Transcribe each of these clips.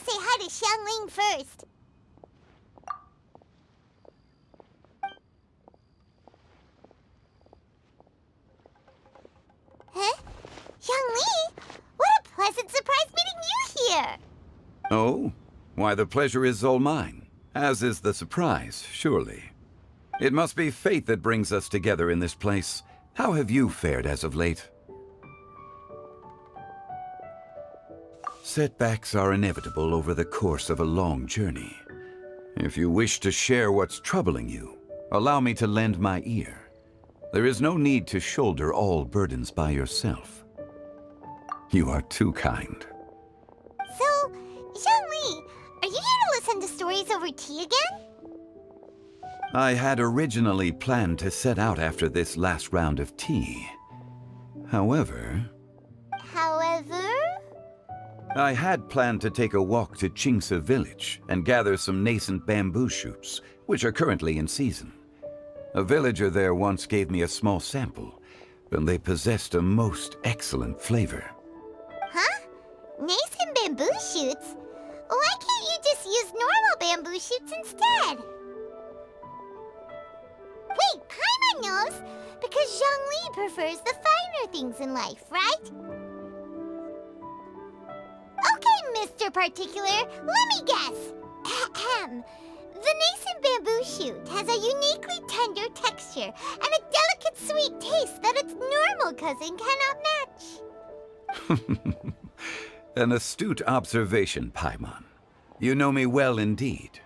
say hi to Xiangling first. Huh? Xiangling? What a pleasant surprise meeting you here! Oh? Why, the pleasure is all mine, as is the surprise, surely. It must be fate that brings us together in this place. How have you fared as of late? Setbacks are inevitable over the course of a long journey. If you wish to share what's troubling you, allow me to lend my ear. There is no need to shoulder all burdens by yourself. You are too kind. So, Xiangling, are you here to listen to stories over tea again? I had originally planned to set out after this last round of tea. However, I had planned to take a walk to Qingce village and gather some nascent bamboo shoots, which are currently in season. A villager there once gave me a small sample, and they possessed a most excellent flavor. Huh? Nascent bamboo shoots? Why can't you just use normal bamboo shoots instead? Wait, Paimon knows! Because Zhongli prefers the finer things in life, right? Okay, Mr. Particular, let me guess. Ahem. The nascent bamboo shoot has a uniquely tender texture and a delicate sweet taste that its normal cousin cannot match. An astute observation, Paimon. You know me well indeed.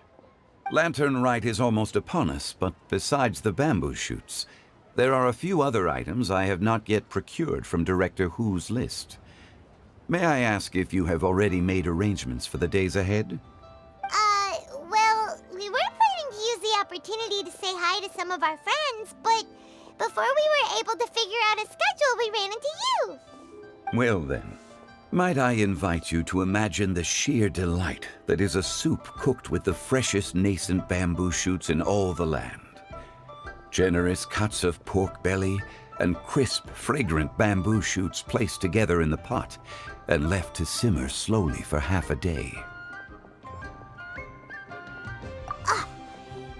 Lantern Rite is almost upon us, but besides the bamboo shoots, there are a few other items I have not yet procured from Director Hu's list. May I ask if you have already made arrangements for the days ahead? Well, we were planning to use the opportunity to say hi to some of our friends, but before we were able to figure out a schedule, we ran into you. Well then, might I invite you to imagine the sheer delight that is a soup cooked with the freshest nascent bamboo shoots in all the land. Generous cuts of pork belly and crisp, fragrant bamboo shoots placed together in the pot and left to simmer slowly for half a day.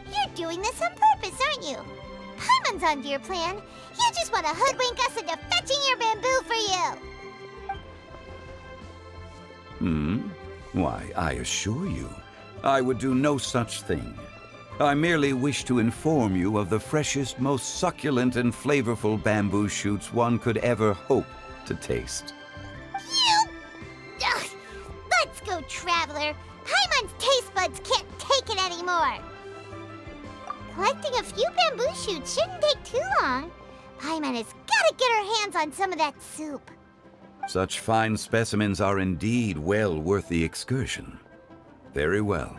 You're doing this on purpose, aren't you? Paimon's onto your plan. You just want to hoodwink us into fetching your bamboo for you. Why, I assure you, I would do no such thing. I merely wish to inform you of the freshest, most succulent and flavorful bamboo shoots one could ever hope to taste. You! Ugh. Let's go, Traveler. Paimon's taste buds can't take it anymore. Collecting a few bamboo shoots shouldn't take too long. Paimon has got to get her hands on some of that soup. Such fine specimens are indeed well worth the excursion. Very well.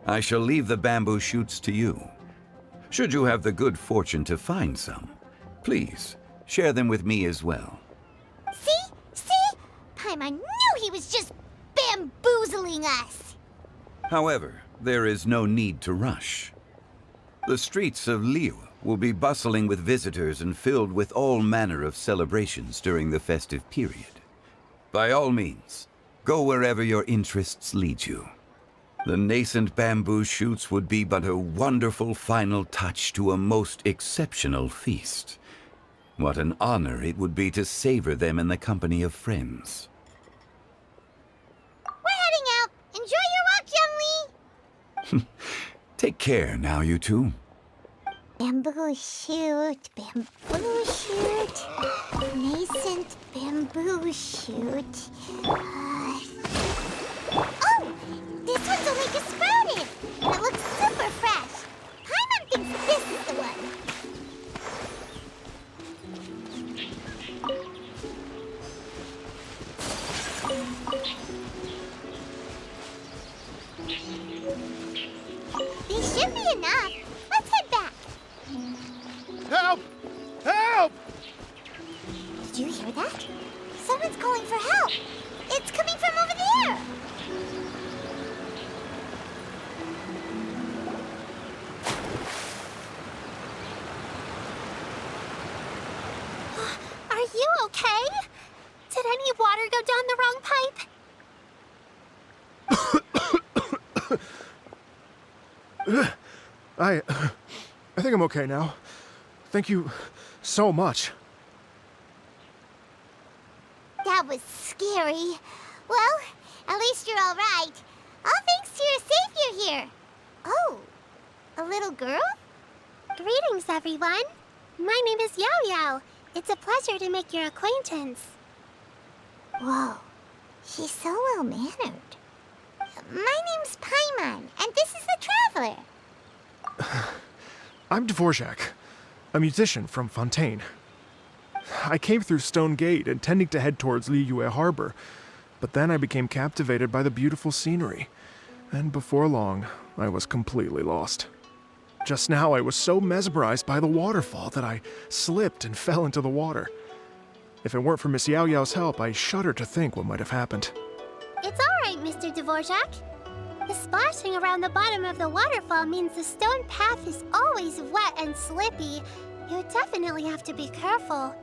I shall leave the bamboo shoots to you. Should you have the good fortune to find some, please share them with me as well. See? Paimon knew he was just bamboozling us. However, there is no need to rush. The streets of Liu will be bustling with visitors and filled with all manner of celebrations during the festive period. By all means, go wherever your interests lead you. The nascent bamboo shoots would be but a wonderful final touch to a most exceptional feast. What an honor it would be to savor them in the company of friends. We're heading out. Enjoy your walk, Youngly. Take care now, you two. Bamboo shoot, nascent bamboo shoot. Oh, this one's only just sprouted, and it looks super fresh. Paimon thinks this is the one. These should be enough. Let's head back. Help! Help! Did you hear that? Someone's calling for help. It's coming from over there. Are you okay? Did any water go down the wrong pipe? I think I'm okay now. Thank you so much. That was scary. Well, at least you're all right. All thanks to your savior here. Oh, a little girl? Greetings, everyone. My name is Yao Yao. It's a pleasure to make your acquaintance. Whoa, she's so well-mannered. My name's Paimon, and this is the Traveler. I'm Dvorak, a musician from Fontaine. I came through Stone Gate, intending to head towards Liyue Harbor, but then I became captivated by the beautiful scenery, and before long, I was completely lost. Just now, I was so mesmerized by the waterfall that I slipped and fell into the water. If it weren't for Miss Yao Yao's help, I shudder to think what might have happened. It's all right, Mr. Dvorak. The splashing around the bottom of the waterfall means the stone path is always wet and slippy. You definitely have to be careful.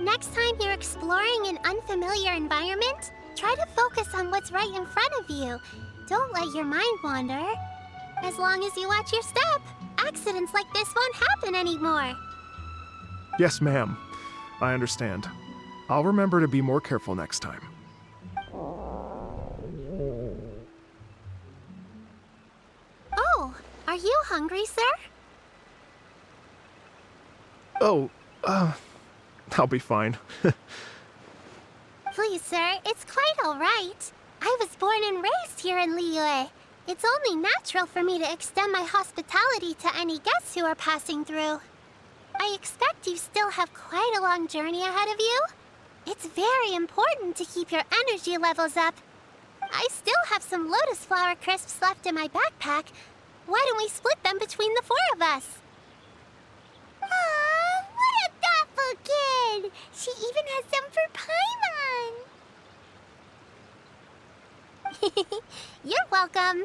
Next time you're exploring an unfamiliar environment, try to focus on what's right in front of you. Don't let your mind wander. As long as you watch your step, accidents like this won't happen anymore. Yes, ma'am. I understand. I'll remember to be more careful next time. Oh, are you hungry, sir? Oh, I'll be fine. Please, sir, it's quite all right. I was born and raised here in Liyue. It's only natural for me to extend my hospitality to any guests who are passing through. I expect you still have quite a long journey ahead of you. It's very important to keep your energy levels up. I still have some lotus flower crisps left in my backpack. Why don't we split them between the four of us? Aw, what a thoughtful kid! She even has some for Paimon! You're welcome.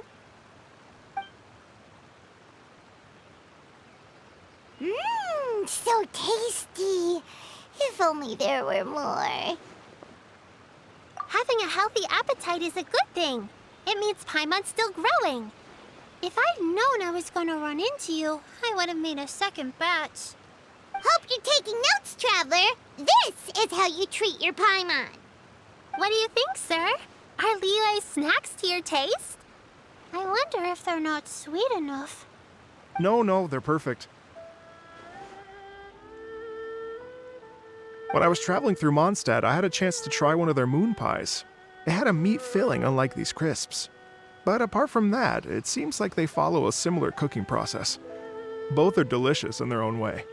Mmm, so tasty. If only there were more. Having a healthy appetite is a good thing. It means Paimon's still growing. If I'd known I was going to run into you, I would have made a second batch. Hope you're taking notes, Traveler. This is how you treat your Paimon. What do you think, sir? Are Liyue's snacks to your taste? I wonder if they're not sweet enough. No, they're perfect. When I was traveling through Mondstadt, I had a chance to try one of their moon pies. It had a meat filling, unlike these crisps. But apart from that, it seems like they follow a similar cooking process. Both are delicious in their own way.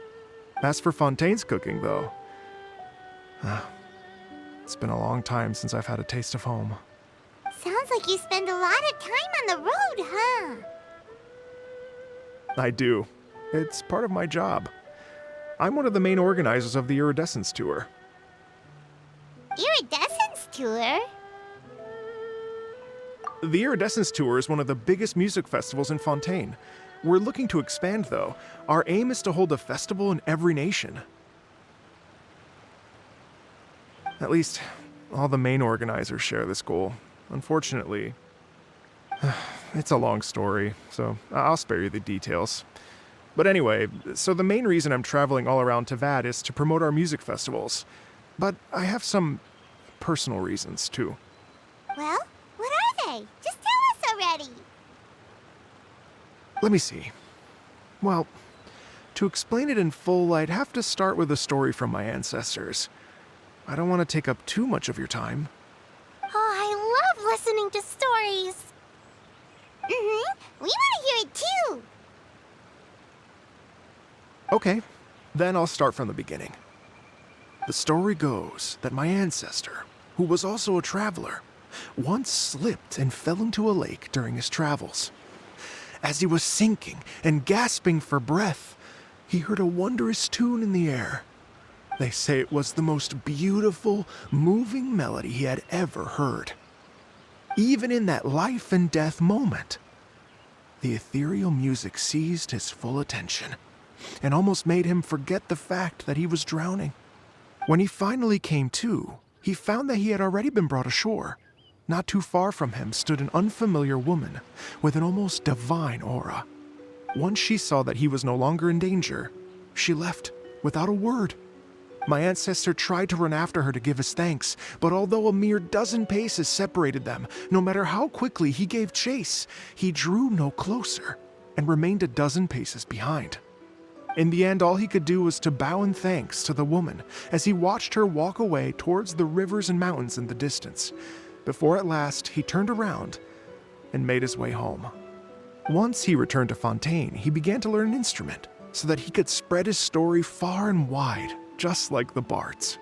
As for Fontaine's cooking, though, it's been a long time since I've had a taste of home. Sounds like you spend a lot of time on the road, huh? I do. It's part of my job. I'm one of the main organizers of the Iridescence Tour. Iridescence Tour? The Iridescence Tour is one of the biggest music festivals in Fontaine. We're looking to expand, though. Our aim is to hold a festival in every nation. At least, all the main organizers share this goal. Unfortunately, it's a long story, so I'll spare you the details. But anyway, so the main reason I'm traveling all around Teyvat is to promote our music festivals. But I have some personal reasons, too. Well, what are they? Just tell us already. Let me see. Well, to explain it in full, I'd have to start with a story from my ancestors. I don't want to take up too much of your time. Oh, I love listening to stories. We want to hear it too. Okay, then I'll start from the beginning. The story goes that my ancestor, who was also a traveler, once slipped and fell into a lake during his travels. As he was sinking and gasping for breath, he heard a wondrous tune in the air. They say it was the most beautiful, moving melody he had ever heard. Even in that life and death moment, the ethereal music seized his full attention and almost made him forget the fact that he was drowning. When he finally came to, he found that he had already been brought ashore. Not too far from him stood an unfamiliar woman with an almost divine aura. Once she saw that he was no longer in danger, she left without a word. My ancestor tried to run after her to give his thanks, but although a mere dozen paces separated them, no matter how quickly he gave chase, he drew no closer and remained a dozen paces behind. In the end, all he could do was to bow in thanks to the woman as he watched her walk away towards the rivers and mountains in the distance, before at last he turned around and made his way home. Once he returned to Fontaine, he began to learn an instrument so that he could spread his story far and wide, just like the bards.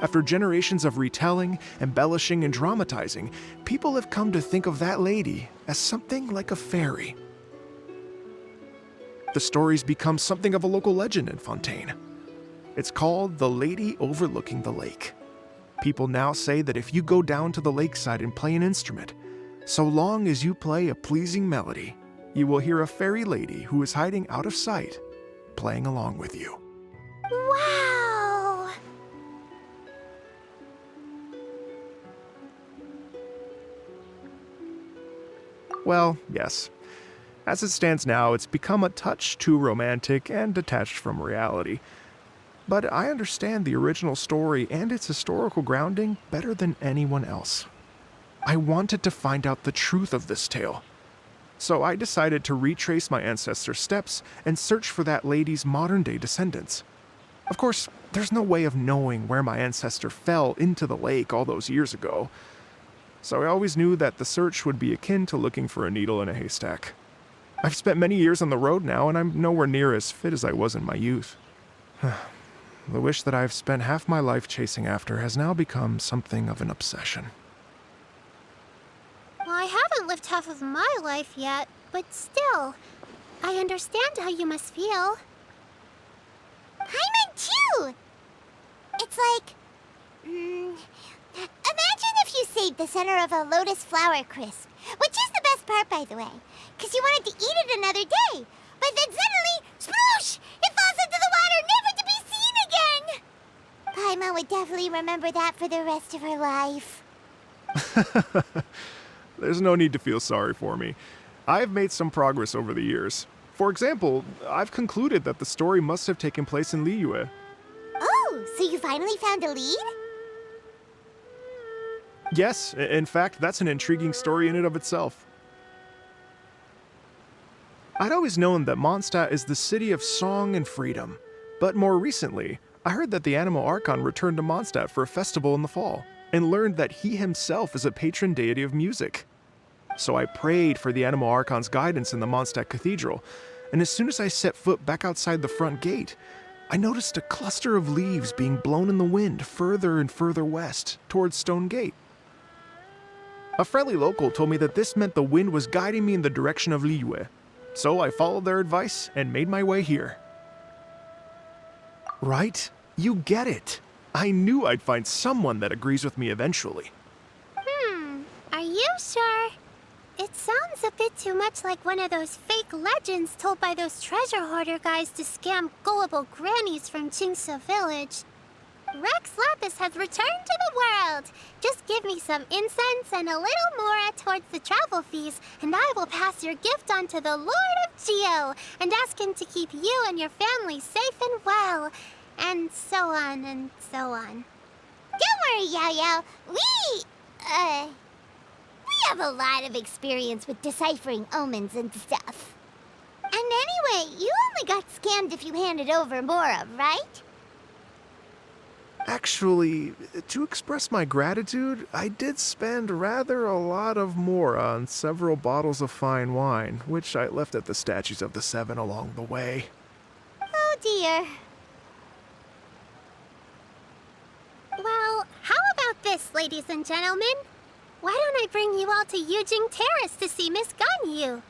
After generations of retelling, embellishing, and dramatizing, people have come to think of that lady as something like a fairy. The story's become something of a local legend in Fontaine. It's called The Lady Overlooking the Lake. People now say that if you go down to the lakeside and play an instrument, so long as you play a pleasing melody, you will hear a fairy lady who is hiding out of sight, playing along with you. Wow! Well, yes. As it stands now, it's become a touch too romantic and detached from reality. But I understand the original story and its historical grounding better than anyone else. I wanted to find out the truth of this tale. So I decided to retrace my ancestors' steps and search for that lady's modern-day descendants. Of course, there's no way of knowing where my ancestor fell into the lake all those years ago. So I always knew that the search would be akin to looking for a needle in a haystack. I've spent many years on the road now, and I'm nowhere near as fit as I was in my youth. The wish that I've spent half my life chasing after has now become something of an obsession. Well, I haven't lived half of my life yet, but still, I understand how you must feel. Paimon too! It's like... imagine if you saved the center of a lotus flower crisp, which is the best part, by the way, because you wanted to eat it another day. But then suddenly, sploosh! It falls into the water, never to be seen again! Paimon would definitely remember that for the rest of her life. There's no need to feel sorry for me. I've made some progress over the years. For example, I've concluded that the story must have taken place in Liyue. Oh, so you finally found a lead? Yes, in fact, that's an intriguing story in and of itself. I'd always known that Mondstadt is the city of song and freedom, but more recently, I heard that the Animal Archon returned to Mondstadt for a festival in the fall, and learned that he himself is a patron deity of music. So I prayed for the Animal Archon's guidance in the Mondstadt Cathedral, and as soon as I set foot back outside the front gate, I noticed a cluster of leaves being blown in the wind further and further west, towards Stone Gate. A friendly local told me that this meant the wind was guiding me in the direction of Liyue, so I followed their advice and made my way here. Right? You get it. I knew I'd find someone that agrees with me eventually. Are you sure? It sounds a bit too much like one of those fake legends told by those treasure hoarder guys to scam gullible grannies from Jingsa Village. Rex Lapis has returned to the world. Just give me some incense and a little more towards the travel fees, and I will pass your gift on to the Lord of Geo and ask him to keep you and your family safe and well. And so on and so on. Don't worry, Yao Yao. We have a lot of experience with deciphering omens and stuff. And anyway, you only got scammed if you handed over Mora, right? Actually, to express my gratitude, I did spend rather a lot of Mora on several bottles of fine wine, which I left at the Statues of the Seven along the way. Oh dear. Well, how about this, ladies and gentlemen? Why don't I bring you all to Yujing Terrace to see Miss Ganyu?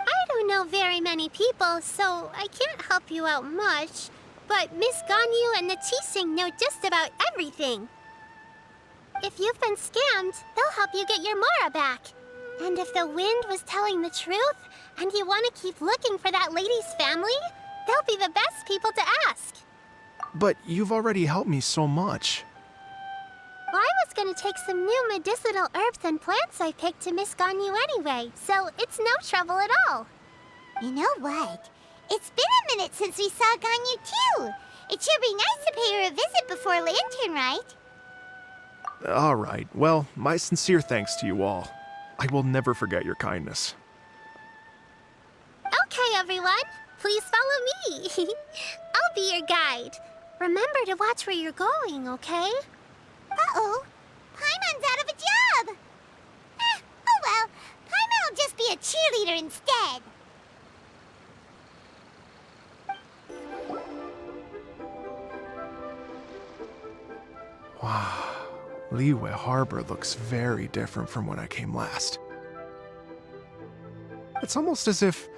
I don't know very many people, so I can't help you out much. But Miss Ganyu and the Qixing know just about everything. If you've been scammed, they'll help you get your Mora back. And if the wind was telling the truth, and you want to keep looking for that lady's family, they'll be the best people to ask. But you've already helped me so much. Well, I was going to take some new medicinal herbs and plants I picked to Miss Ganyu anyway, so it's no trouble at all. You know what? It's been a minute since we saw Ganyu too. It should be nice to pay her a visit before Lantern Rite. All right, well, my sincere thanks to you all. I will never forget your kindness. Okay, everyone. Please follow me. I'll be your guide. Remember to watch where you're going, okay? Uh-oh. Paimon's out of a job. Oh well. Paimon will just be a cheerleader instead. Wow, Liyue Harbor looks very different from when I came last. It's almost as if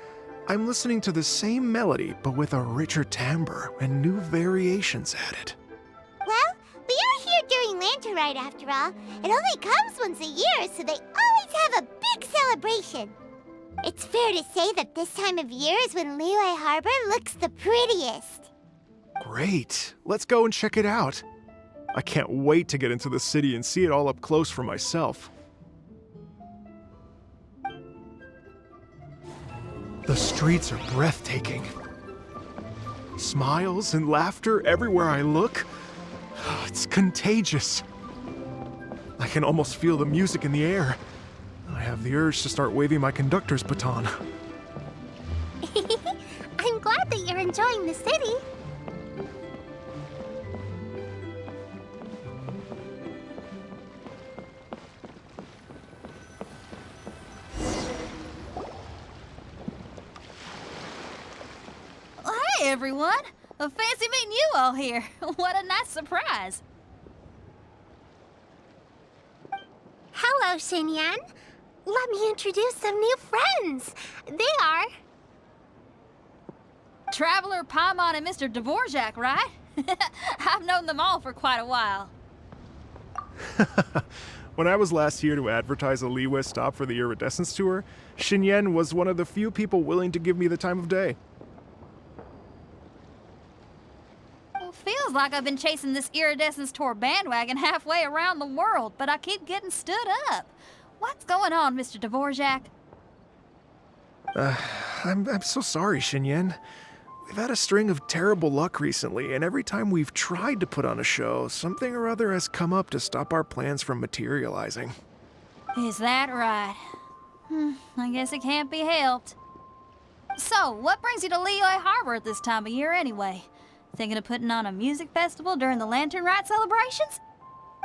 I'm listening to the same melody, but with a richer timbre and new variations added. Well, we are here during Lantern Rite after all. It only comes once a year, so they always have a big celebration. It's fair to say that this time of year is when Liyue Harbor looks the prettiest. Great, let's go and check it out. I can't wait to get into the city and see it all up close for myself. The streets are breathtaking. Smiles and laughter everywhere I look. It's contagious. I can almost feel the music in the air. I have the urge to start waving my conductor's baton. I'm glad that you're enjoying the city. Hey everyone! Fancy meeting you all here. What a nice surprise. Hello, Xinyan. Let me introduce some new friends. They are... Traveler, Paimon, and Mr. Dvorak, right? I've known them all for quite a while. When I was last here to advertise a Liyue stop for the Iridescence Tour, Xinyan was one of the few people willing to give me the time of day. Feels like I've been chasing this Iridescence Tour bandwagon halfway around the world, but I keep getting stood up. What's going on, Mr. Dvorak? I'm so sorry, Xinyan. We've had a string of terrible luck recently, and every time we've tried to put on a show, something or other has come up to stop our plans from materializing. Is that right? I guess it can't be helped. So, what brings you to Liyue Harbor at this time of year anyway? Thinking of putting on a music festival during the Lantern Rite celebrations?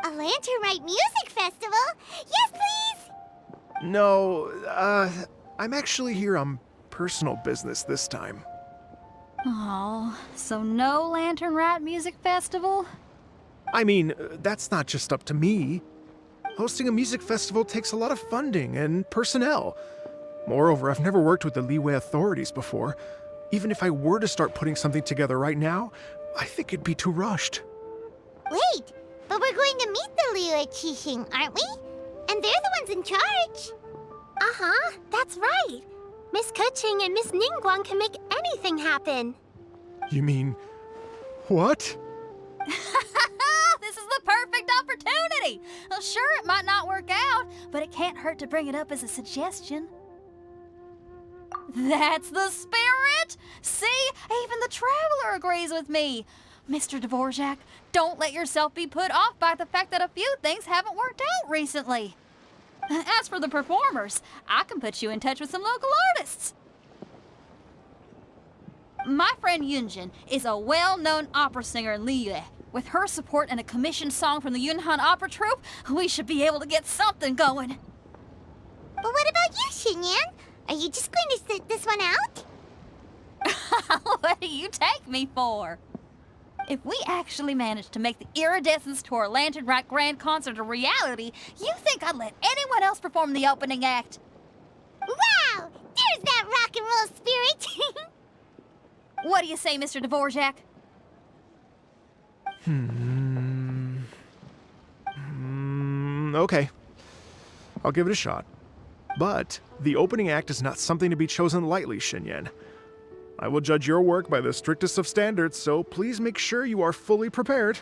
A Lantern Rite music festival? Yes, please! No, I'm actually here on personal business this time. Oh, so no Lantern Rite music festival? I mean, that's not just up to me. Hosting a music festival takes a lot of funding and personnel. Moreover, I've never worked with the Liyue authorities before. Even if I were to start putting something together right now, I think it'd be too rushed. Wait, but we're going to meet the Liyue Qixing, aren't we? And they're the ones in charge. Uh-huh, that's right. Miss Keqing and Miss Ningguang can make anything happen. You mean... what? This is the perfect opportunity! Well, sure, it might not work out, but it can't hurt to bring it up as a suggestion. That's the spirit! See? Even the Traveler agrees with me. Mr. Dvorak, don't let yourself be put off by the fact that a few things haven't worked out recently. As for the performers, I can put you in touch with some local artists. My friend Yunjin is a well-known opera singer in Liyue. With her support and a commissioned song from the Yunhan Opera Troupe, we should be able to get something going. But what about you, Xinyan? Are you just going to sit this one out? What do you take me for? If we actually manage to make the Iridescence Tour Lantern Rite Grand Concert a reality, you think I'd let anyone else perform the opening act? Wow! There's that rock and roll spirit! What do you say, Mr. Dvorak? Okay. I'll give it a shot. But the opening act is not something to be chosen lightly, Xinyan. I will judge your work by the strictest of standards, so please make sure you are fully prepared.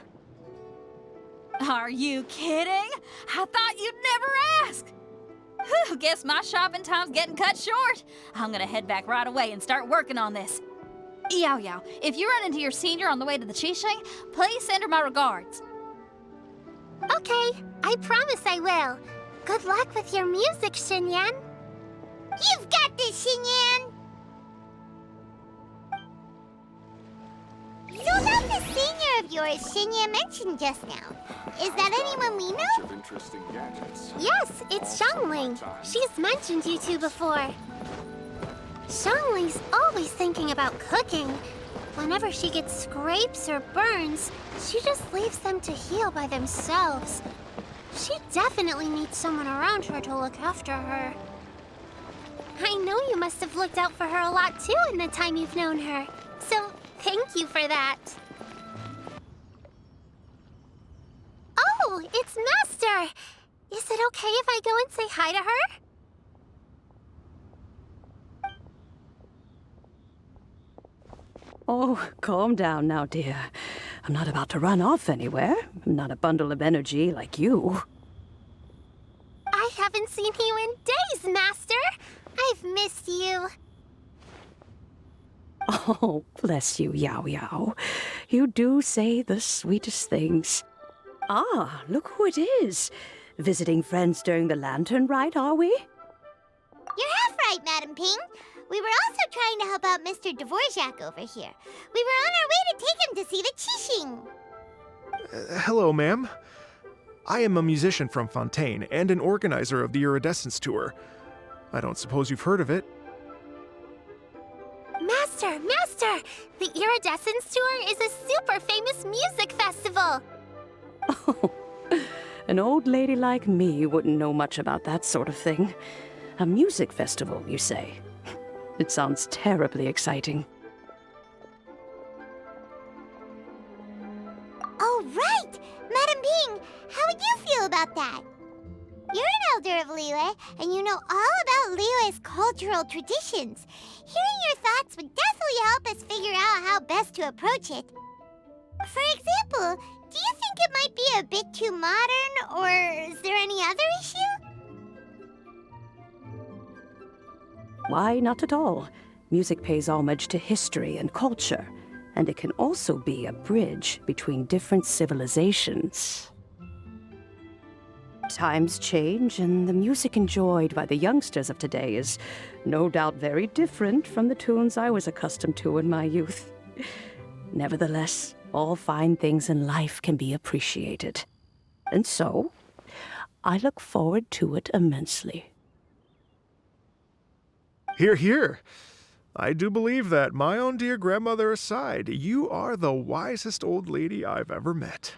Are you kidding? I thought you'd never ask. Whew, guess my shopping time's getting cut short. I'm gonna head back right away and start working on this. Yao Yao, if you run into your senior on the way to the Qixing, please send her my regards. Okay, I promise I will. Good luck with your music, Xinyan. You've got this, Xinyan! So about the senior of yours Xinyan mentioned just now, is that anyone we know? Yes, it's Xiangling. She's mentioned you two before. Xiangling's always thinking about cooking. Whenever she gets scrapes or burns, she just leaves them to heal by themselves. She definitely needs someone around her to look after her. I know you must have looked out for her a lot too in the time you've known her. So, thank you for that. Oh, it's Master! Is it okay if I go and say hi to her? Oh, calm down now, dear. I'm not about to run off anywhere. I'm not a bundle of energy like you. I haven't seen you in days, Master! I've missed you. Oh, bless you, Yao Yao. You do say the sweetest things. Ah, look who it is. Visiting friends during the lantern rite, are we? You're half right, Madam Ping. We were also trying to help out Mr. Dvorak over here. We were on our way to take him to see the Qixing. Hello, ma'am. I am a musician from Fontaine and an organizer of the Iridescence Tour. I don't suppose you've heard of it. Master! The Iridescence Tour is a super famous music festival. Oh, an old lady like me wouldn't know much about that sort of thing. A music festival, you say? It sounds terribly exciting. Oh, right! Madam Ping, how would you feel about that? You're an elder of Liyue, and you know all about Liyue's cultural traditions. Hearing your thoughts would definitely help us figure out how best to approach it. For example, do you think it might be a bit too modern, or is there any other issue? Why, not at all. Music pays homage to history and culture, and it can also be a bridge between different civilizations. Times change, and the music enjoyed by the youngsters of today is no doubt very different from the tunes I was accustomed to in my youth. Nevertheless, all fine things in life can be appreciated. And so, I look forward to it immensely. Hear, hear. I do believe that, my own dear grandmother aside, you are the wisest old lady I've ever met.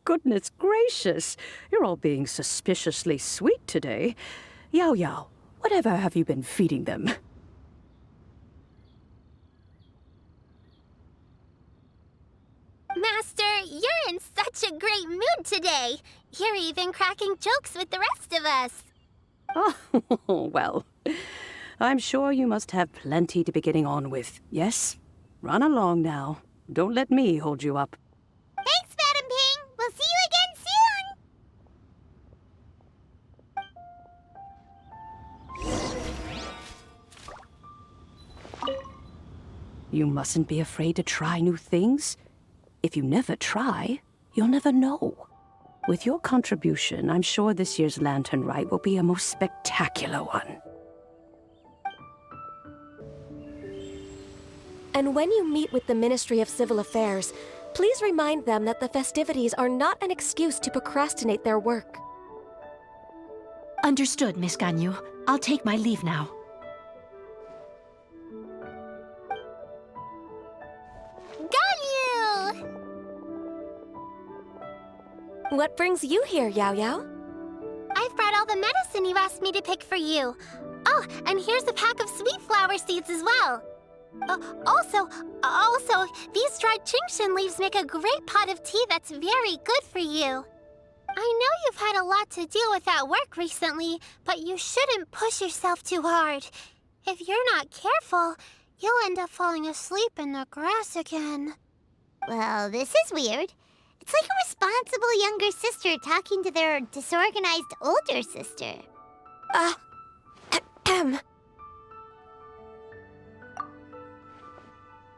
Goodness gracious, you're all being suspiciously sweet today. Yao Yao, whatever have you been feeding them? Master, you're in such a great mood today. You're even cracking jokes with the rest of us. Oh, well, I'm sure you must have plenty to be getting on with. Yes? Run along now. Don't let me hold you up. Thanks, Madam Ping. We'll see you again soon. You mustn't be afraid to try new things. If you never try, you'll never know. With your contribution, I'm sure this year's Lantern Rite will be a most spectacular one. And when you meet with the Ministry of Civil Affairs, please remind them that the festivities are not an excuse to procrastinate their work. Understood, Miss Ganyu. I'll take my leave now. Ganyu! What brings you here, Yao Yao? I've brought all the medicine you asked me to pick for you. Oh, and here's a pack of sweet flower seeds as well. Also, these dried Genshin leaves make a great pot of tea that's very good for you. I know you've had a lot to deal with at work recently, but you shouldn't push yourself too hard. If you're not careful, you'll end up falling asleep in the grass again. Well, this is weird. It's like a responsible younger sister talking to their disorganized older sister.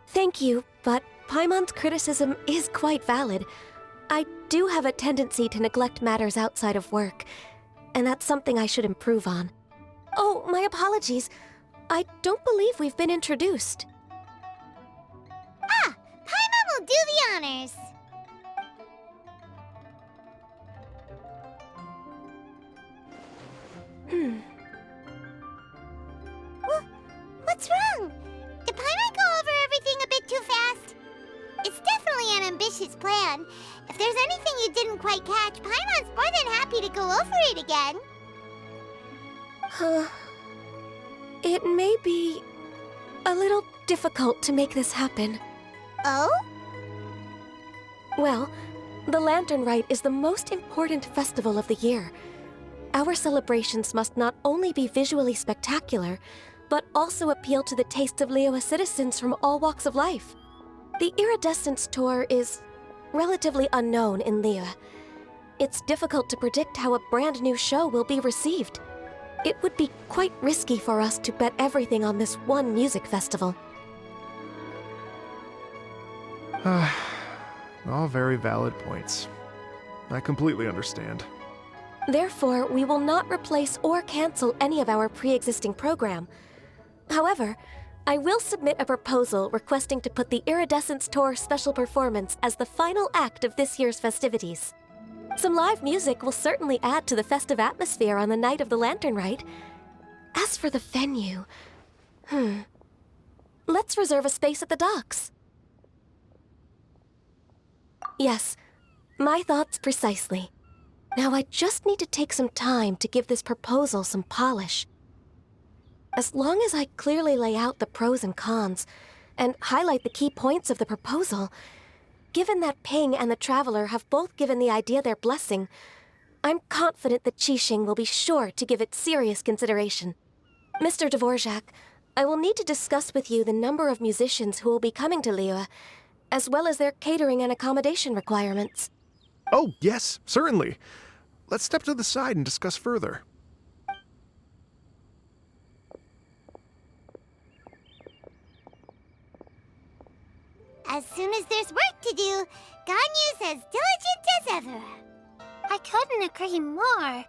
Thank you, but Paimon's criticism is quite valid. I do have a tendency to neglect matters outside of work, and that's something I should improve on. Oh, my apologies. I don't believe we've been introduced. Ah, Paimon will do the honors. What's wrong? Did Paimon go over everything a bit too fast? It's definitely an ambitious plan. If there's anything you didn't quite catch, Paimon's more than happy to go over it again. It may be a little difficult to make this happen. Oh? Well, the Lantern Rite is the most important festival of the year. Our celebrations must not only be visually spectacular, but also appeal to the tastes of Liyue citizens from all walks of life. The Iridescence Tour is relatively unknown in Liyue. It's difficult to predict how a brand new show will be received. It would be quite risky for us to bet everything on this one music festival. All very valid points. I completely understand. Therefore, we will not replace or cancel any of our pre-existing program. However, I will submit a proposal requesting to put the Iridescence Tour special performance as the final act of this year's festivities. Some live music will certainly add to the festive atmosphere on the night of the Lantern Rite. As for the venue, let's reserve a space at the docks. Yes, my thoughts precisely. Now I just need to take some time to give this proposal some polish. As long as I clearly lay out the pros and cons, and highlight the key points of the proposal, given that Ping and the Traveler have both given the idea their blessing, I'm confident that Qixing will be sure to give it serious consideration. Mr. Dvorak, I will need to discuss with you the number of musicians who will be coming to Liyue, as well as their catering and accommodation requirements. Oh, yes, certainly. Let's step to the side and discuss further. As soon as there's work to do, Ganyu's as diligent as ever. I couldn't agree more.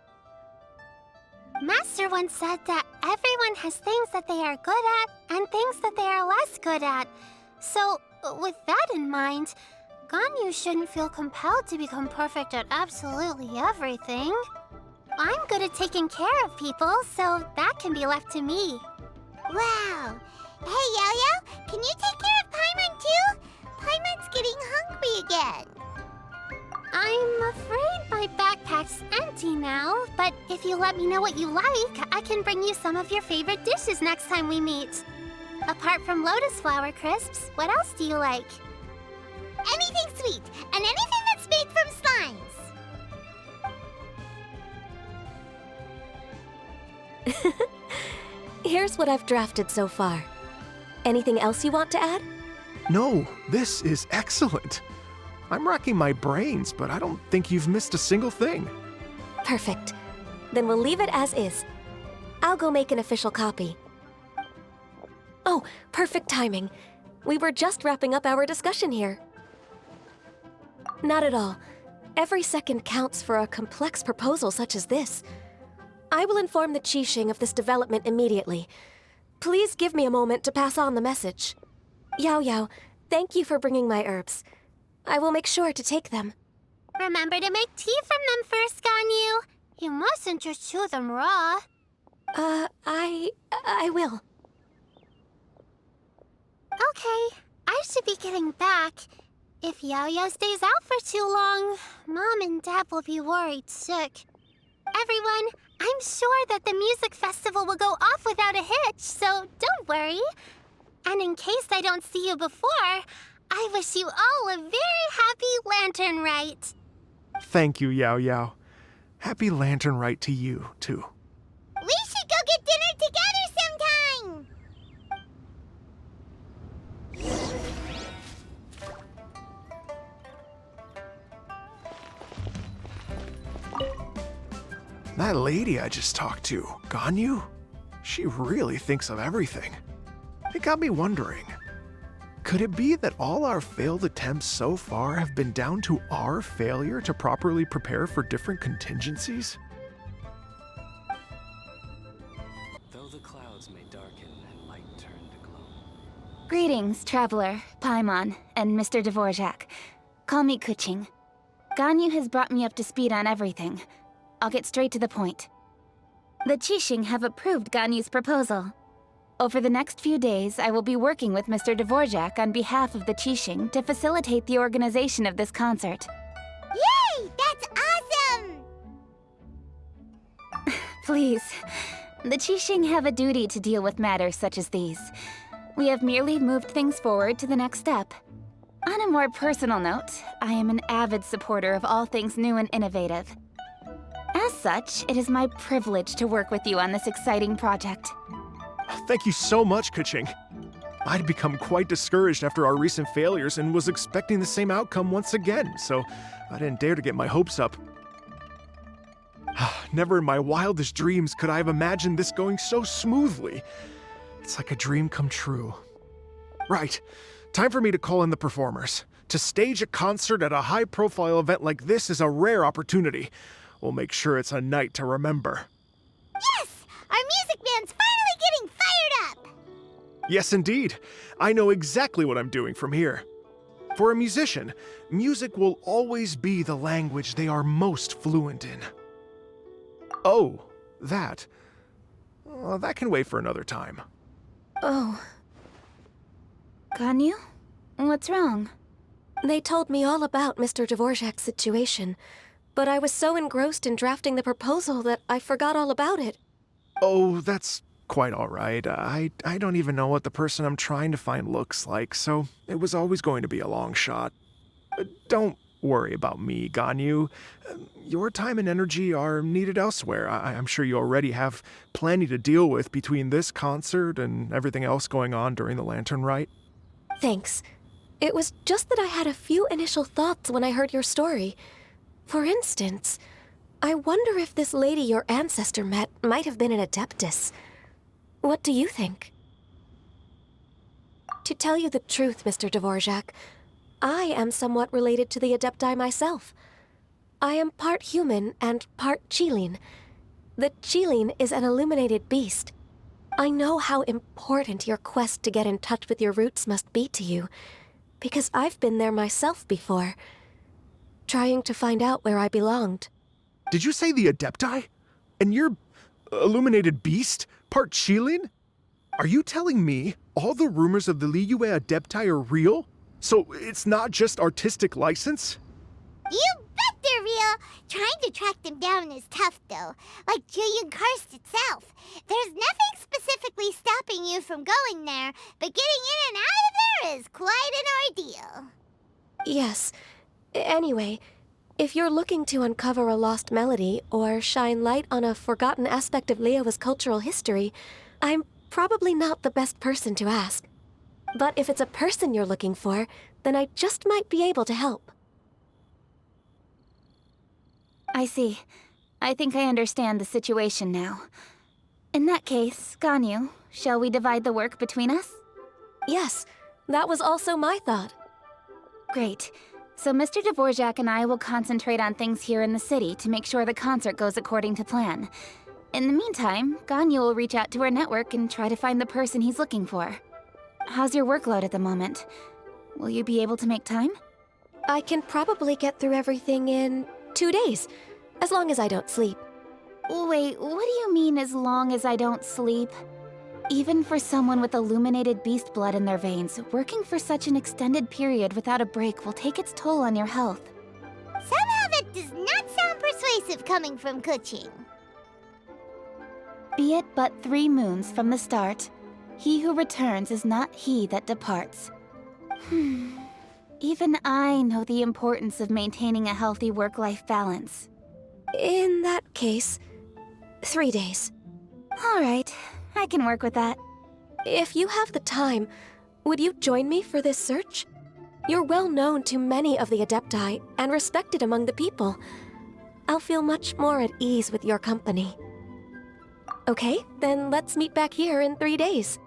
Master once said that everyone has things that they are good at and things that they are less good at. So, with that in mind, Ganyu shouldn't feel compelled to become perfect at absolutely everything. I'm good at taking care of people, so that can be left to me. Wow! Hey, Yo-Yo, can you take care of Paimon too? Paimon's getting hungry again. I'm afraid my backpack's empty now, but if you let me know what you like, I can bring you some of your favorite dishes next time we meet. Apart from lotus flower crisps, what else do you like? Anything sweet, and anything that's made from slimes. Here's what I've drafted so far. Anything else you want to add? No, this is excellent. I'm racking my brains, but I don't think you've missed a single thing. Perfect. Then we'll leave it as is. I'll go make an official copy. Oh, perfect timing. We were just wrapping up our discussion here. Not at all. Every second counts for a complex proposal such as this. I will inform the Qixing of this development immediately. Please give me a moment to pass on the message. Yao Yao, thank you for bringing my herbs. I will make sure to take them. Remember to make tea from them first, Ganyu. You mustn't just chew them raw. I will. Okay, I should be getting back. If Yao-Yao stays out for too long, Mom and Dad will be worried sick. Everyone, I'm sure that the music festival will go off without a hitch, so don't worry. And in case I don't see you before, I wish you all a very happy Lantern Rite. Thank you, Yao Yao. Happy Lantern Rite to you, too. We should go get dinner together sometime! That lady I just talked to, Ganyu, she really thinks of everything. It got me wondering, could it be that all our failed attempts so far have been down to our failure to properly prepare for different contingencies? Though the clouds may darken and light turn to gloom. Greetings, Traveler, Paimon, and Mr. Dvorak. Call me Kuching. Ganyu has brought me up to speed on everything. I'll get straight to the point. The Qixing have approved Ganyu's proposal. Over the next few days, I will be working with Mr. Dvorak on behalf of the Qixing to facilitate the organization of this concert. Yay! That's awesome! Please, the Qixing have a duty to deal with matters such as these. We have merely moved things forward to the next step. On a more personal note, I am an avid supporter of all things new and innovative. As such, it is my privilege to work with you on this exciting project. Thank you so much, Kuching. I'd become quite discouraged after our recent failures and was expecting the same outcome once again, so I didn't dare to get my hopes up. Never in my wildest dreams could I have imagined this going so smoothly. It's like a dream come true. Right, time for me to call in the performers. To stage a concert at a high-profile event like this is a rare opportunity. We'll make sure it's a night to remember. Yes! Our music band's finally getting fired up! Yes, indeed. I know exactly what I'm doing from here. For a musician, music will always be the language they are most fluent in. Oh, that. That can wait for another time. Oh, Ganyu? What's wrong? they told me all about Mr. Dvorak's situation, but I was so engrossed in drafting the proposal that I forgot all about it. Oh, that's quite all right. I don't even know what the person I'm trying to find looks like, so it was always going to be a long shot. Don't worry about me, Ganyu. Your time and energy are needed elsewhere. I'm sure you already have plenty to deal with between this concert and everything else going on during the Lantern Rite. Thanks. It was just that I had a few initial thoughts when I heard your story. For instance, I wonder if this lady your ancestor met might have been an Adeptus. What do you think? To tell you the truth, Mr. Dvorak, I am somewhat related to the Adepti myself. I am part human and part Qilin. The Qilin is an illuminated beast. I know how important your quest to get in touch with your roots must be to you, because I've been there myself before, trying to find out where I belonged. Did you say the Adepti? And you're illuminated beast? Part Qilin? Are you telling me all the rumors of the Liyue Adepti are real? So it's not just artistic license? You bet they're real! Trying to track them down is tough, though. Like Julian Karst itself. There's nothing specifically stopping you from going there, but getting in and out of there is quite an ordeal. Yes. Anyway, if you're looking to uncover a lost melody or shine light on a forgotten aspect of Liyue's cultural history, I'm probably not the best person to ask. But if it's a person you're looking for, then I just might be able to help. I see. I think I understand the situation now. In that case, Ganyu, shall we divide the work between us? Yes, that was also my thought. Great. So Mr. Dvorak and I will concentrate on things here in the city to make sure the concert goes according to plan. In the meantime, Ganyu will reach out to our network and try to find the person he's looking for. How's your workload at the moment? Will you be able to make time? I can probably get through everything in 2 days, as long as I don't sleep. Wait, what do you mean as long as I don't sleep? Even for someone with illuminated beast blood in their veins, working for such an extended period without a break will take its toll on your health. Somehow that does not sound persuasive coming from Kuching. Be it but 3 moons from the start, he who returns is not he that departs. Even I know the importance of maintaining a healthy work-life balance. In that case, 3 days. All right, I can work with that. If you have the time, would you join me for this search? You're well known to many of the Adepti and respected among the people. I'll feel much more at ease with your company. Okay, then let's meet back here in 3 days.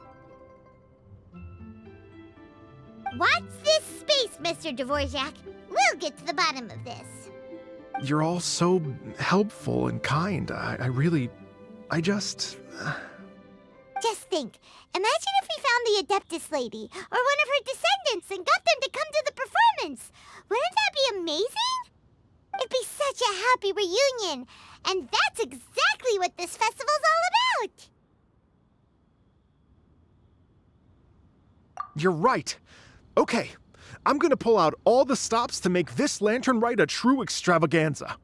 Watch this space, Mr. Dvorak. We'll get to the bottom of this. You're all so helpful and kind. I just... Just think, imagine if we found the Adeptus lady, or one of her descendants, and got them to come to the performance. Wouldn't that be amazing? It'd be such a happy reunion, and that's exactly what this festival's all about. You're right. Okay, I'm gonna pull out all the stops to make this lantern rite a true extravaganza.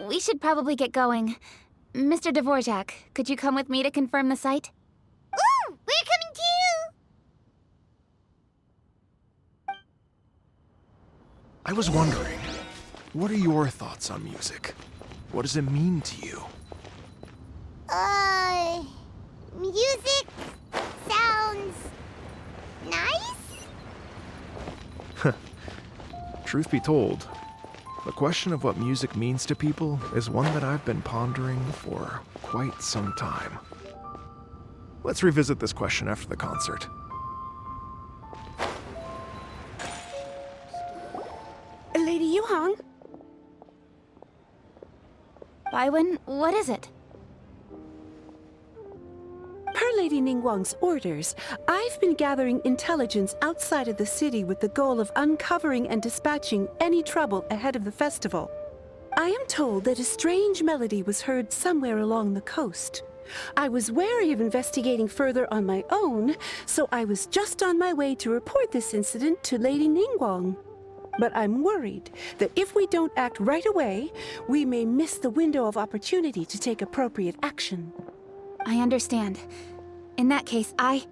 We should probably get going. Mr. Dvorak, could you come with me to confirm the site? Ooh, we're coming too! I was wondering, what are your thoughts on music? What does it mean to you? Music sounds nice? Truth be told, the question of what music means to people is one that I've been pondering for quite some time. Let's revisit this question after the concert. Lady Yuhang? Baiwen, what is it? Per Lady Ningguang's orders, I've been gathering intelligence outside of the city with the goal of uncovering and dispatching any trouble ahead of the festival. I am told that a strange melody was heard somewhere along the coast. I was wary of investigating further on my own, so I was just on my way to report this incident to Lady Ningguang. But I'm worried that if we don't act right away, we may miss the window of opportunity to take appropriate action. I understand. In that case, Yeah,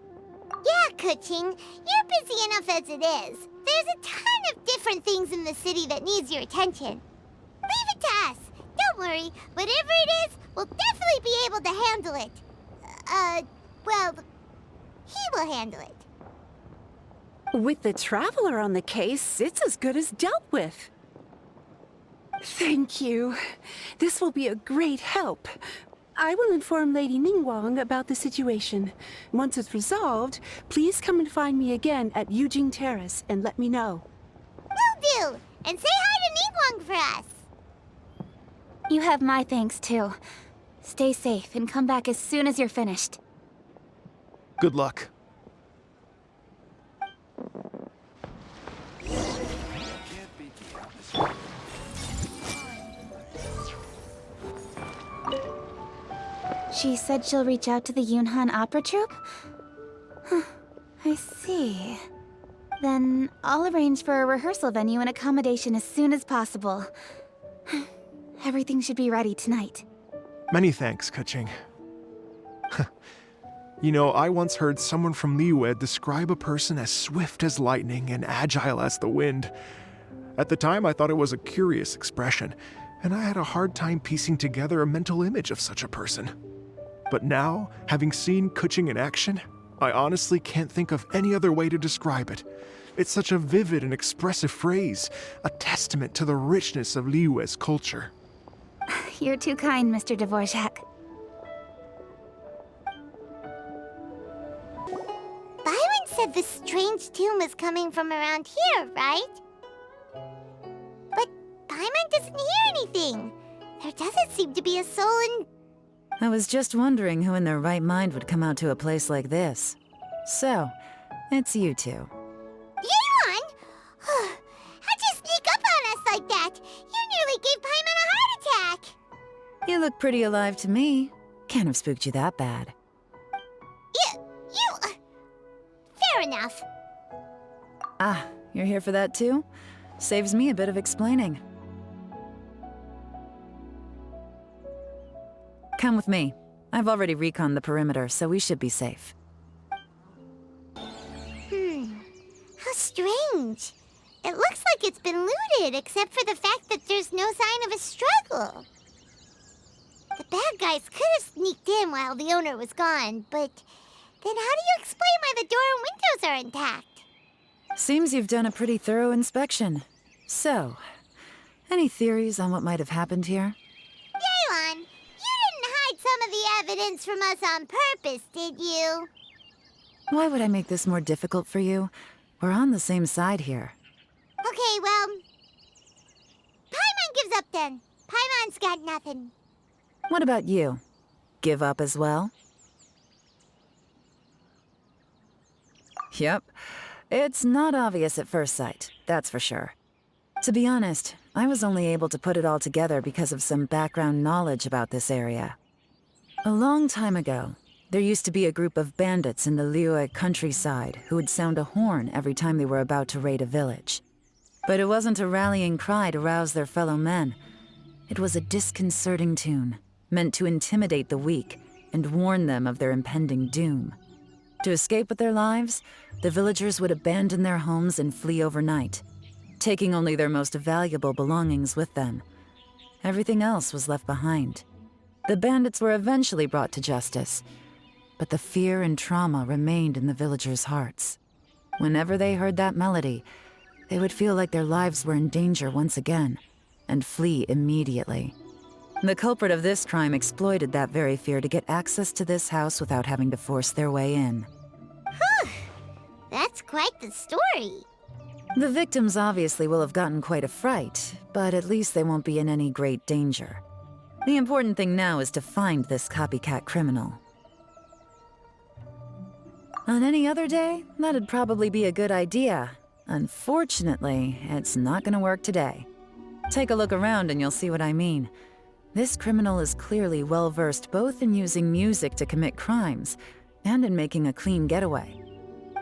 Kuching, you're busy enough as it is. There's a ton of different things in the city that needs your attention. Leave it to us. Don't worry. Whatever it is, we'll definitely be able to handle it. Well, he will handle it. With the Traveler on the case, it's as good as dealt with. Thank you. This will be a great help. I will inform Lady Ningguang about the situation. Once it's resolved, please come and find me again at Yujing Terrace and let me know. Will do. And say hi to Ningguang for us. you have my thanks too. Stay safe and come back as soon as you're finished. Good luck. She said she'll reach out to the Yunhan Opera Troupe? Huh, I see. Then I'll arrange for a rehearsal venue and accommodation as soon as possible. Everything should be ready tonight. Many thanks, Kuching. You know, I once heard someone from Liyue describe a person as swift as lightning and agile as the wind. At the time, I thought it was a curious expression, and I had a hard time piecing together a mental image of such a person. But now, having seen Kuching in action, I honestly can't think of any other way to describe it. It's such a vivid and expressive phrase, a testament to the richness of Liyue's culture. You're too kind, Mr. Dvorak. Byron said the strange tune was coming from around here, right? But Paimon doesn't hear anything. There doesn't seem to be a soul in... I was just wondering who in their right mind would come out to a place like this. So, it's you two. Yuan! How'd you sneak up on us like that? You nearly gave Paimon a heart attack! You look pretty alive to me. Can't have spooked you that bad. Fair enough. Ah, you're here for that too? Saves me a bit of explaining. Come with me. I've already reconned the perimeter, so we should be safe. How strange. It looks like it's been looted, except for the fact that there's no sign of a struggle. The bad guys could have sneaked in while the owner was gone, but then how do you explain why the door and windows are intact? Seems you've done a pretty thorough inspection. So, any theories on what might have happened here? some of the evidence from us on purpose, did you? Why would I make this more difficult for you? We're on the same side here. Okay, well... Paimon gives up then. Paimon's got nothing. What about you? Give up as well? Yep. It's not obvious at first sight, that's for sure. To be honest, I was only able to put it all together because of some background knowledge about this area. A long time ago, there used to be a group of bandits in the Liyue countryside who would sound a horn every time they were about to raid a village. But it wasn't a rallying cry to rouse their fellow men. It was a disconcerting tune, meant to intimidate the weak and warn them of their impending doom. To escape with their lives, the villagers would abandon their homes and flee overnight, taking only their most valuable belongings with them. Everything else was left behind. The bandits were eventually brought to justice, but the fear and trauma remained in the villagers' hearts. Whenever they heard that melody, they would feel like their lives were in danger once again, and flee immediately. The culprit of this crime exploited that very fear to get access to this house without having to force their way in. Whew! That's quite the story. The victims obviously will have gotten quite a fright, but at least they won't be in any great danger. The important thing now is to find this copycat criminal. On any other day, that'd probably be a good idea. Unfortunately, it's not gonna work today. Take a look around and you'll see what I mean. This criminal is clearly well-versed both in using music to commit crimes and in making a clean getaway.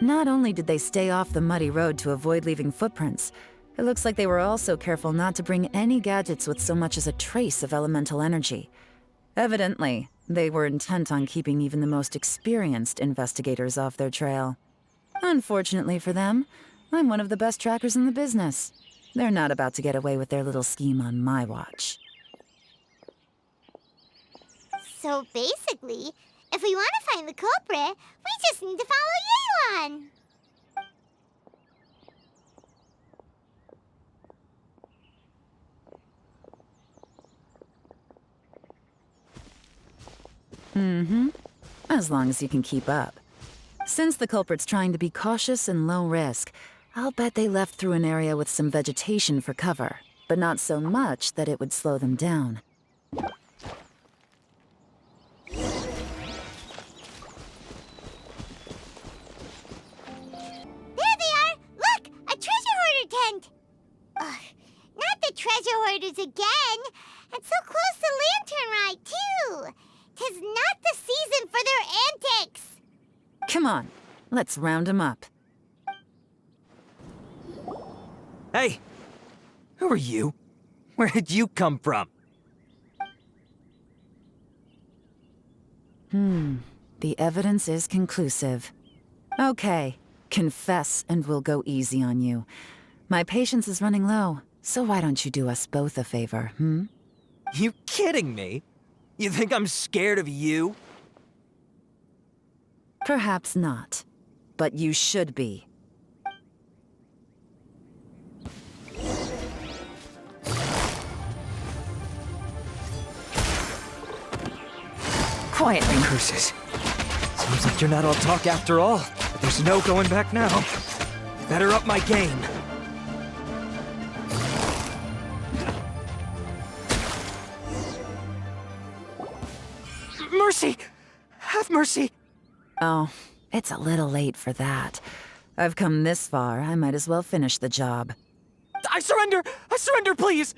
Not only did they stay off the muddy road to avoid leaving footprints, it looks like they were also careful not to bring any gadgets with so much as a trace of elemental energy. Evidently, they were intent on keeping even the most experienced investigators off their trail. Unfortunately for them, I'm one of the best trackers in the business. They're not about to get away with their little scheme on my watch. So basically, if we want to find the culprit, we just need to follow Yelan. Mm-hmm. As long as you can keep up. Since the culprit's trying to be cautious and low risk, I'll bet they left through an area with some vegetation for cover, but not so much that it would slow them down. There they are! Look! A treasure hoarder tent! Ugh, not the treasure hoarders again! And so close to Lantern Rite, too! 'Tis not the season for their antics! Come on, let's round them up. Hey! Who are you? Where did you come from? The evidence is conclusive. Okay, confess and we'll go easy on you. My patience is running low, so why don't you do us both a favor, You kidding me? You think I'm scared of you? Perhaps not, but you should be. Quietly, curses. Seems like you're not all talk after all, but there's no going back now. Better up my game. Mercy! Have mercy! Oh, it's a little late for that. I've come this far, I might as well finish the job. I surrender! I surrender, please!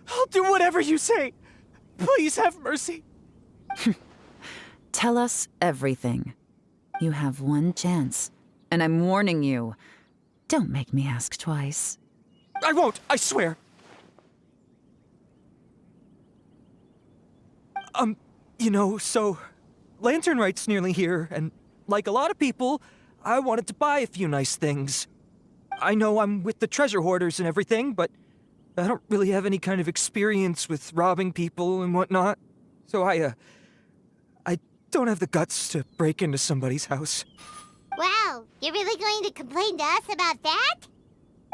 I'll do whatever you say. Please have mercy. Tell us everything. You have one chance, and I'm warning you. Don't make me ask twice. I won't, I swear. So Lantern Rite's nearly here, and like a lot of people, I wanted to buy a few nice things. I know I'm with the treasure hoarders and everything, but I don't really have any kind of experience with robbing people and whatnot. So I don't have the guts to break into somebody's house. Wow, you're really going to complain to us about that?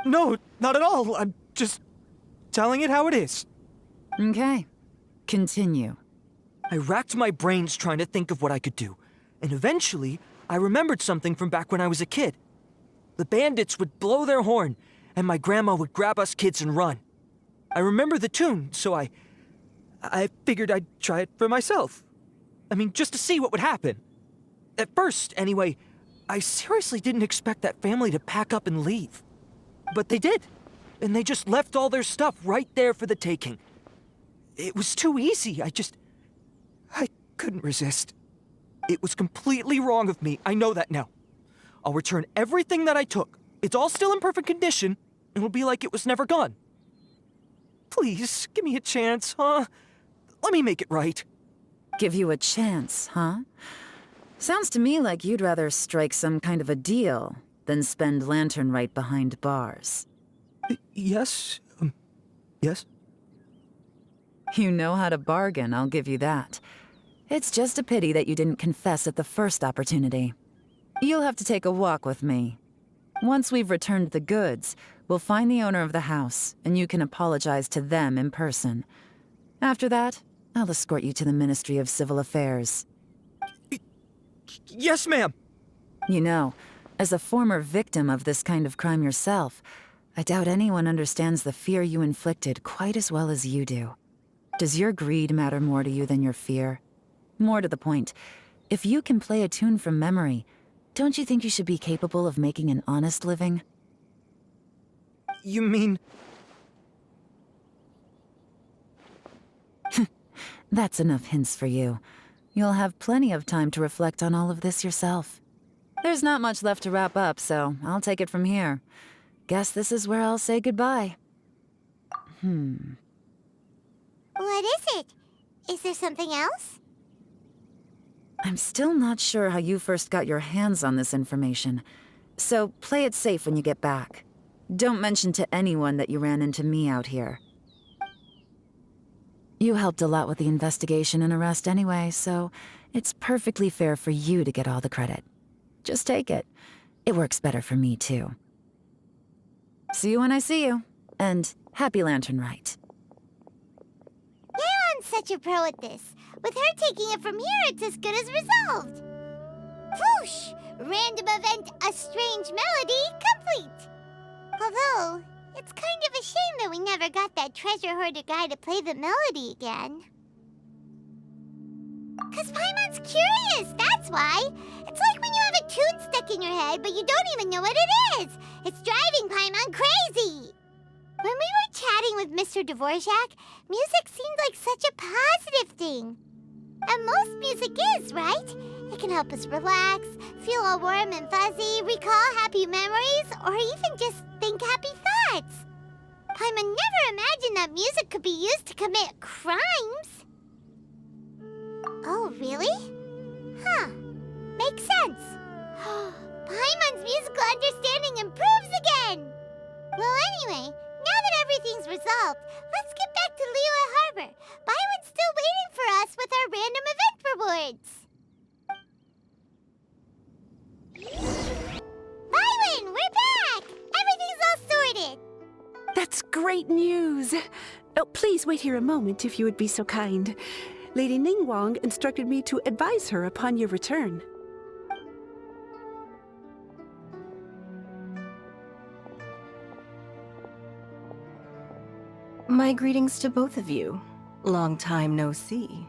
No, not at all. I'm just telling it how it is. Okay, continue. I racked my brains trying to think of what I could do, and eventually, I remembered something from back when I was a kid. The bandits would blow their horn, and my grandma would grab us kids and run. I remember the tune, so I figured I'd try it for myself. I mean, just to see what would happen. At first, anyway, I seriously didn't expect that family to pack up and leave. But they did, and they just left all their stuff right there for the taking. It was too easy, I couldn't resist. It was completely wrong of me, I know that now. I'll return everything that I took. It's all still in perfect condition, and it'll be like it was never gone. Please, give me a chance, huh? Let me make it right. Give you a chance, huh? Sounds to me like you'd rather strike some kind of a deal than spend Lantern Rite behind bars. Yes? Yes? You know how to bargain, I'll give you that. It's just a pity that you didn't confess at the first opportunity. You'll have to take a walk with me. Once we've returned the goods, we'll find the owner of the house, and you can apologize to them in person. After that, I'll escort you to the Ministry of Civil Affairs. Yes, ma'am! You know, as a former victim of this kind of crime yourself, I doubt anyone understands the fear you inflicted quite as well as you do. Does your greed matter more to you than your fear? More to the point, if you can play a tune from memory, don't you think you should be capable of making an honest living? You mean... That's enough hints for you. You'll have plenty of time to reflect on all of this yourself. There's not much left to wrap up, so I'll take it from here. Guess this is where I'll say goodbye. What is it? Is there something else? I'm still not sure how you first got your hands on this information, so play it safe when you get back. Don't mention to anyone that you ran into me out here. You helped a lot with the investigation and arrest anyway, so it's perfectly fair for you to get all the credit. Just take it. It works better for me, too. See you when I see you, and happy Lantern Rite. Yeon's such a pro at this. With her taking it from here, it's as good as resolved. Whoosh! Random event, a strange melody, complete! Although, it's kind of a shame that we never got that treasure hoarder guy to play the melody again. 'Cause Paimon's curious, that's why. It's like when you have a tune stuck in your head, but you don't even know what it is. It's driving Paimon crazy. When we were chatting with Mr. Dvorak, music seemed like such a positive thing. And most music is, right? It can help us relax, feel all warm and fuzzy, recall happy memories, or even just think happy thoughts. Paimon never imagined that music could be used to commit crimes. Oh, really? Huh. Makes sense. Paimon's musical understanding improves again. Well, anyway, now that everything's resolved, let's get back to Liyue Harbor. Byron's still waiting for us with our random event rewards. Byron, we're back! Everything's all sorted. That's great news. Oh, please wait here a moment if you would be so kind. Lady Ningguang instructed me to advise her upon your return. My greetings to both of you. Long time no see.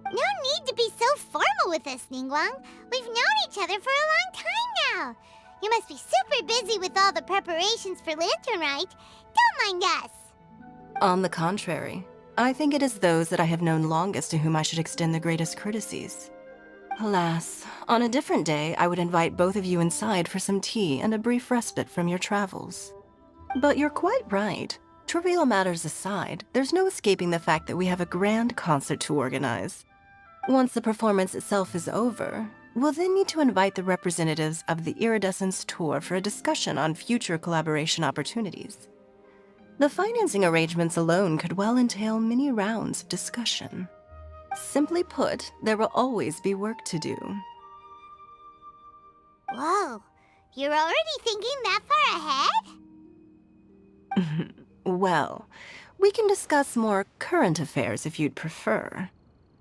No need to be so formal with us, Ningguang. We've known each other for a long time now. You must be super busy with all the preparations for Lantern Rite. Don't mind us. On the contrary, I think it is those that I have known longest to whom I should extend the greatest courtesies. Alas, on a different day, I would invite both of you inside for some tea and a brief respite from your travels. But you're quite right. Trivial matters aside, there's no escaping the fact that we have a grand concert to organize. Once the performance itself is over, we'll then need to invite the representatives of the Iridescence Tour for a discussion on future collaboration opportunities. The financing arrangements alone could well entail many rounds of discussion. Simply put, there will always be work to do. Whoa, you're already thinking that far ahead? Well, we can discuss more current affairs if you'd prefer.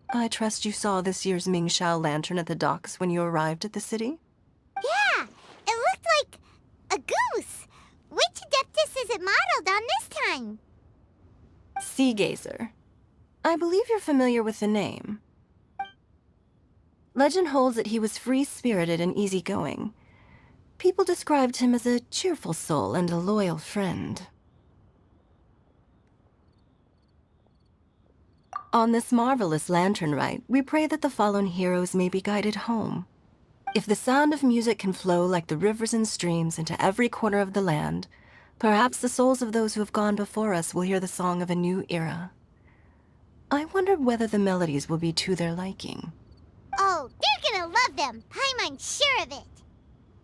I trust you saw this year's Ming Shao lantern at the docks when you arrived at the city? Yeah, it looked like a goose. Which Adeptus is it modeled on this time? Sea Gazer. I believe you're familiar with the name. Legend holds that he was free-spirited and easygoing. People described him as a cheerful soul and a loyal friend. On this marvelous lantern rite, we pray that the fallen heroes may be guided home. If the sound of music can flow like the rivers and streams into every corner of the land, perhaps the souls of those who have gone before us will hear the song of a new era. I wondered whether the melodies will be to their liking. Oh, they're gonna love them. Paimon's sure of it.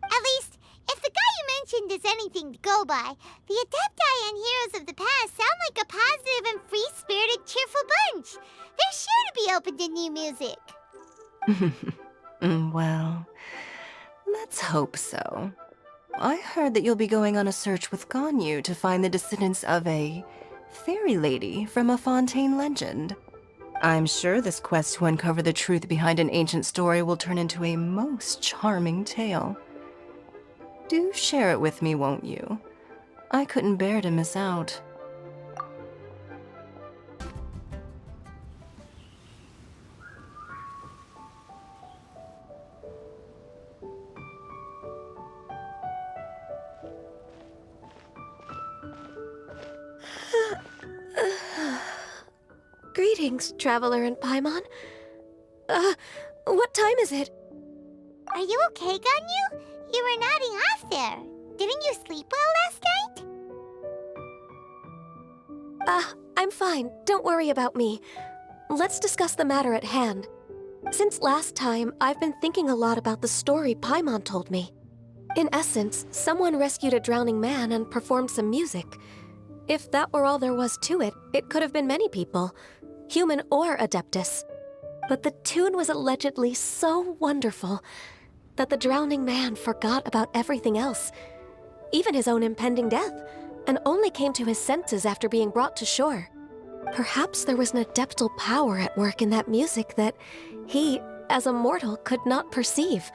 At least, if the guy you mentioned is anything to go by, the Adepti and heroes of the past sound like a positive and free-spirited, cheerful bunch. They're sure to be open to new music. Well, let's hope so. I heard that you'll be going on a search with Ganyu to find the descendants of a fairy lady from a Fontaine legend. I'm sure this quest to uncover the truth behind an ancient story will turn into a most charming tale. Do share it with me, won't you? I couldn't bear to miss out. Greetings, Traveler and Paimon. What time is it? Are you okay, Ganyu? You were nodding off there. Didn't you sleep well last night? I'm fine. Don't worry about me. Let's discuss the matter at hand. Since last time, I've been thinking a lot about the story Paimon told me. In essence, someone rescued a drowning man and performed some music. If that were all there was to it, it could have been many people, human or Adeptus. But the tune was allegedly so wonderful that the drowning man forgot about everything else, even his own impending death, and only came to his senses after being brought to shore. Perhaps there was an adeptal power at work in that music that he, as a mortal, could not perceive.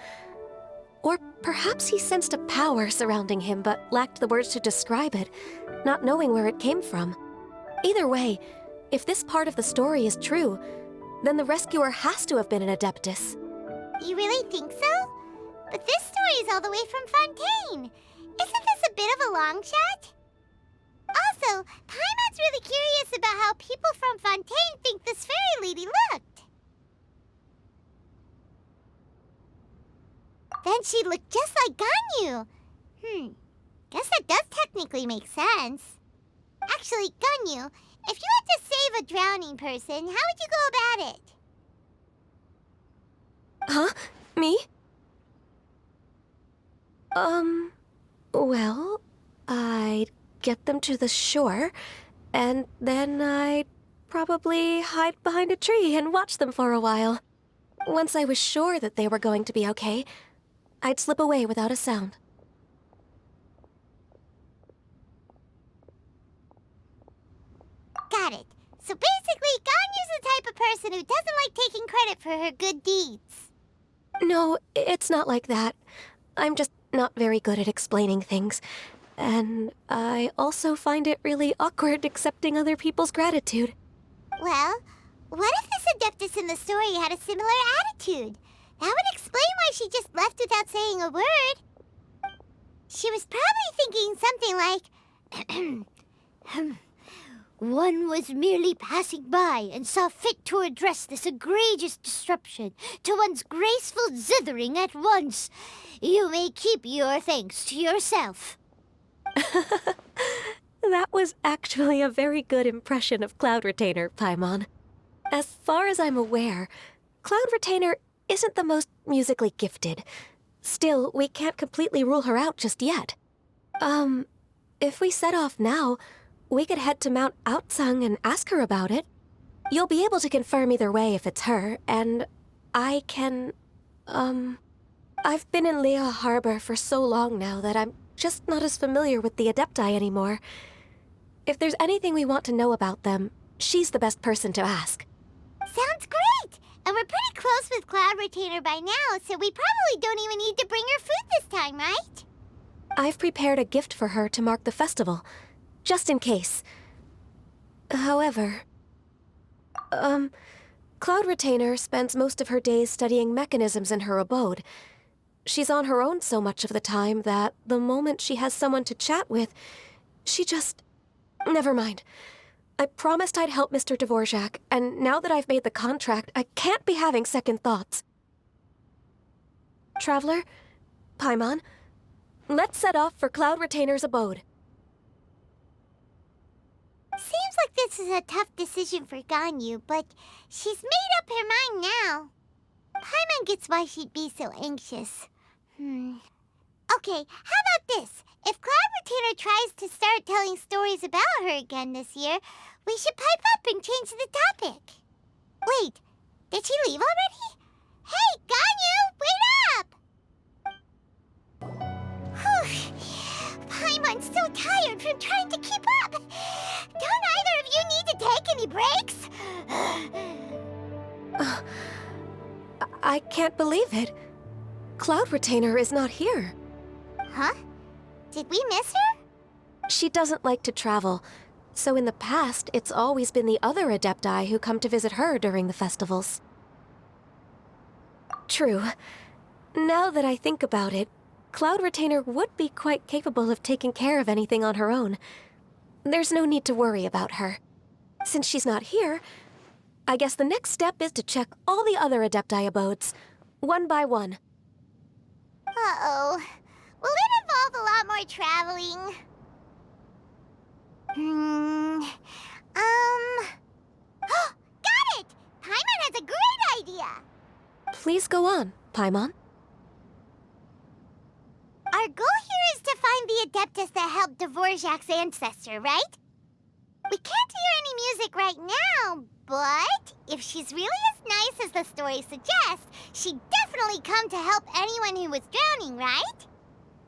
Or perhaps he sensed a power surrounding him but lacked the words to describe it, not knowing where it came from. Either way, if this part of the story is true, then the rescuer has to have been an Adeptus. You really think so? But this story is all the way from Fontaine. Isn't this a bit of a long shot? Also, Paimon's really curious about how people from Fontaine think this fairy lady looked. Then she looked just like Ganyu. Guess that does technically make sense. Actually, Ganyu, if you had to save a drowning person, how would you go about it? Huh? Me? Well, I'd get them to the shore, and then I'd probably hide behind a tree and watch them for a while. Once I was sure that they were going to be okay, I'd slip away without a sound. Got it. So basically, Ganyu's the type of person who doesn't like taking credit for her good deeds. No, it's not like that. I'm just not very good at explaining things. And I also find it really awkward accepting other people's gratitude. Well, what if this Adeptus in the story had a similar attitude? That would explain why she just left without saying a word. She was probably thinking something like, one was merely passing by and saw fit to address this egregious disruption to one's graceful zithering at once. You may keep your thanks to yourself. That was actually a very good impression of Cloud Retainer, Paimon. As far as I'm aware, Cloud Retainer isn't the most musically gifted. Still, we can't completely rule her out just yet. If we set off now, we could head to Mount Outsung and ask her about it. You'll be able to confirm either way if it's her, and I can, I've been in Lea Harbor for so long now that I'm just not as familiar with the Adepti anymore. If there's anything we want to know about them, she's the best person to ask. Sounds great! And we're pretty close with Cloud Retainer by now, so we probably don't even need to bring her food this time, right? I've prepared a gift for her to mark the festival, just in case. However, Cloud Retainer spends most of her days studying mechanisms in her abode. She's on her own so much of the time that the moment she has someone to chat with, she just... Never mind. I promised I'd help Mr. Dvorak, and now that I've made the contract, I can't be having second thoughts. Traveler, Paimon, let's set off for Cloud Retainer's abode. Seems like this is a tough decision for Ganyu, but she's made up her mind now. Paimon gets why she'd be so anxious. Okay, how about this? If Cloud Retainer tries to start telling stories about her again this year, we should pipe up and change the topic. Wait, did she leave already? Hey, Ganyu, wait up! Whew. Paimon's so tired from trying to keep up. Don't either of you need to take any breaks? I can't believe it. Cloud Retainer is not here. Huh? Did we miss her? She doesn't like to travel, so in the past, it's always been the other Adepti who come to visit her during the festivals. True. Now that I think about it, Cloud Retainer would be quite capable of taking care of anything on her own. There's no need to worry about her. Since she's not here, I guess the next step is to check all the other Adepti abodes, one by one. Uh-oh. Will it involve a lot more traveling? Got it! Paimon has a great idea! Please go on, Paimon. Our goal here is to find the Adeptus that helped Dvorak's ancestor, right? We can't hear any music right now, but if she's really as nice as the story suggests, she'd definitely come to help anyone who was drowning, right?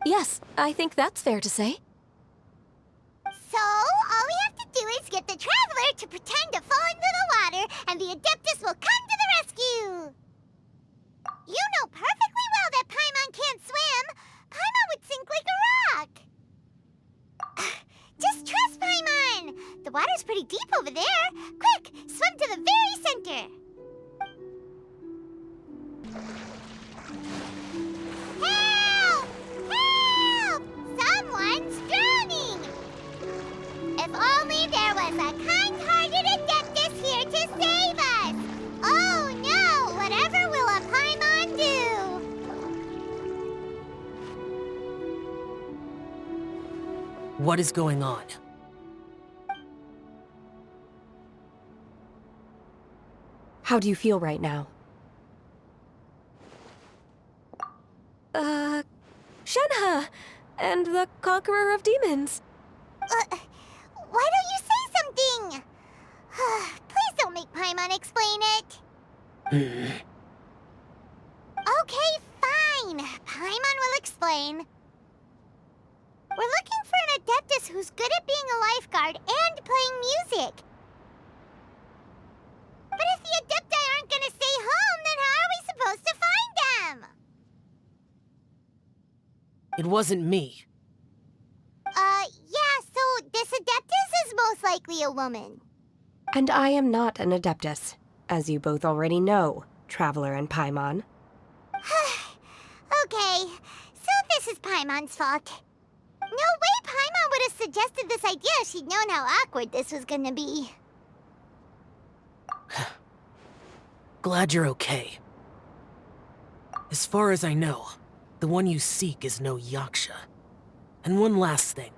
Yes, I think that's fair to say. So, all we have to do is get the Traveler to pretend to fall into the water, and the Adeptus will come to the rescue! You know perfectly well that Paimon can't swim! Paimon would sink like a rock! Just trust Paimon! The water's pretty deep over there! Quick, swim to the very center! Help! Help! Someone's drowning! If only there was a kind-hearted Adeptus here to save us! Oh no! Whatever will a Paimon do? What is going on? How do you feel right now? Shenhe! And the Conqueror of Demons! Why don't you say something? Please don't make Paimon explain it. Okay, fine. Paimon will explain. We're looking for an Adeptus who's good at being a lifeguard and playing music. But if the Adepti aren't gonna stay home, then how are we supposed to find them? It wasn't me. Yeah, so this Adeptus is most likely a woman. And I am not an Adeptus, as you both already know, Traveler and Paimon. Okay, so this is Paimon's fault. No way Paimon would have suggested this idea if she'd known how awkward this was gonna be. Glad you're okay. As far as I know, the one you seek is no Yaksha. And one last thing.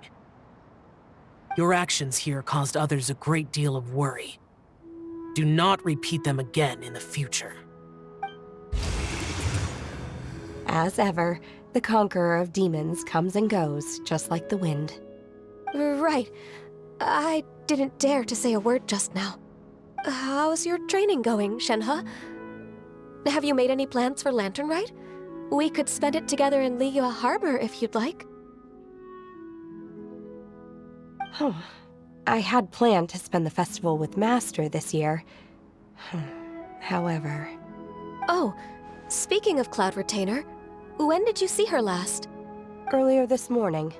Your actions here caused others a great deal of worry. Do not repeat them again in the future. As ever, the Conqueror of Demons comes and goes, just like the wind. Right. I didn't dare to say a word just now. How's your training going, Shenhe? Have you made any plans for Lantern Rite? We could spend it together in Liyue Harbor if you'd like. I had planned to spend the festival with Master this year. However... Oh, speaking of Cloud Retainer, when did you see her last? Earlier this morning,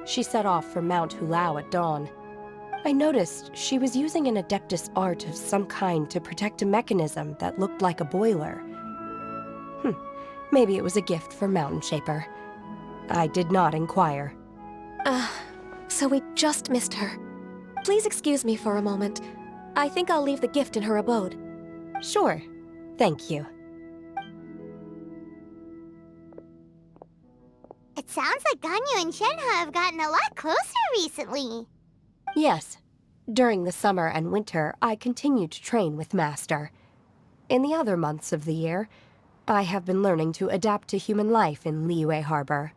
she set off for Mount Hulao at dawn. I noticed she was using an Adeptus art of some kind to protect a mechanism that looked like a boiler. Maybe it was a gift for Mountain Shaper. I did not inquire. So we just missed her. Please excuse me for a moment. I think I'll leave the gift in her abode. Sure. Thank you. It sounds like Ganyu and Shenhe have gotten a lot closer recently. Yes. During the summer and winter, I continue to train with Master. In the other months of the year, I have been learning to adapt to human life in Liyue Harbor.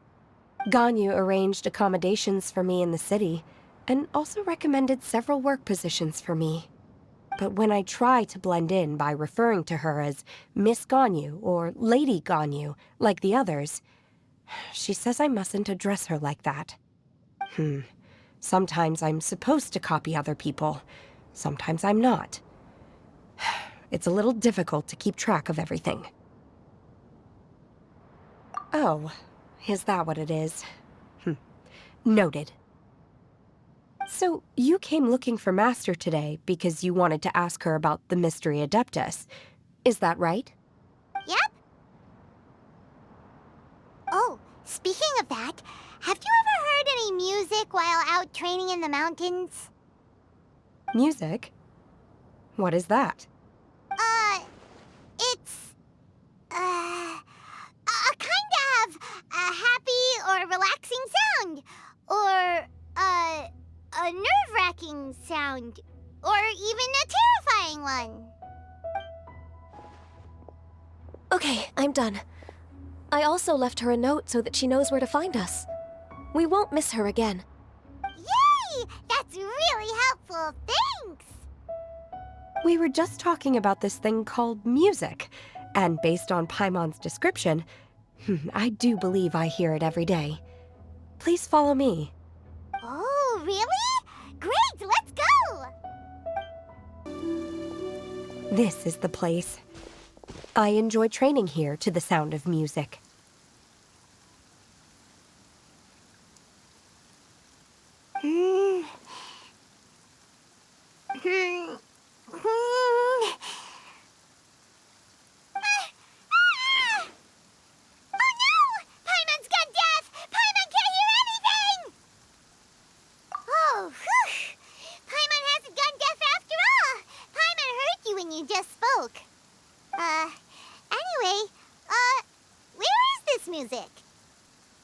Ganyu arranged accommodations for me in the city, and also recommended several work positions for me. But when I try to blend in by referring to her as Miss Ganyu or Lady Ganyu, like the others, she says I mustn't address her like that. Sometimes I'm supposed to copy other people. Sometimes I'm not. It's a little difficult to keep track of everything. Oh, is that what it is? Noted. So, you came looking for Master today because you wanted to ask her about the Mystery Adeptus. Is that right? Yep. Oh, speaking of that, have you ever heard any music while out training in the mountains? Music? What is that? It's... a kind of a happy or relaxing sound. Or, a nerve-wracking sound. Or even a terrifying one. Okay, I'm done. I also left her a note so that she knows where to find us. We won't miss her again. Yay! That's really helpful. Thanks! We were just talking about this thing called music, and based on Paimon's description, I do believe I hear it every day. Please follow me. Oh, really? Great, let's go! This is the place. I enjoy training here to the sound of music.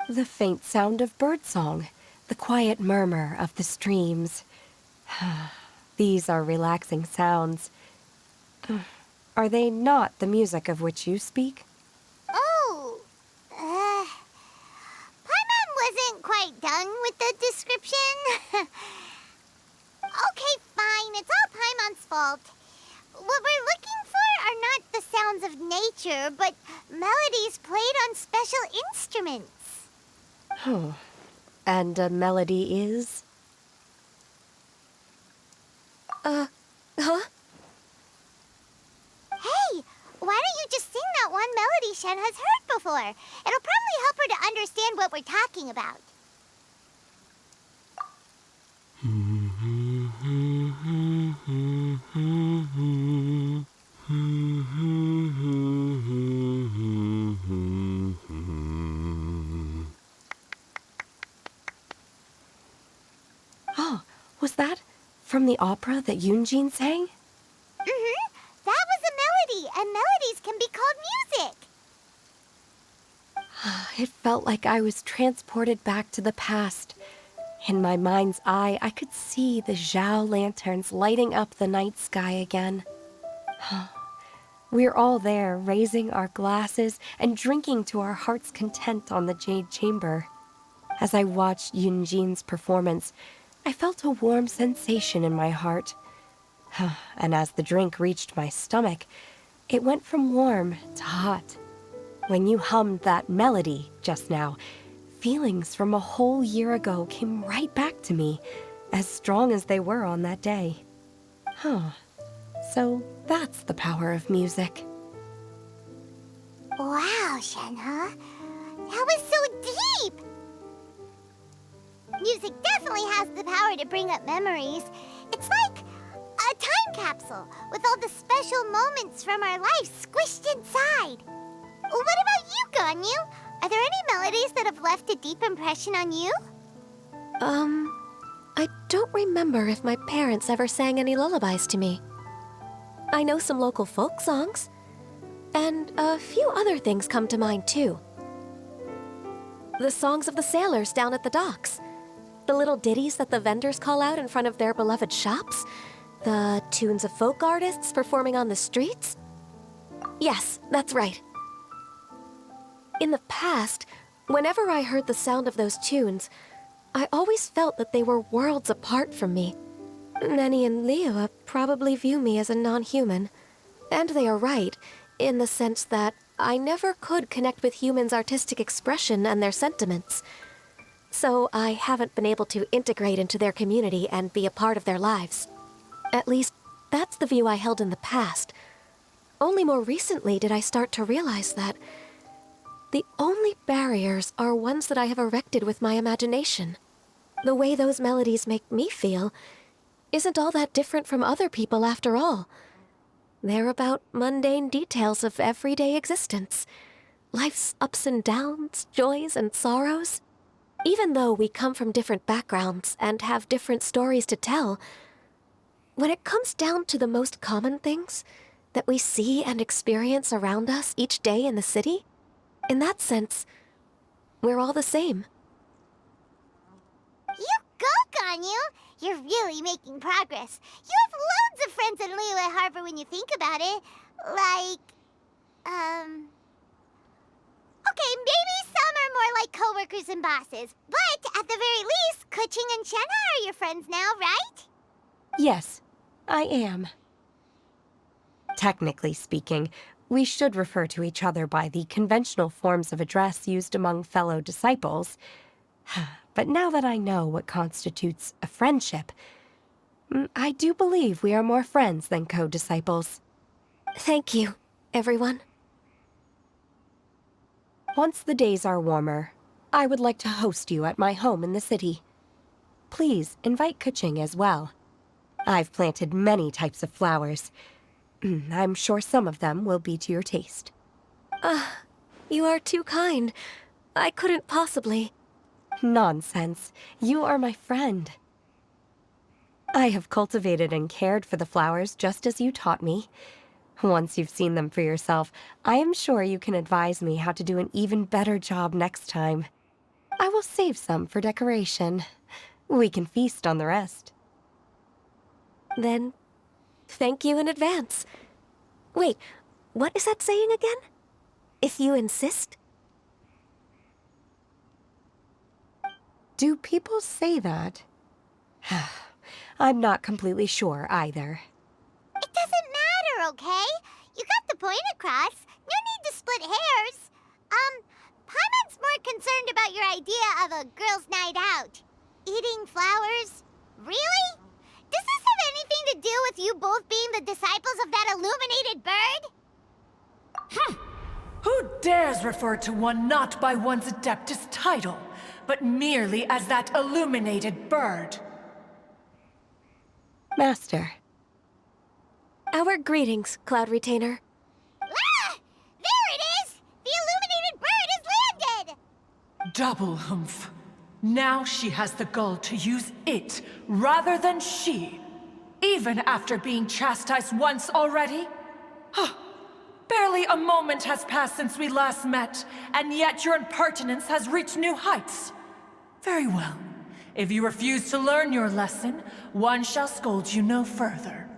The faint sound of birdsong, the quiet murmur of the streams. These are relaxing sounds. Are they not the music of which you speak? Oh, Paimon wasn't quite done with the description. Okay, fine, it's all Paimon's fault. What we're looking for are not the sounds of nature, but melodies played on special instruments. Oh, and a melody is? Huh? Hey, why don't you just sing that one melody Shen has heard before? It'll probably help her to understand what we're talking about. Oh, was that from the opera that Yunjin sang? That was a melody, and melodies can be called music. It felt like I was transported back to the past. In my mind's eye, I could see the Zhao lanterns lighting up the night sky again. We're all there, raising our glasses and drinking to our heart's content on the Jade Chamber. As I watched Yunjin's performance, I felt a warm sensation in my heart. And as the drink reached my stomach, it went from warm to hot. When you hummed that melody just now, feelings from a whole year ago came right back to me, as strong as they were on that day. So that's the power of music. Wow, Shenhe. That was so deep! Music definitely has the power to bring up memories. It's like a time capsule with all the special moments from our lives squished inside. What about you, Ganyu? Are there any melodies that have left a deep impression on you? I don't remember if my parents ever sang any lullabies to me. I know some local folk songs, and a few other things come to mind too. The songs of the sailors down at the docks, the little ditties that the vendors call out in front of their beloved shops, the tunes of folk artists performing on the streets. Yes, that's right. In the past, whenever I heard the sound of those tunes, I always felt that they were worlds apart from me. Nenny and Liyue probably view me as a non-human. And they are right, in the sense that I never could connect with humans' artistic expression and their sentiments. So I haven't been able to integrate into their community and be a part of their lives. At least, that's the view I held in the past. Only more recently did I start to realize that the only barriers are ones that I have erected with my imagination. The way those melodies make me feel isn't all that different from other people after all. They're about mundane details of everyday existence. Life's ups and downs, joys and sorrows. Even though we come from different backgrounds and have different stories to tell, when it comes down to the most common things that we see and experience around us each day in the city, in that sense, we're all the same. You go, Ganyu! You're really making progress. You have loads of friends in Liyue Harbor when you think about it. Like, okay, maybe some are more like coworkers and bosses. But at the very least, Kuching and Shenhe are your friends now, right? Yes, I am. Technically speaking, we should refer to each other by the conventional forms of address used among fellow disciples. But now that I know what constitutes a friendship, I do believe we are more friends than co-disciples. Thank you, everyone. Once the days are warmer, I would like to host you at my home in the city. Please invite Kuching as well. I've planted many types of flowers. I'm sure some of them will be to your taste. You are too kind. I couldn't possibly. Nonsense. You are my friend. I have cultivated and cared for the flowers just as you taught me. Once you've seen them for yourself, I am sure you can advise me how to do an even better job next time. I will save some for decoration. We can feast on the rest. Then, thank you in advance. Wait, what is that saying again? If you insist? Do people say that? I'm not completely sure either. It doesn't matter, okay? You got the point across. No need to split hairs. Paimon's more concerned about your idea of a girls' night out. Eating flowers? Really? Does this have anything to do with you both being the disciples of that illuminated bird? Who dares refer to one not by one's Adeptus title, but merely as that illuminated bird? Master. Our greetings, Cloud Retainer. Ah! There it is! The illuminated bird has landed! Double humph. Now she has the gall to use it rather than she, even after being chastised once already? Barely a moment has passed since we last met, and yet your impertinence has reached new heights. Very well. If you refuse to learn your lesson, one shall scold you no further.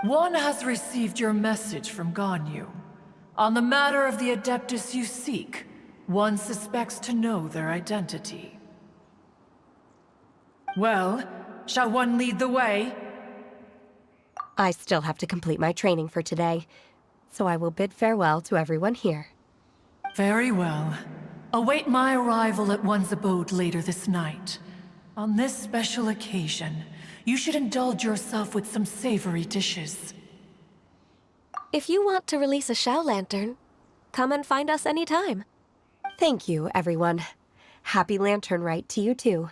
One has received your message from Ganyu. On the matter of the Adeptus you seek, one suspects to know their identity. Well, shall one lead the way? I still have to complete my training for today, so I will bid farewell to everyone here. Very well. Await my arrival at one's abode later this night. On this special occasion, you should indulge yourself with some savory dishes. If you want to release a Xiao lantern, come and find us anytime. Thank you, everyone. Happy Lantern Rite to you too.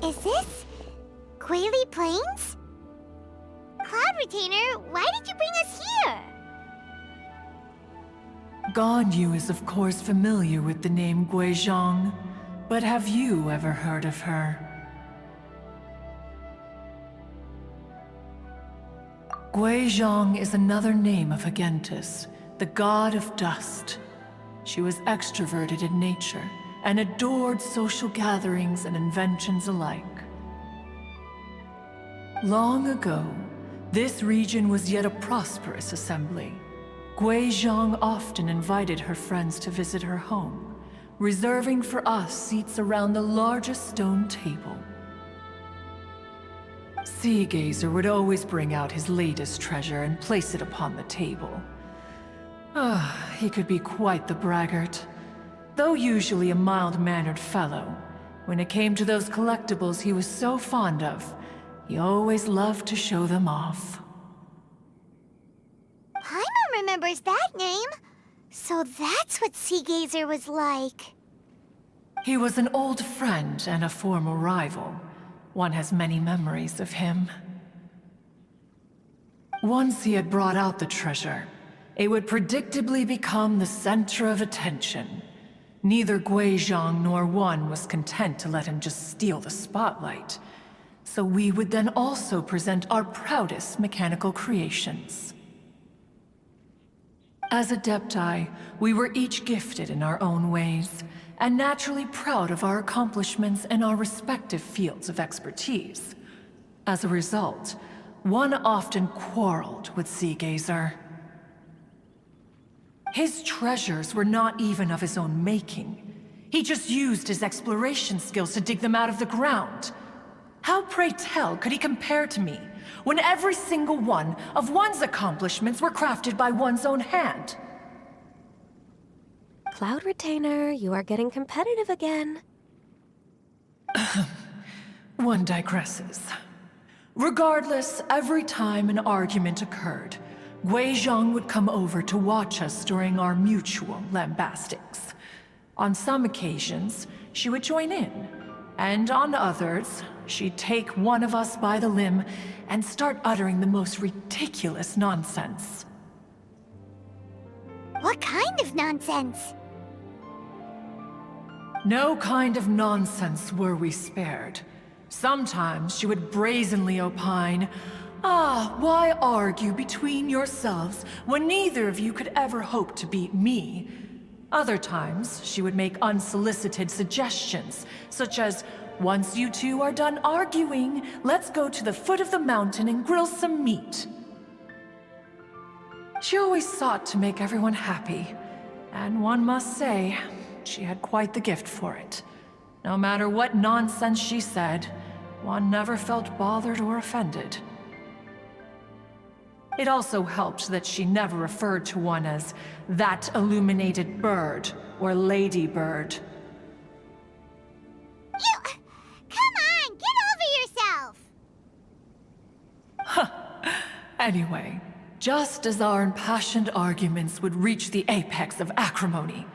Is this Quaily Plains? Cloud Retainer, why did you bring us here? Ganyu is of course familiar with the name Guizhong, but have you ever heard of her? Guizhong is another name of Agentis, the god of dust. She was extroverted in nature and adored social gatherings and inventions alike. Long ago, this region was yet a prosperous assembly. Guizhong often invited her friends to visit her home, reserving for us seats around the largest stone table. Sea Gazer would always bring out his latest treasure and place it upon the table. He could be quite the braggart. Though usually a mild-mannered fellow, when it came to those collectibles he was so fond of, he always loved to show them off. Paimon remembers that name. So that's what Sea Gazer was like. He was an old friend and a former rival. One has many memories of him. Once he had brought out the treasure, it would predictably become the center of attention. Neither Guizhong nor one was content to let him just steal the spotlight. So we would then also present our proudest mechanical creations. As Adepti, we were each gifted in our own ways, and naturally proud of our accomplishments in our respective fields of expertise. As a result, one often quarreled with Sea Gazer. His treasures were not even of his own making. He just used his exploration skills to dig them out of the ground. How, pray tell, could he compare to me, when every single one of one's accomplishments were crafted by one's own hand? Cloud Retainer, you are getting competitive again. One digresses. Regardless, every time an argument occurred, Guizhong would come over to watch us during our mutual lambastics. On some occasions, she would join in, and on others, she'd take one of us by the limb and start uttering the most ridiculous nonsense. What kind of nonsense? No kind of nonsense were we spared. Sometimes she would brazenly opine, why argue between yourselves when neither of you could ever hope to beat me? Other times, she would make unsolicited suggestions, such as, once you two are done arguing, let's go to the foot of the mountain and grill some meat. She always sought to make everyone happy, and one must say, she had quite the gift for it. No matter what nonsense she said, one never felt bothered or offended. It also helped that she never referred to one as that illuminated bird or ladybird. Come on, get over yourself! Anyway, just as our impassioned arguments would reach the apex of acrimony,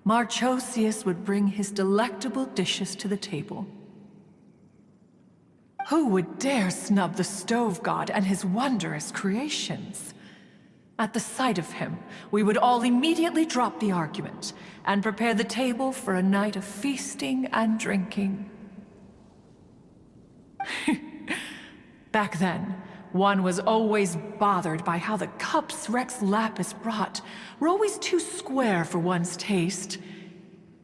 Marchosius would bring his delectable dishes to the table. Who would dare snub the stove god and his wondrous creations? At the sight of him, we would all immediately drop the argument and prepare the table for a night of feasting and drinking. Back then, one was always bothered by how the cups Rex Lapis brought were always too square for one's taste.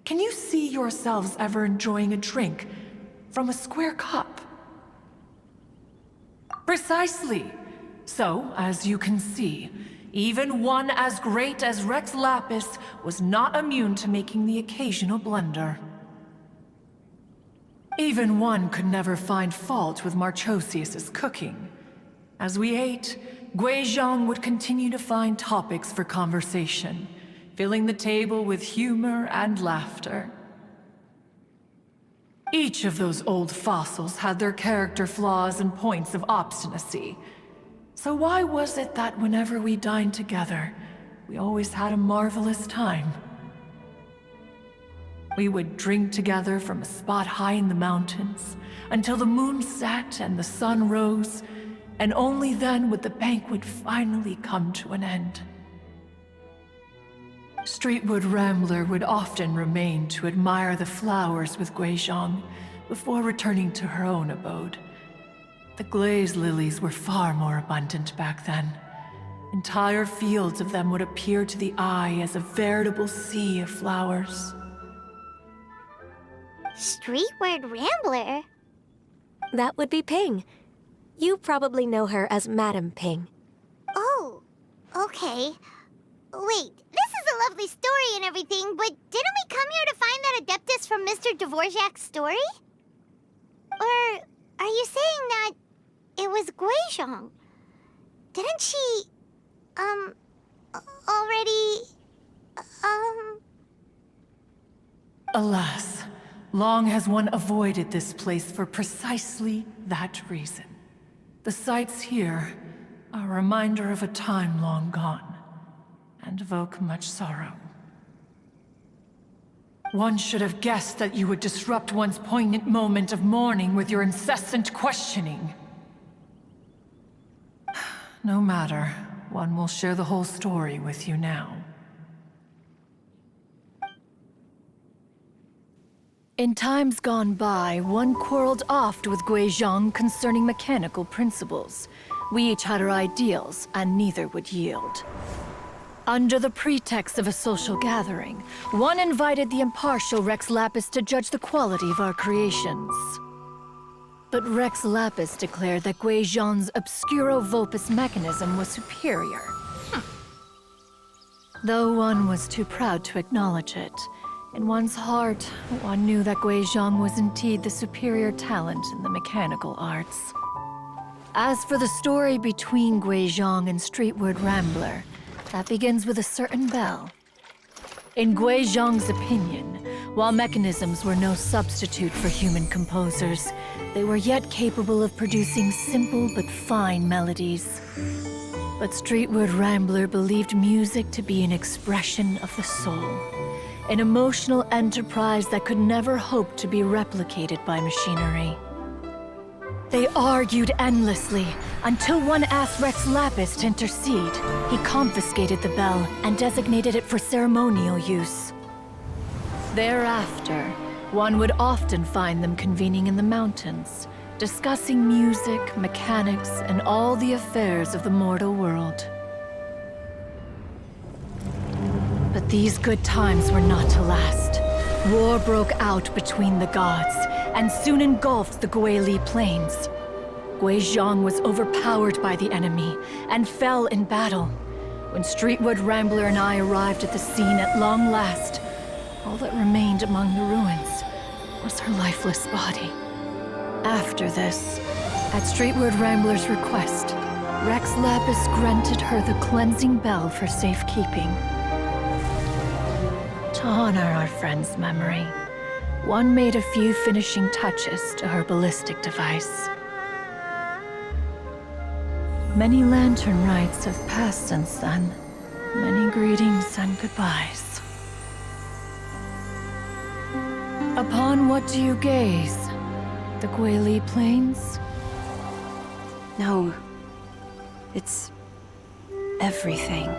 Can you see yourselves ever enjoying a drink from a square cup? Precisely. So, as you can see, even one as great as Rex Lapis was not immune to making the occasional blunder. Even one could never find fault with Marchosius's cooking. As we ate, Guizhong would continue to find topics for conversation, filling the table with humor and laughter. Each of those old fossils had their character flaws and points of obstinacy. So why was it that whenever we dined together, we always had a marvelous time? We would drink together from a spot high in the mountains until the moon set and the sun rose, and only then would the banquet finally come to an end. Streetwood Rambler would often remain to admire the flowers with Guizhong before returning to her own abode. The glaze lilies were far more abundant back then. Entire fields of them would appear to the eye as a veritable sea of flowers. Streetward Rambler? That would be Ping. You probably know her as Madam Ping. Oh, okay. Wait, this is a lovely story and everything, but didn't we come here to find that Adeptus from Mr. Dvorak's story? Or are you saying that it was Guizhong? Didn't she, already, Alas, long has one avoided this place for precisely that reason. The sights here are a reminder of a time long gone, and evoke much sorrow. One should have guessed that you would disrupt one's poignant moment of mourning with your incessant questioning. No matter, one will share the whole story with you now. In times gone by, one quarreled oft with Guizhong concerning mechanical principles. We each had our ideals, and neither would yield. Under the pretext of a social gathering, one invited the impartial Rex Lapis to judge the quality of our creations. But Rex Lapis declared that Guizhong's obscuro vulpus mechanism was superior. Though one was too proud to acknowledge it, in one's heart, one knew that Guizhong was indeed the superior talent in the mechanical arts. As for the story between Guizhong and Streetward Rambler, that begins with a certain bell. In Guizhong's opinion, while mechanisms were no substitute for human composers, they were yet capable of producing simple but fine melodies. But Streetward Rambler believed music to be an expression of the soul, an emotional enterprise that could never hope to be replicated by machinery. They argued endlessly, until one asked Rex Lapis to intercede. He confiscated the bell and designated it for ceremonial use. Thereafter, one would often find them convening in the mountains, discussing music, mechanics, and all the affairs of the mortal world. But these good times were not to last. War broke out between the gods, and soon engulfed the Guili Plains. Guizhong was overpowered by the enemy, and fell in battle. When Streetwood Rambler and I arrived at the scene at long last, all that remained among the ruins was her lifeless body. After this, at Streetwood Rambler's request, Rex Lapis granted her the cleansing bell for safekeeping. To honor our friend's memory, one made a few finishing touches to her ballistic device. Many lantern rites have passed since then. Many greetings and goodbyes. Upon what do you gaze? The Guili Plains? No. It's everything.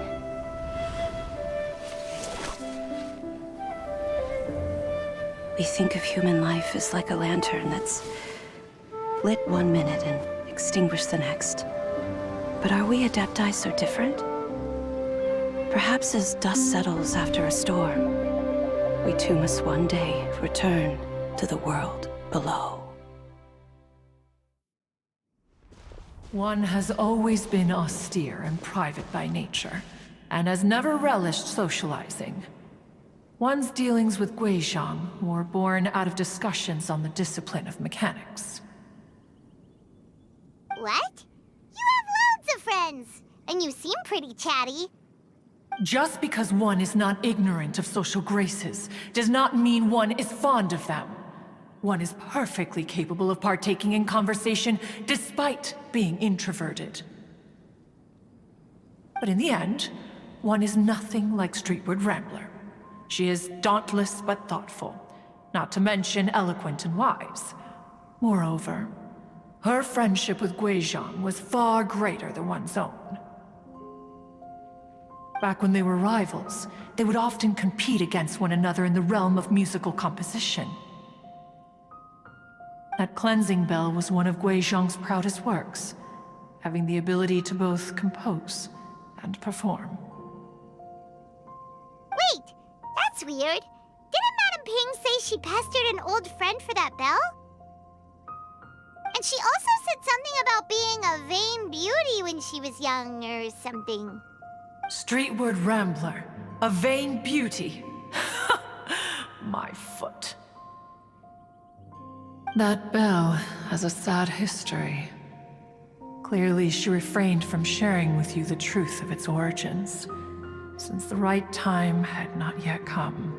We think of human life as like a lantern that's lit one minute and extinguished the next. But are we Adepti so different? Perhaps as dust settles after a storm, we too must one day return to the world below. One has always been austere and private by nature, and has never relished socializing. One's dealings with Guizhong were born out of discussions on the discipline of mechanics. What? You have friends, and you seem pretty chatty. Just because one is not ignorant of social graces does not mean one is fond of them. One is perfectly capable of partaking in conversation despite being introverted. But in the end, one is nothing like Streetward Rambler. She is dauntless but thoughtful, not to mention eloquent and wise. Moreover, her friendship with Guizhong was far greater than one's own. Back when they were rivals, they would often compete against one another in the realm of musical composition. That cleansing bell was one of Guizhong's proudest works, having the ability to both compose and perform. Wait, that's weird. Didn't Madame Ping say she pestered an old friend for that bell? And she also said something about being a vain beauty when she was young or something. Streetward Rambler, a vain beauty. My foot. That bell has a sad history. Clearly, she refrained from sharing with you the truth of its origins, since the right time had not yet come.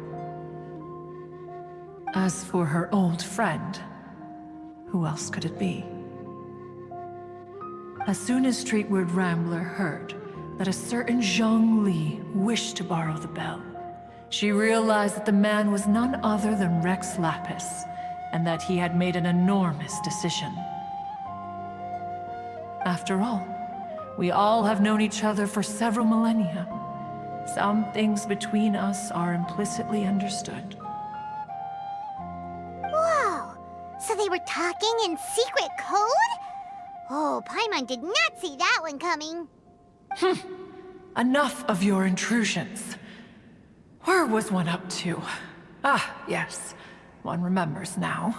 As for her old friend, who else could it be? As soon as Streetward Rambler heard that a certain Zhang Li wished to borrow the bell, she realized that the man was none other than Rex Lapis, and that he had made an enormous decision. After all, we all have known each other for several millennia. Some things between us are implicitly understood. Whoa! So they were talking in secret code? Oh, Paimon did not see that one coming. Enough of your intrusions. Where was one up to? Ah, yes. One remembers now.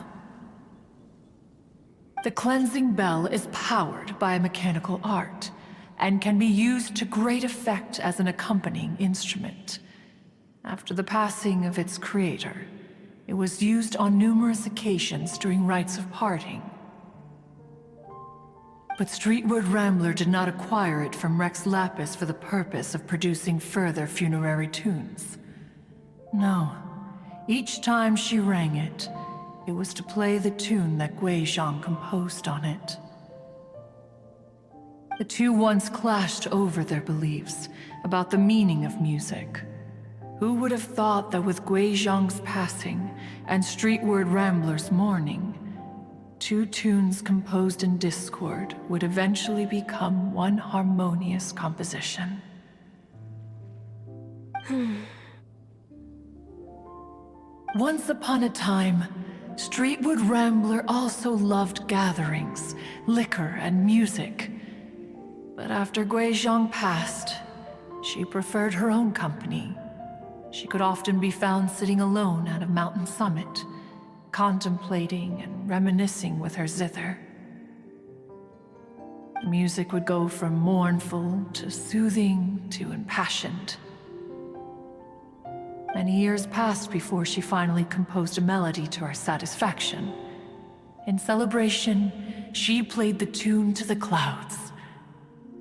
The cleansing bell is powered by a mechanical art, and can be used to great effect as an accompanying instrument. After the passing of its creator, it was used on numerous occasions during rites of parting. But Streetward Rambler did not acquire it from Rex Lapis for the purpose of producing further funerary tunes. No. Each time she rang it, it was to play the tune that Guizhong composed on it. The two once clashed over their beliefs about the meaning of music. Who would have thought that with Guizhong's passing and Streetward Rambler's mourning, two tunes composed in discord would eventually become one harmonious composition? Once upon a time, Streetward Rambler also loved gatherings, liquor, and music. But after Guizhong passed, she preferred her own company. She could often be found sitting alone at a mountain summit, contemplating and reminiscing with her zither. The music would go from mournful to soothing to impassioned. Many years passed before she finally composed a melody to her satisfaction. In celebration, she played the tune to the clouds.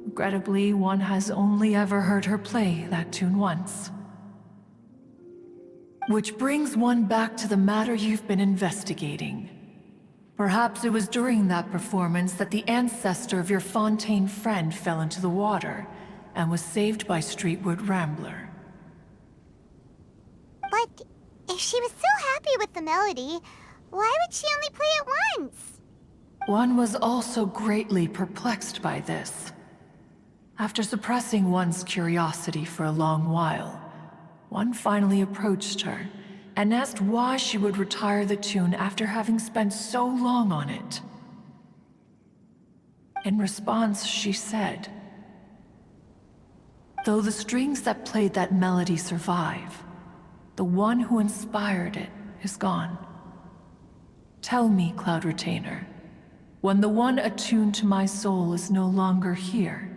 Regrettably, one has only ever heard her play that tune once. Which brings one back to the matter you've been investigating. Perhaps it was during that performance that the ancestor of your Fontaine friend fell into the water and was saved by Streetward Rambler. But if she was so happy with the melody, why would she only play it once? One was also greatly perplexed by this. After suppressing one's curiosity for a long while, one finally approached her and asked why she would retire the tune after having spent so long on it. In response, she said, "Though the strings that played that melody survive, the one who inspired it is gone. Tell me, Cloud Retainer, when the one attuned to my soul is no longer here,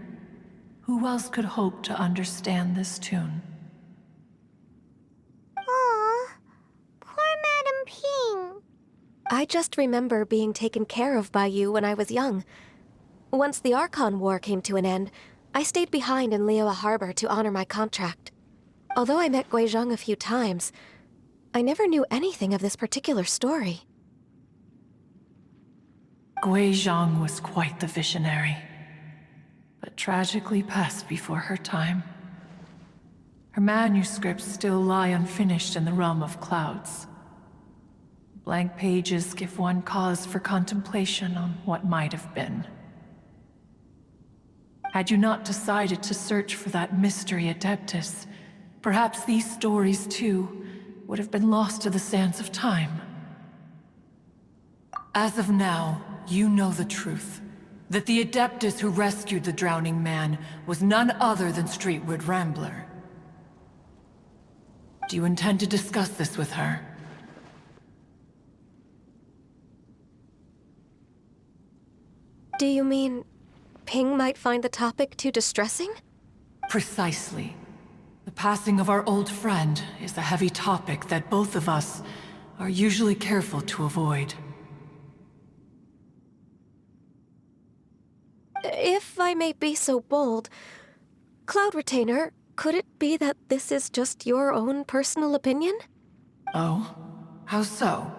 who else could hope to understand this tune?" Aw, poor Madame Ping. I just remember being taken care of by you when I was young. Once the Archon War came to an end, I stayed behind in Liyue Harbor to honor my contract. Although I met Guizhong a few times, I never knew anything of this particular story. Guizhong was quite the visionary, but tragically passed before her time. Her manuscripts still lie unfinished in the realm of clouds. Blank pages give one cause for contemplation on what might have been. Had you not decided to search for that mystery Adeptus, perhaps these stories, too, would have been lost to the sands of time. As of now, you know the truth. That the Adeptus who rescued the drowning man was none other than Streetward Rambler. Do you intend to discuss this with her? Do you mean Ping might find the topic too distressing? Precisely. The passing of our old friend is a heavy topic that both of us are usually careful to avoid. If I may be so bold, Cloud Retainer, could it be that this is just your own personal opinion? Oh? How so?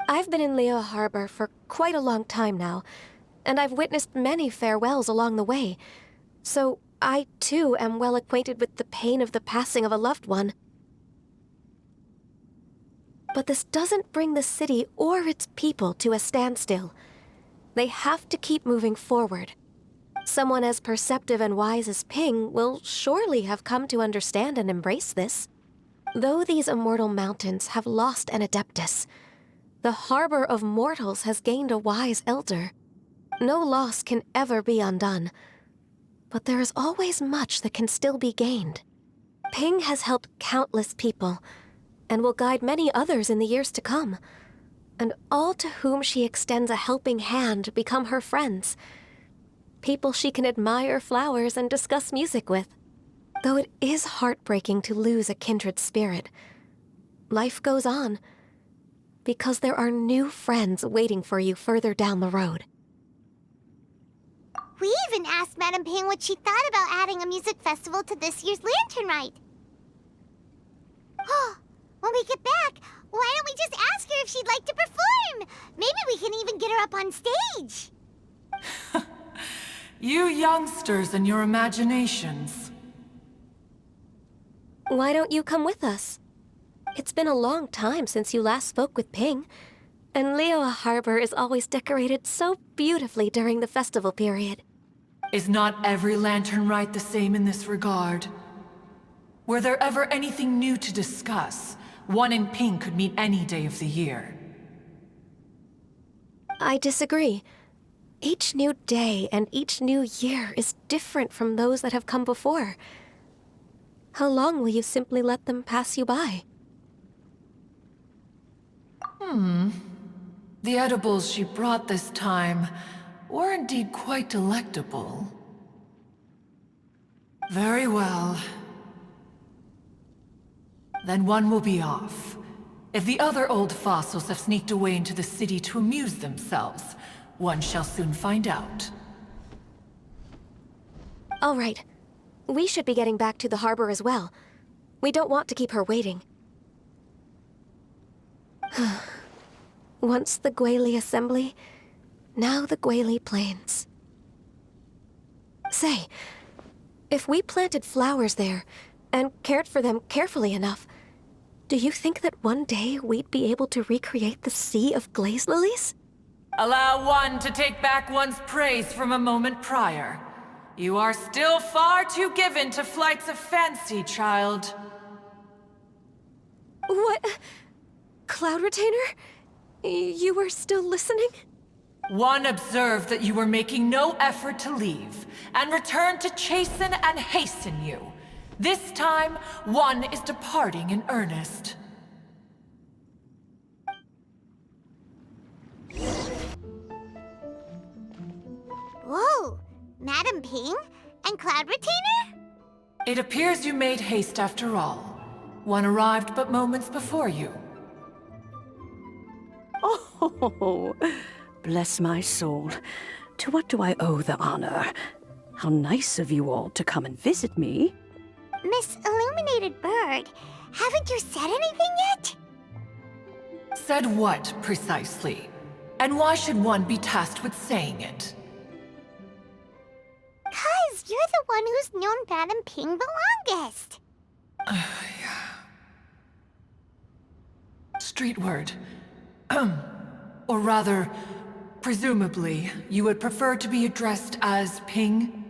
I've been in Liyue Harbor for quite a long time now, and I've witnessed many farewells along the way, so I too am well acquainted with the pain of the passing of a loved one. But this doesn't bring the city or its people to a standstill. They have to keep moving forward. Someone as perceptive and wise as Ping will surely have come to understand and embrace this. Though these immortal mountains have lost an Adeptus, the harbor of mortals has gained a wise elder. No loss can ever be undone, but there is always much that can still be gained. Ping has helped countless people, and will guide many others in the years to come. And all to whom she extends a helping hand become her friends. People she can admire flowers and discuss music with. Though it is heartbreaking to lose a kindred spirit, life goes on, because there are new friends waiting for you further down the road. We even asked Madame Ping what she thought about adding a music festival to this year's Lantern Rite. When we get back, why don't we just ask her if she'd like to perform? Maybe we can even get her up on stage. You youngsters and your imaginations. Why don't you come with us? It's been a long time since you last spoke with Ping, and Liyue Harbor is always decorated so beautifully during the festival period. Is not every Lantern Rite the same in this regard? Were there ever anything new to discuss? One in Ping could meet any day of the year. I disagree. Each new day and each new year is different from those that have come before. How long will you simply let them pass you by? The edibles she brought this time were indeed quite delectable. Very well. Then one will be off. If the other old fossils have sneaked away into the city to amuse themselves, one shall soon find out. All right. We should be getting back to the harbor as well. We don't want to keep her waiting. Once the Guili Assembly, now the Guili Plains. Say, if we planted flowers there, and cared for them carefully enough, do you think that one day we'd be able to recreate the sea of glaze lilies? Allow one to take back one's praise from a moment prior. You are still far too given to flights of fancy, child. What? Cloud Retainer? You were still listening? One observed that you were making no effort to leave, and returned to chasten and hasten you. This time, one is departing in earnest. Whoa! Madame Ping? And Cloud Retainer? It appears you made haste after all. One arrived but moments before you. Oh, bless my soul. To what do I owe the honor? How nice of you all to come and visit me. Miss Illuminated Bird, haven't you said anything yet? Said what, precisely? And why should one be tasked with saying it? 'Cause you're the one who's known Madam Ping the longest. Street word. Or rather, presumably, you would prefer to be addressed as Ping?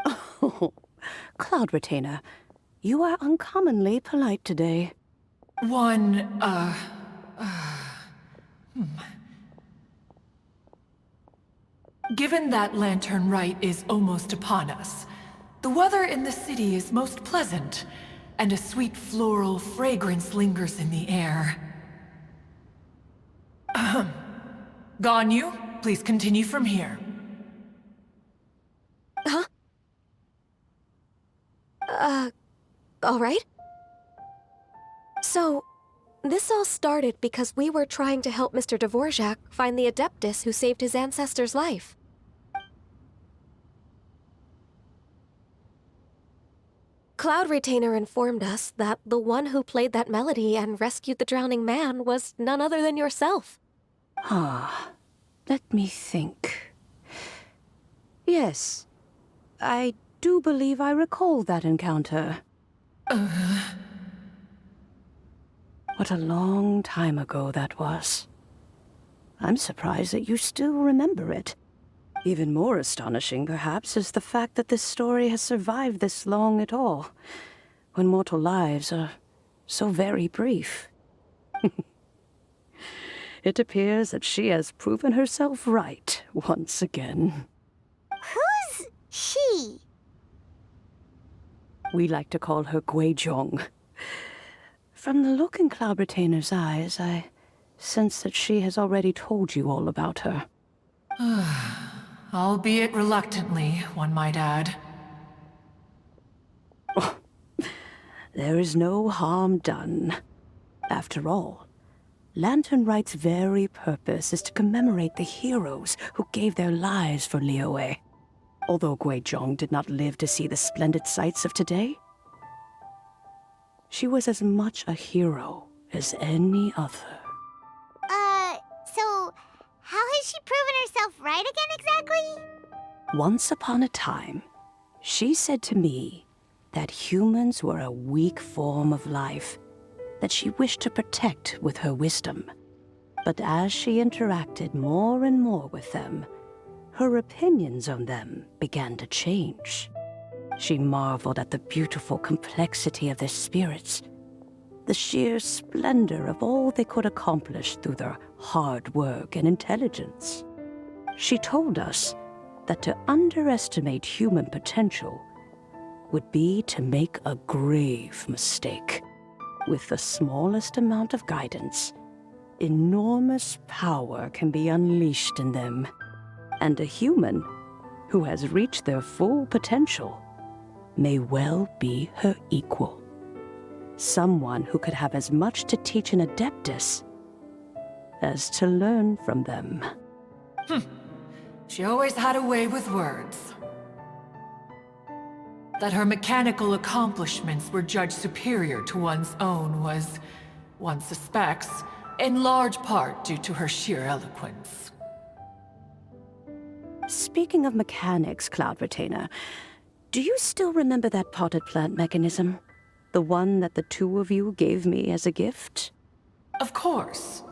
Oh, Cloud Retainer, you are uncommonly polite today. Given that Lantern Rite is almost upon us, the weather in the city is most pleasant, and a sweet floral fragrance lingers in the air. Ganyu, please continue from here. Huh? All right. So, this all started because we were trying to help Mr. Dvorak find the Adeptus who saved his ancestor's life. Cloud Retainer informed us that the one who played that melody and rescued the drowning man was none other than yourself. Ah, let me think. Yes, I do believe I recall that encounter. What a long time ago that was. I'm surprised that you still remember it. Even more astonishing, perhaps, is the fact that this story has survived this long at all, when mortal lives are so very brief. It appears that she has proven herself right once again. Who's she? We like to call her Guizhong. From the look in Cloud Retainer's eyes, I sense that she has already told you all about her. Albeit reluctantly, one might add. Oh, there is no harm done. After all, Lantern Rite's very purpose is to commemorate the heroes who gave their lives for Liyue. Although Guizhong did not live to see the splendid sights of today, she was as much a hero as any other. So how has she proven herself right again exactly? Once upon a time, she said to me that humans were a weak form of life that she wished to protect with her wisdom. But as she interacted more and more with them, her opinions on them began to change. She marveled at the beautiful complexity of their spirits, the sheer splendor of all they could accomplish through their hard work and intelligence. She told us that to underestimate human potential would be to make a grave mistake. With the smallest amount of guidance, enormous power can be unleashed in them, and a human who has reached their full potential may well be her equal. Someone who could have as much to teach an Adeptus as to learn from them. She always had a way with words. That her mechanical accomplishments were judged superior to one's own was, one suspects, in large part due to her sheer eloquence. Speaking of mechanics, Cloud Retainer, do you still remember that potted plant mechanism? The one that the two of you gave me as a gift? Of course.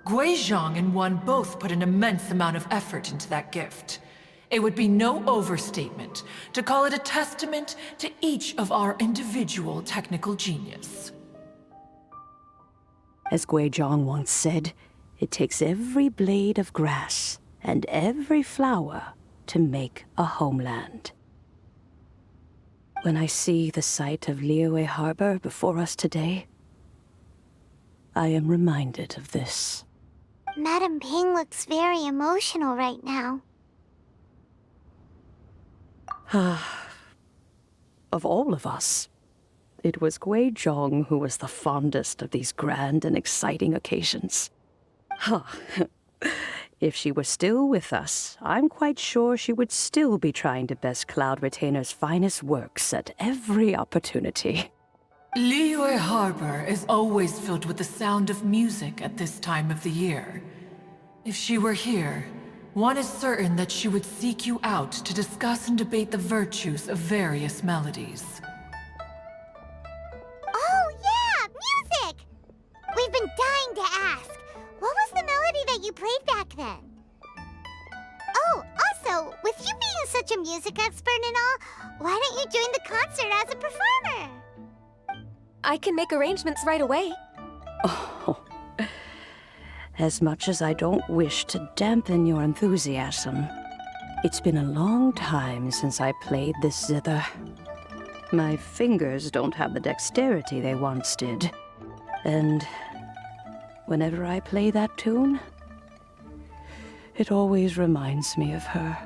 Guizhong and one both put an immense amount of effort into that gift. It would be no overstatement to call it a testament to each of our individual technical genius. As Guizhong once said, it takes every blade of grass and every flower to make a homeland. When I see the sight of Liyue Harbor before us today, I am reminded of this. Madam Ping looks very emotional right now. Of all of us, it was Guizhong who was the fondest of these grand and exciting occasions. If she were still with us, I'm quite sure she would still be trying to best Cloud Retainer's finest works at every opportunity. Liyue Harbor is always filled with the sound of music at this time of the year. If she were here, one is certain that she would seek you out to discuss and debate the virtues of various melodies. Oh, yeah! Music! We've been dying to ask. What was the melody that you played back then? Oh, also, with you being such a music expert and all, why don't you join the concert as a performer? I can make arrangements right away. Oh, as much as I don't wish to dampen your enthusiasm, it's been a long time since I played this zither. My fingers don't have the dexterity they once did, and whenever I play that tune, it always reminds me of her.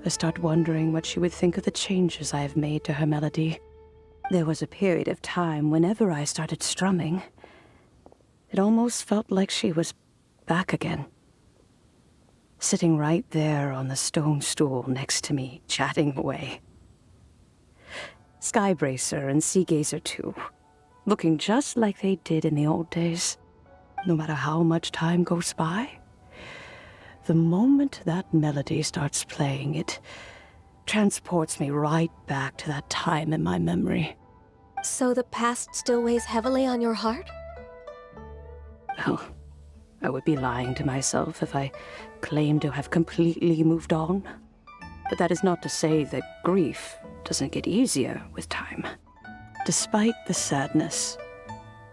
I start wondering what she would think of the changes I have made to her melody. There was a period of time whenever I started strumming, it almost felt like she was back again. Sitting right there on the stone stool next to me, chatting away. Skybracer and Seagazer too, looking just like they did in the old days. No matter how much time goes by, the moment that melody starts playing, it transports me right back to that time in my memory. So the past still weighs heavily on your heart? Well, I would be lying to myself if I claimed to have completely moved on. But that is not to say that grief doesn't get easier with time. Despite the sadness,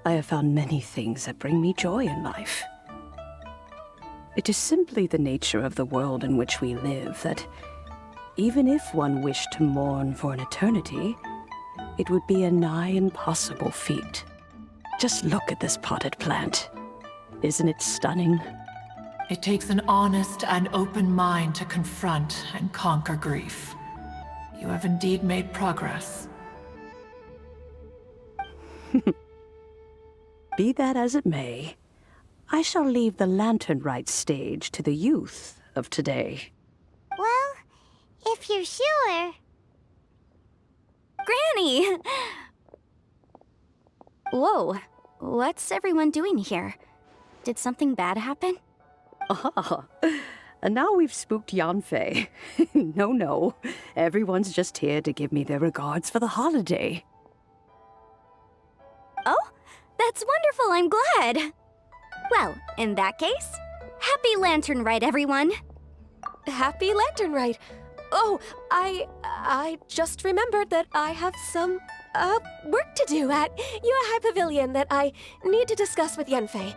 I have found many things that bring me joy in life. It is simply the nature of the world in which we live that even if one wished to mourn for an eternity, it would be a nigh impossible feat. Just look at this potted plant. Isn't it stunning? It takes an honest and open mind to confront and conquer grief. You have indeed made progress. Be that as it may, I shall leave the lantern rite stage to the youth of today. Well, if you're sure. Granny! Whoa, what's everyone doing here? Did something bad happen? Ah, and now we've spooked Yanfei. No, everyone's just here to give me their regards for the holiday. Oh, that's wonderful, I'm glad. Well, in that case, happy Lantern Rite, everyone. Happy Lantern Rite. Oh, I just remembered that I have some, work to do at Yuehai Pavilion that I need to discuss with Yanfei.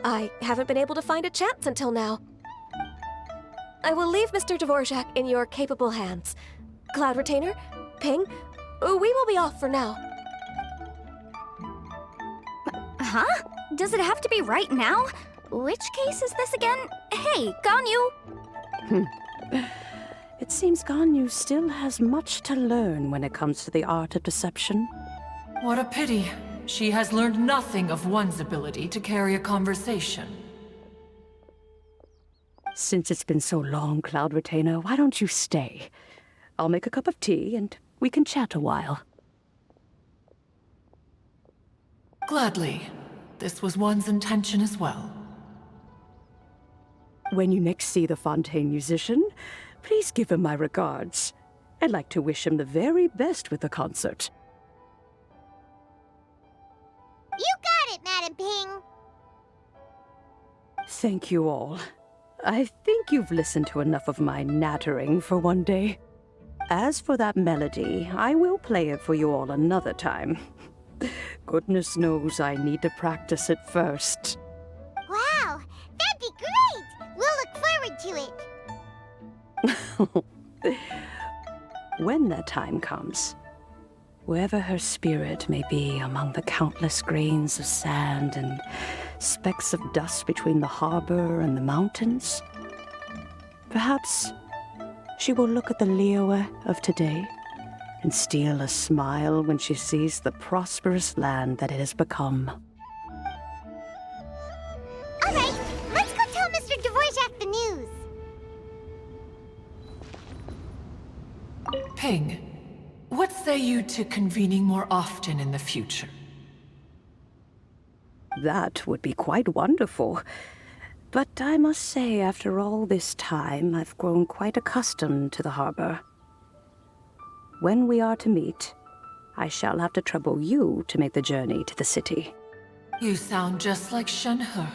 I haven't been able to find a chance until now. I will leave Mr. Dvorak in your capable hands. Cloud Retainer, Ping, we will be off for now. Huh? Does it have to be right now? Which case is this again? Hey, Ganyu! It seems Ganyu still has much to learn when it comes to the art of deception. What a pity. She has learned nothing of one's ability to carry a conversation. Since it's been so long, Cloud Retainer, why don't you stay? I'll make a cup of tea and we can chat a while. Gladly. This was one's intention as well. When you next see the Fontaine musician, please give him my regards. I'd like to wish him the very best with the concert. You got it, Madam Ping! Thank you all. I think you've listened to enough of my nattering for one day. As for that melody, I will play it for you all another time. Goodness knows I need to practice it first. Wow, that'd be great! We'll look forward to it. When that time comes, wherever her spirit may be among the countless grains of sand and specks of dust between the harbor and the mountains, perhaps she will look at the Liyue of today and steal a smile when she sees the prosperous land that it has become. All right, let's go Ping, what say you to convening more often in the future? That would be quite wonderful. But I must say, after all this time, I've grown quite accustomed to the harbor. When we are to meet, I shall have to trouble you to make the journey to the city. You sound just like Shenhe.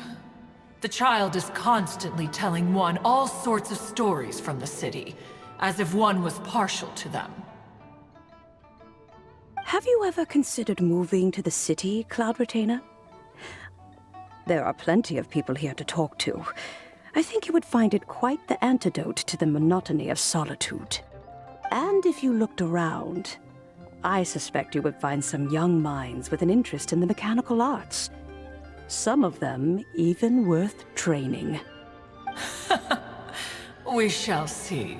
The child is constantly telling one all sorts of stories from the city, as if one was partial to them. Have you ever considered moving to the city, Cloud Retainer? There are plenty of people here to talk to. I think you would find it quite the antidote to the monotony of solitude. And if you looked around, I suspect you would find some young minds with an interest in the mechanical arts. Some of them even worth training. We shall see.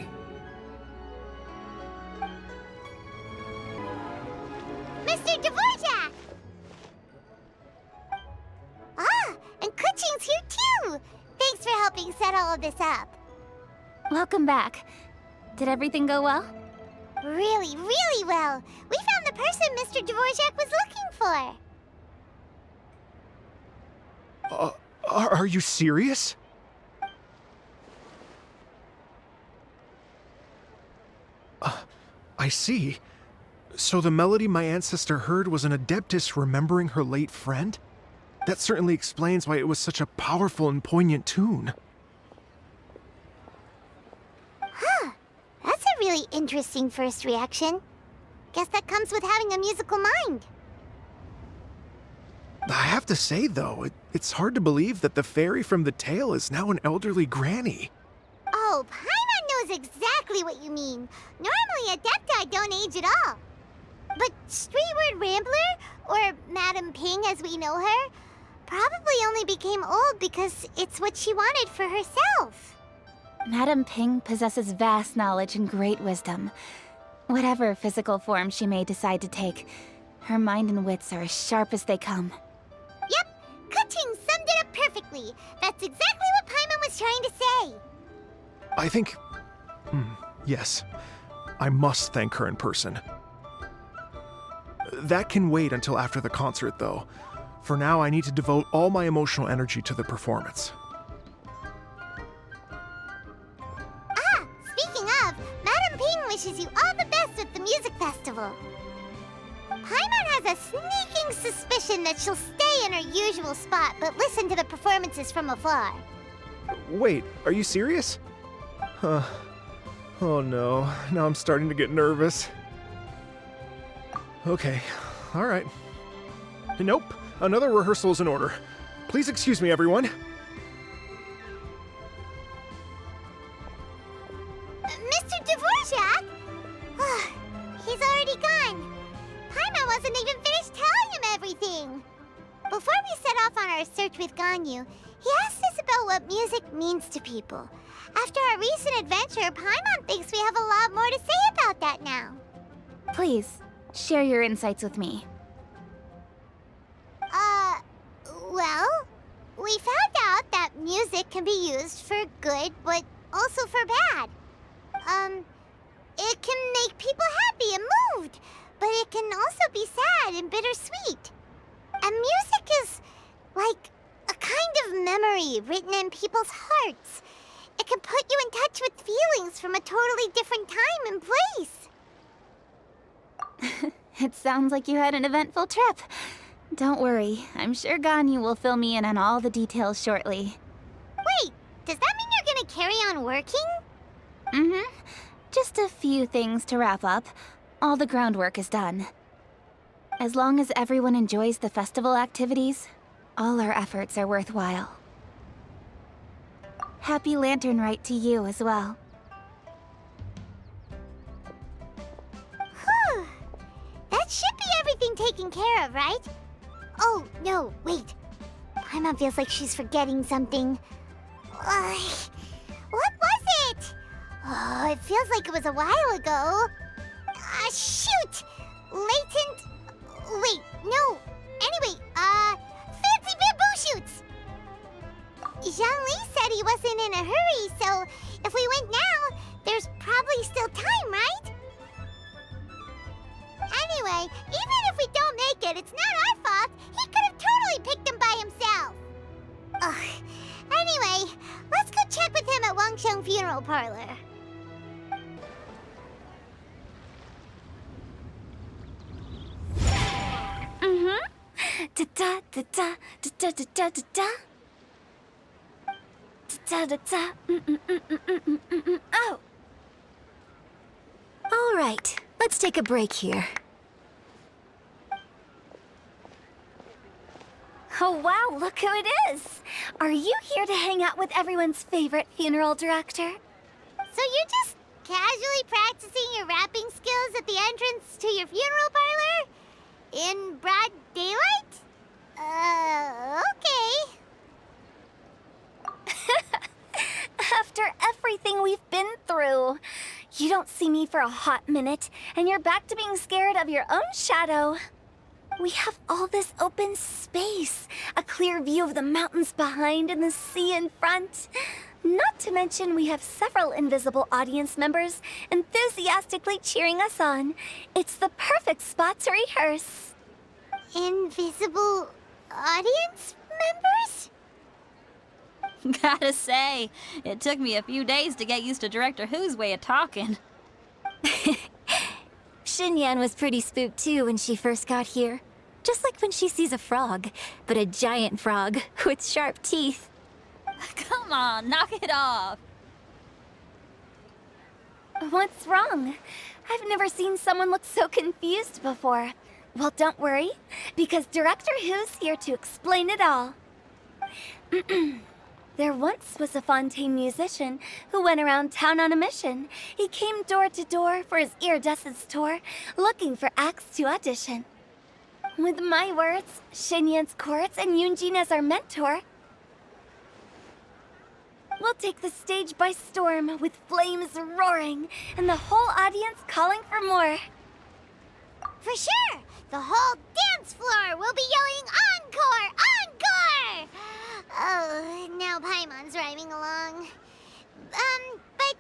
Mr. Dvorak! Ah, and Kuching's here too! Thanks for helping set all of this up. Welcome back. Did everything go well? Really, really well. We found the person Mr. Dvorak was looking for. Are you serious? I see. So the melody my ancestor heard was an adeptus remembering her late friend? That certainly explains why it was such a powerful and poignant tune. Huh. That's a really interesting first reaction. Guess that comes with having a musical mind. I have to say, though, it's hard to believe that the fairy from the tale is now an elderly granny. Oh, Paimon knows exactly what you mean. Normally, Adepti don't age at all. But Streetward Rambler, or Madam Ping as we know her, probably only became old because it's what she wanted for herself. Madam Ping possesses vast knowledge and great wisdom. Whatever physical form she may decide to take, her mind and wits are as sharp as they come. Yep, Kuching summed it up perfectly. That's exactly what Paimon was trying to say. I think... yes. I must thank her in person. That can wait until after the concert, though. For now, I need to devote all my emotional energy to the performance. Ah, speaking of, Madam Ping wishes you all the best with the music festival. Paimon has a sneaking suspicion that she'll stay in her usual spot, but listen to the performances from afar. Wait, are you serious? Oh no, now I'm starting to get nervous. Okay, alright. Nope, another rehearsal is in order. Please excuse me, everyone. Mr. Dvorak? He's already gone. Paimon wasn't even finished telling him everything. Before we set off on our search with Ganyu, he asked us about what music means to people. After our recent adventure, Paimon thinks we have a lot more to say about that now. Please, share your insights with me. Well, we found out that music can be used for good, but also for bad. It can make people happy and moved, but it can also be sad and bittersweet. And music is like a kind of memory written in people's hearts. It can put you in touch with feelings from a totally different time and place. It sounds like you had an eventful trip. Don't worry, I'm sure Ganyu will fill me in on all the details shortly. Wait, does that mean you're gonna carry on working? Mm-hmm. Just a few things to wrap up. All the groundwork is done. As long as everyone enjoys the festival activities, all our efforts are worthwhile. Happy Lantern Rite to you as well. Whew. That should be everything taken care of, right? Oh, no, wait. Paimon feels like she's forgetting something. What was it? Oh, it feels like it was a while ago. Shoot! Latent... Wait, no. Anyway, fancy bamboo shoots! Zhang-Li said he wasn't in a hurry, so if we went now, there's probably still time, right? it. It's not our fault. He could have totally picked him by himself. Ugh. Anyway, let's go check with him at Wangsheng Funeral Parlor. Da da da da da da da da da. Da da da. Oh. All right, let's take a break here. Oh wow, look who it is! Are you here to hang out with everyone's favorite funeral director? So you're just casually practicing your rapping skills at the entrance to your funeral parlor? In broad daylight? Okay. After everything we've been through, you don't see me for a hot minute, and you're back to being scared of your own shadow. We have all this open space, a clear view of the mountains behind and the sea in front. Not to mention we have several invisible audience members enthusiastically cheering us on. It's the perfect spot to rehearse. Invisible audience members? Gotta say, it took me a few days to get used to Director Who's way of talking. Xinyan was pretty spooked too when she first got here. Just like when she sees a frog, but a giant frog with sharp teeth. Come on, knock it off. What's wrong? I've never seen someone look so confused before. Well, don't worry, because Director Who's here to explain it all. There once was a Fontaine musician who went around town on a mission. He came door to door for his iridescence tour, looking for acts to audition. With my words, Xinyan's chords, and Yunjin as our mentor, we'll take the stage by storm with flames roaring and the whole audience calling for more. For sure! The whole dance floor will be yelling encore! Encore! Oh, now Paimon's rhyming along. But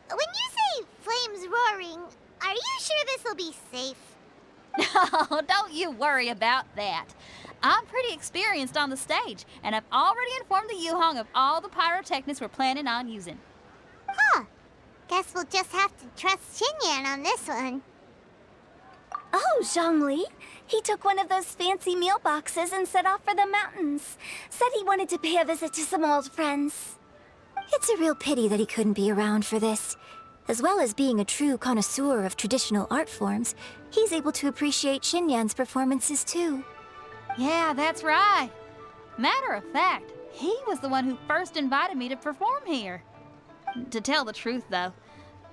when you say flames roaring, are you sure this'll be safe? No, don't you worry about that. I'm pretty experienced on the stage, and I've already informed the Yuhong of all the pyrotechnics we're planning on using. Huh. Guess we'll just have to trust Xinyan on this one. Oh, Zhongli. He took one of those fancy meal boxes and set off for the mountains. Said he wanted to pay a visit to some old friends. It's a real pity that he couldn't be around for this. As well as being a true connoisseur of traditional art forms, he's able to appreciate Xinyan's performances too. Yeah, that's right. Matter of fact, he was the one who first invited me to perform here. To tell the truth, though,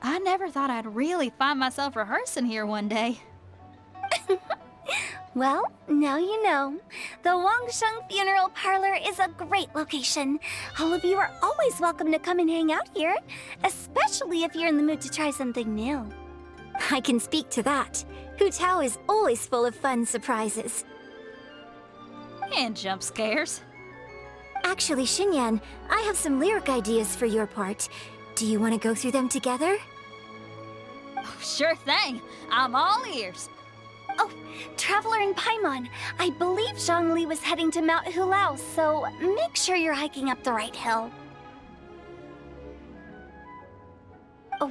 I never thought I'd really find myself rehearsing here one day. Well, now you know. The Wangsheng Funeral Parlor is a great location. All of you are always welcome to come and hang out here, especially if you're in the mood to try something new. I can speak to that. Hu Tao is always full of fun surprises. And jump scares. Actually, Xinyan, I have some lyric ideas for your part. Do you want to go through them together? Oh, sure thing. I'm all ears. Oh, Traveler and Paimon, I believe Zhongli was heading to Mount Hulao, so make sure you're hiking up the right hill.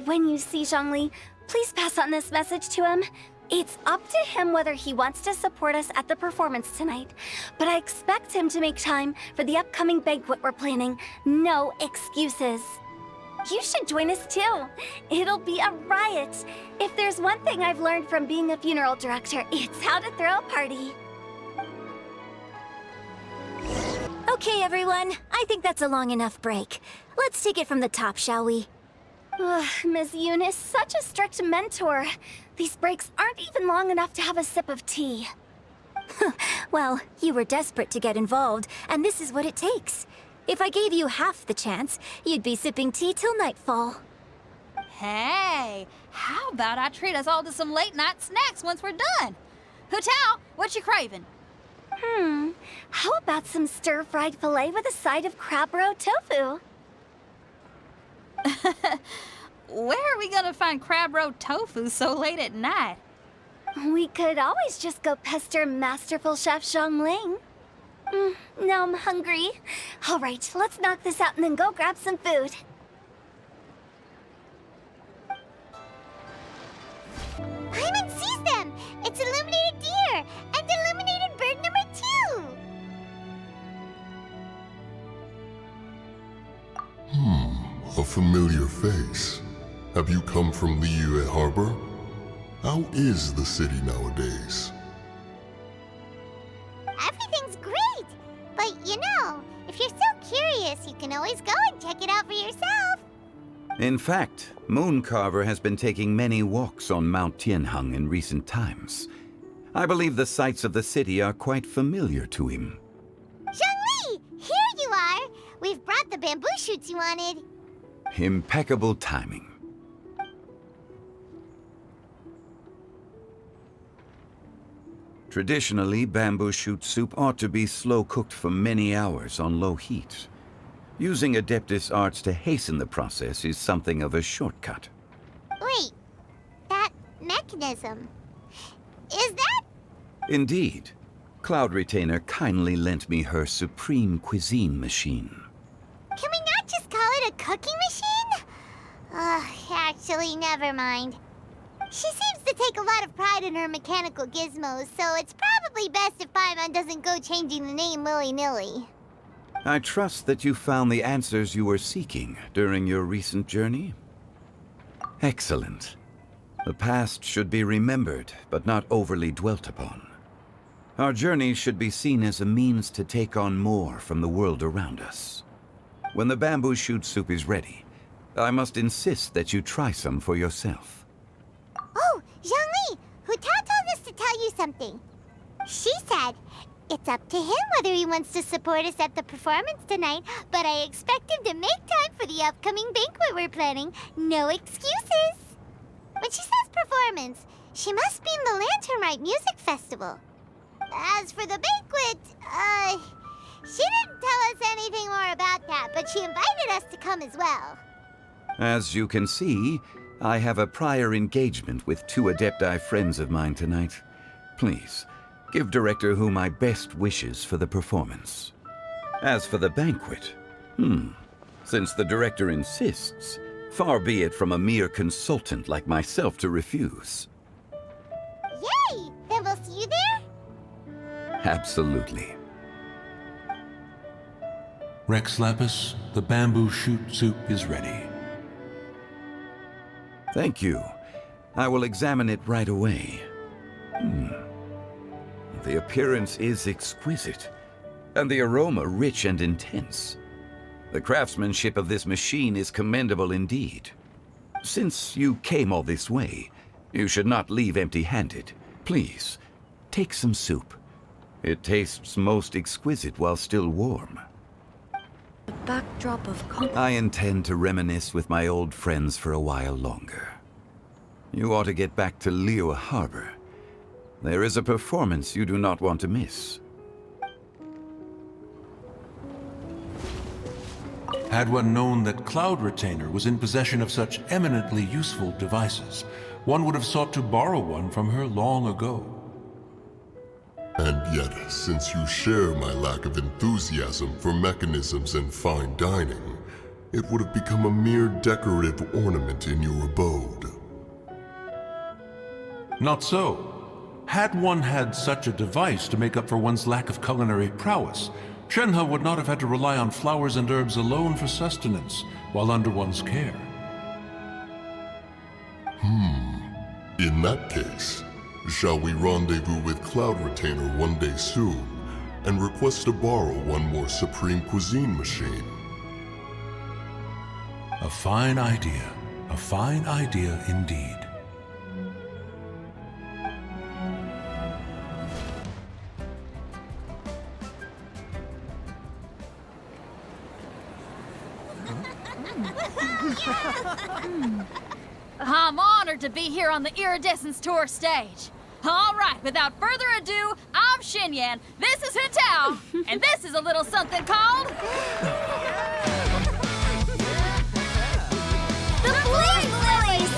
When you see Zhongli, please pass on this message to him. It's up to him whether he wants to support us at the performance tonight, but I expect him to make time for the upcoming banquet we're planning. No excuses. You should join us too. It'll be a riot. If there's one thing I've learned from being a funeral director, it's how to throw a party. Okay, everyone. I think that's a long enough break. Let's take it from the top, shall we? Ms. Yoon is such a strict mentor. These breaks aren't even long enough to have a sip of tea. Well, you were desperate to get involved, and this is what it takes. If I gave you half the chance, you'd be sipping tea till nightfall. Hey, how about I treat us all to some late-night snacks once we're done? Hu Tao, what you craving? How about some stir-fried filet with a side of crab roe tofu? Where are we gonna find crab roe tofu so late at night? We could always just go pester Masterful Chef Zhongling. Now I'm hungry. All right, let's knock this out and then go grab some food. Paimon sees them! It's illuminated deer and illuminated bird number 2! A familiar face. Have you come from Liyue Harbor? How is the city nowadays? Everything's great! But you know, if you're so curious, you can always go and check it out for yourself. In fact, Mooncarver has been taking many walks on Mount Tianheng in recent times. I believe the sights of the city are quite familiar to him. Zhongli! Here you are! We've brought the bamboo shoots you wanted. Impeccable timing. Traditionally, bamboo shoot soup ought to be slow-cooked for many hours on low heat. Using Adeptus arts to hasten the process is something of a shortcut. Wait, that mechanism... is that... Indeed. Cloud Retainer kindly lent me her supreme cuisine machine. Can we not just call it a cooking machine? Actually, never mind. She seems to take a lot of pride in her mechanical gizmos, so it's probably best if Paimon doesn't go changing the name willy-nilly. I trust that you found the answers you were seeking during your recent journey? Excellent. The past should be remembered, but not overly dwelt upon. Our journey should be seen as a means to take on more from the world around us. When the bamboo shoot soup is ready, I must insist that you try some for yourself. Oh, Zhongli! Hu Tao told us to tell you something. She said, it's up to him whether he wants to support us at the performance tonight, but I expect him to make time for the upcoming banquet we're planning. No excuses! When she says performance, she must mean the Lantern Rite Music Festival. As for the banquet, she didn't tell us anything more about that, but she invited us to come as well. As you can see, I have a prior engagement with 2 Adepti friends of mine tonight. Please, give Director Hu my best wishes for the performance. As for the banquet, since the Director insists, far be it from a mere consultant like myself to refuse. Yay! Then we'll see you there? Absolutely. Rex Lapis, the bamboo shoot soup is ready. Thank you. I will examine it right away. The appearance is exquisite, and the aroma rich and intense. The craftsmanship of this machine is commendable indeed. Since you came all this way, you should not leave empty-handed. Please, take some soup. It tastes most exquisite while still warm. The backdrop of I intend to reminisce with my old friends for a while longer. You ought to get back to Liyue Harbor. There is a performance you do not want to miss. Had one known that Cloud Retainer was in possession of such eminently useful devices, one would have sought to borrow one from her long ago. And yet, since you share my lack of enthusiasm for mechanisms and fine dining, it would have become a mere decorative ornament in your abode. Not so. Had one had such a device to make up for one's lack of culinary prowess, Shenhe would not have had to rely on flowers and herbs alone for sustenance while under one's care. In that case, shall we rendezvous with Cloud Retainer one day soon and request to borrow one more Supreme Cuisine machine? A fine idea. A fine idea indeed. I'm honored to be here on the Iridescence Tour stage. All right, without further ado, I'm Xinyan, this is Hu Tao, and this is a little something called... The Bling Lilies!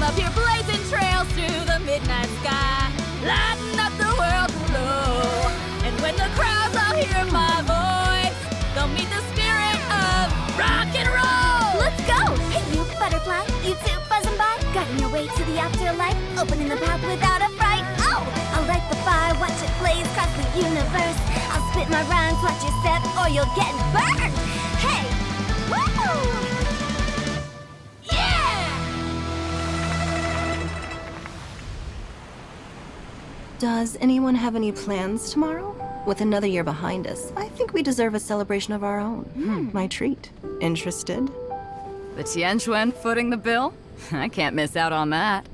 up here blazing trails through the midnight sky, lighting up the world below. And when the crowds all hear my voice, they'll meet the spirit of rock and roll. Let's go! Hey, you butterfly, you too buzzing by, guiding your way to the afterlife, opening the path without a fright. Oh, I'll light the fire, watch it blaze across the universe. I'll spit my rhymes, watch you step, or you'll get burned. Hey, woo! Does anyone have any plans tomorrow? With another year behind us, I think we deserve a celebration of our own. My treat. Interested? The Tianquan footing the bill? I can't miss out on that.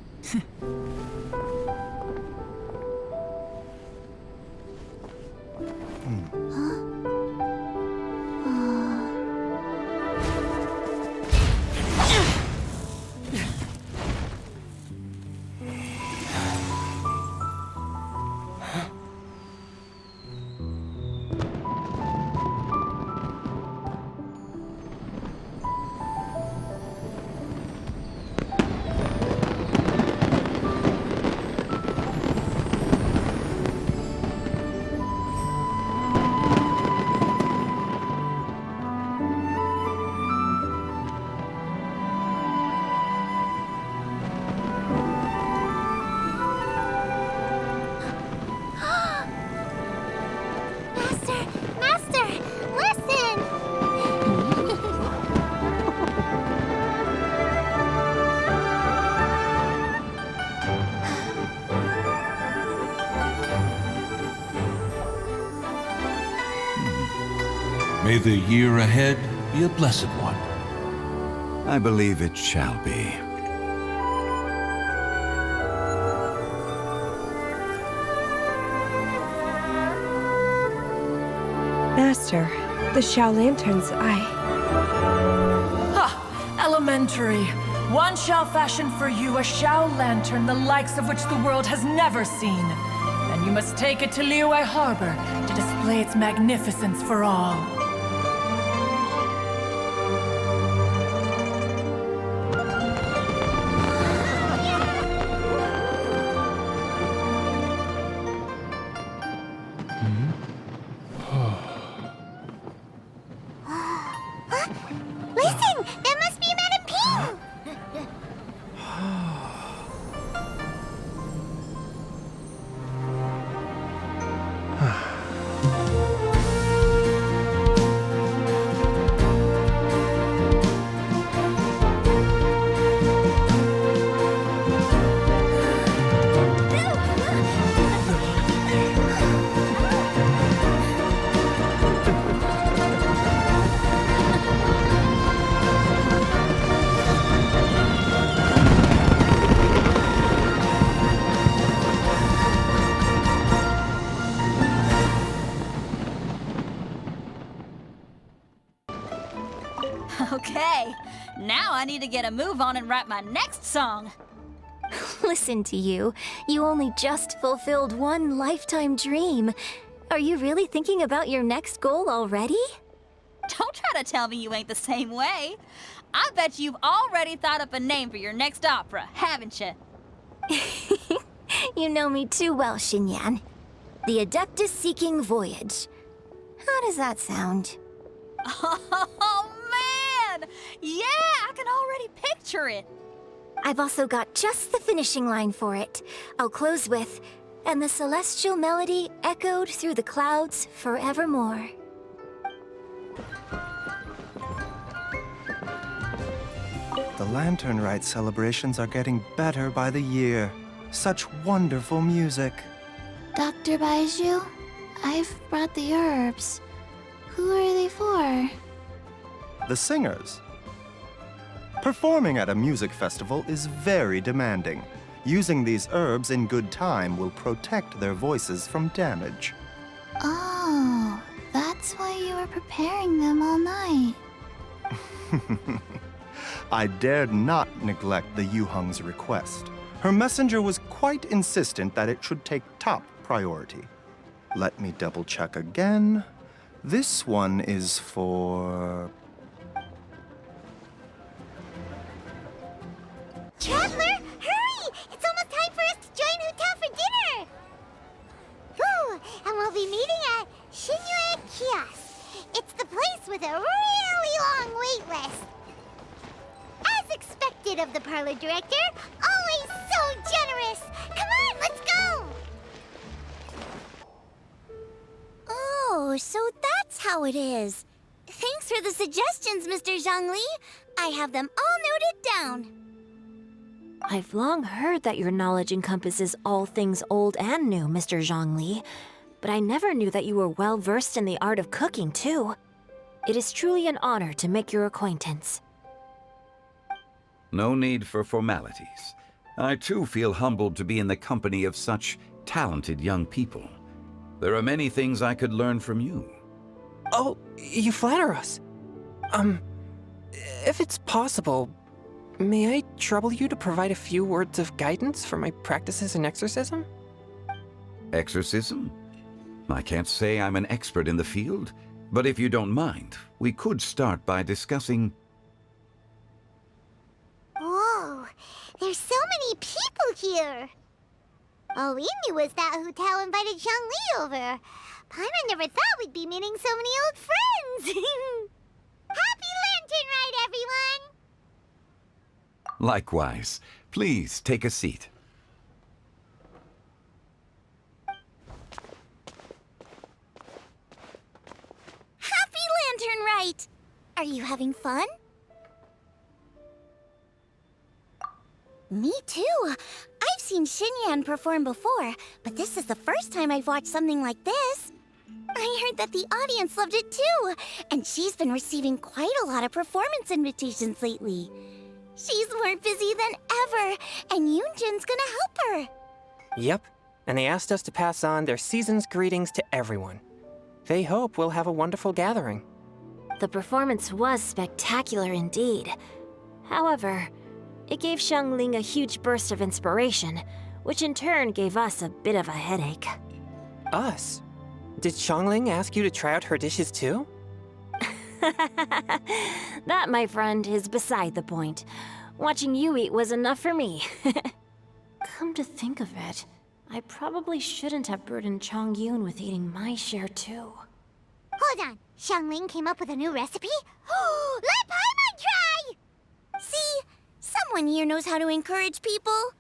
Master, listen! May the year ahead be a blessed one. I believe it shall be. Master, the Xiao Lanterns, Ha! Elementary. One shall fashion for you a Xiao Lantern the likes of which the world has never seen. And you must take it to Liyue Harbor to display its magnificence for all. Listen! That must be Madame Ping! Okay, now I need to get a move on and write my next song. Listen to you. You only just fulfilled one lifetime dream. Are you really thinking about your next goal already? Don't try to tell me you ain't the same way. I bet you've already thought up a name for your next opera, haven't you? You know me too well, Xinyan. The Adeptus Seeking Voyage. How does that sound? Oh, man! Yeah, I can already picture it. I've also got just the finishing line for it. I'll close with, "And the celestial melody echoed through the clouds forevermore." The Lantern Rite celebrations are getting better by the year. Such wonderful music. Dr. Baiju, I've brought the herbs. Who are they for? The singers. Performing at a music festival is very demanding. Using these herbs in good time will protect their voices from damage. Oh, that's why you were preparing them all night. I dared not neglect the Yuheng's request. Her messenger was quite insistent that it should take top priority. Let me double check again. This one is for... Traveler, hurry! It's almost time for us to join Huta for dinner! Whew, and we'll be meeting at Shinyue Kiosk. It's the place with a really long wait list. As expected of the parlor director, always so generous! Come on, let's go! Oh, so that's how it is. Thanks for the suggestions, Mr. Zhongli. I have them all noted down. I've long heard that your knowledge encompasses all things old and new, Mr. Zhongli. But I never knew that you were well versed in the art of cooking, too. It is truly an honor to make your acquaintance. No need for formalities. I too feel humbled to be in the company of such talented young people. There are many things I could learn from you. Oh, you flatter us. If it's possible, may I trouble you to provide a few words of guidance for my practices in exorcism? Exorcism? I can't say I'm an expert in the field, but if you don't mind, we could start by discussing... Whoa, there's so many people here! All we knew was that Hu Tao invited Zhongli over. Paimon never thought we'd be meeting so many old friends! Happy Lantern Rite, everyone! Likewise. Please take a seat. Happy Lantern Rite! Are you having fun? Me too. I've seen Xinyan perform before, but this is the first time I've watched something like this. I heard that the audience loved it too, and she's been receiving quite a lot of performance invitations lately. She's more busy than ever, and Yoonjin's gonna help her. Yep, and they asked us to pass on their season's greetings to everyone. They hope we'll have a wonderful gathering. The performance was spectacular indeed. However, it gave Xiangling a huge burst of inspiration, which in turn gave us a bit of a headache. Us? Did Xiangling ask you to try out her dishes too? That, my friend, is beside the point. Watching you eat was enough for me. Come to think of it, I probably shouldn't have burdened Chongyun with eating my share too. Hold on, Xiangling came up with a new recipe? Let Paimon try! See? Someone here knows how to encourage people.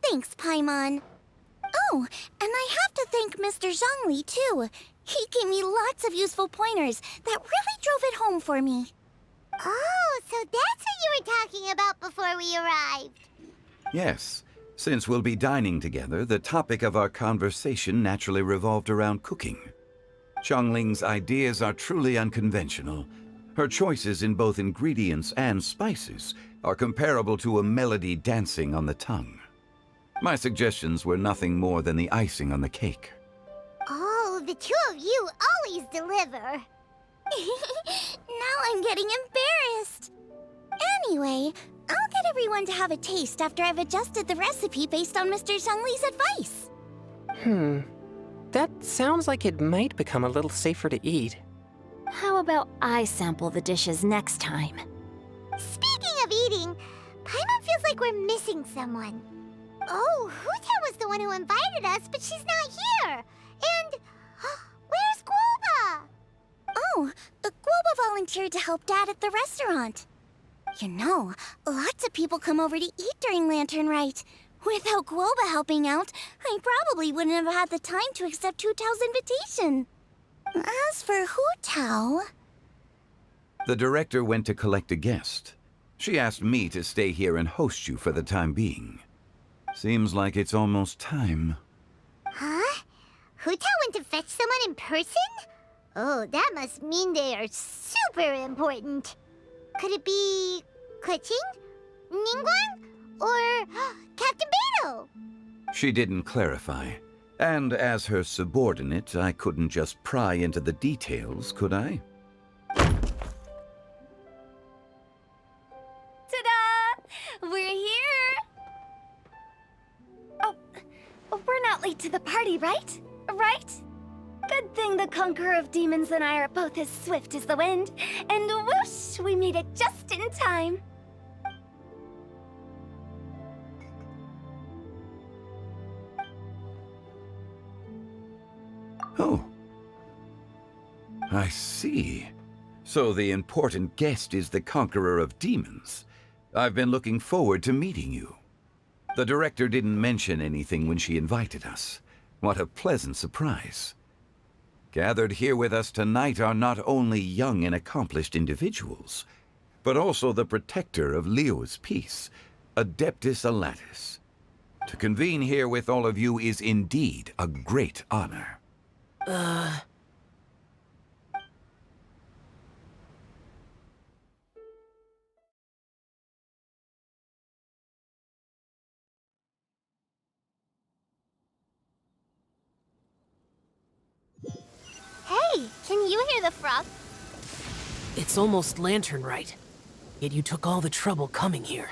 Thanks, Paimon. Oh, and I have to thank Mr. Zhongli, too. He gave me lots of useful pointers that really drove it home for me. Oh, so that's what you were talking about before we arrived. Yes. Since we'll be dining together, the topic of our conversation naturally revolved around cooking. Xiangling's ideas are truly unconventional. Her choices in both ingredients and spices are comparable to a melody dancing on the tongue. My suggestions were nothing more than the icing on the cake. Oh, the two of you always deliver. Now I'm getting embarrassed. Anyway, I'll get everyone to have a taste after I've adjusted the recipe based on Mr. Zhongli's advice. That sounds like it might become a little safer to eat. How about I sample the dishes next time? Speaking of eating, Paimon feels like we're missing someone. Oh, Huta was the one who invited us, but she's not here. And where's Guoba? Oh, Guoba volunteered to help Dad at the restaurant. You know, lots of people come over to eat during Lantern Rite. Without Guoba helping out, I probably wouldn't have had the time to accept Hu Tao's invitation. As for Hu Tao... The director went to collect a guest. She asked me to stay here and host you for the time being. Seems like it's almost time. Huh? Hu Tao went to fetch someone in person? Oh, that must mean they are super important. Could it be... Kuching? Ningguang? Or Captain Beto? She didn't clarify. And as her subordinate, I couldn't just pry into the details, could I? Ta-da! We're here! Oh, we're not late to the party, right? Right? Good thing the Conqueror of Demons and I are both as swift as the wind. And whoosh, we made it just in time. Oh. I see. So the important guest is the conqueror of demons. I've been looking forward to meeting you. The director didn't mention anything when she invited us. What a pleasant surprise. Gathered here with us tonight are not only young and accomplished individuals, but also the protector of Leo's peace, Adeptus Alatus. To convene here with all of you is indeed a great honor. Hey, can you hear the frog? It's almost lantern right. Yet you took all the trouble coming here.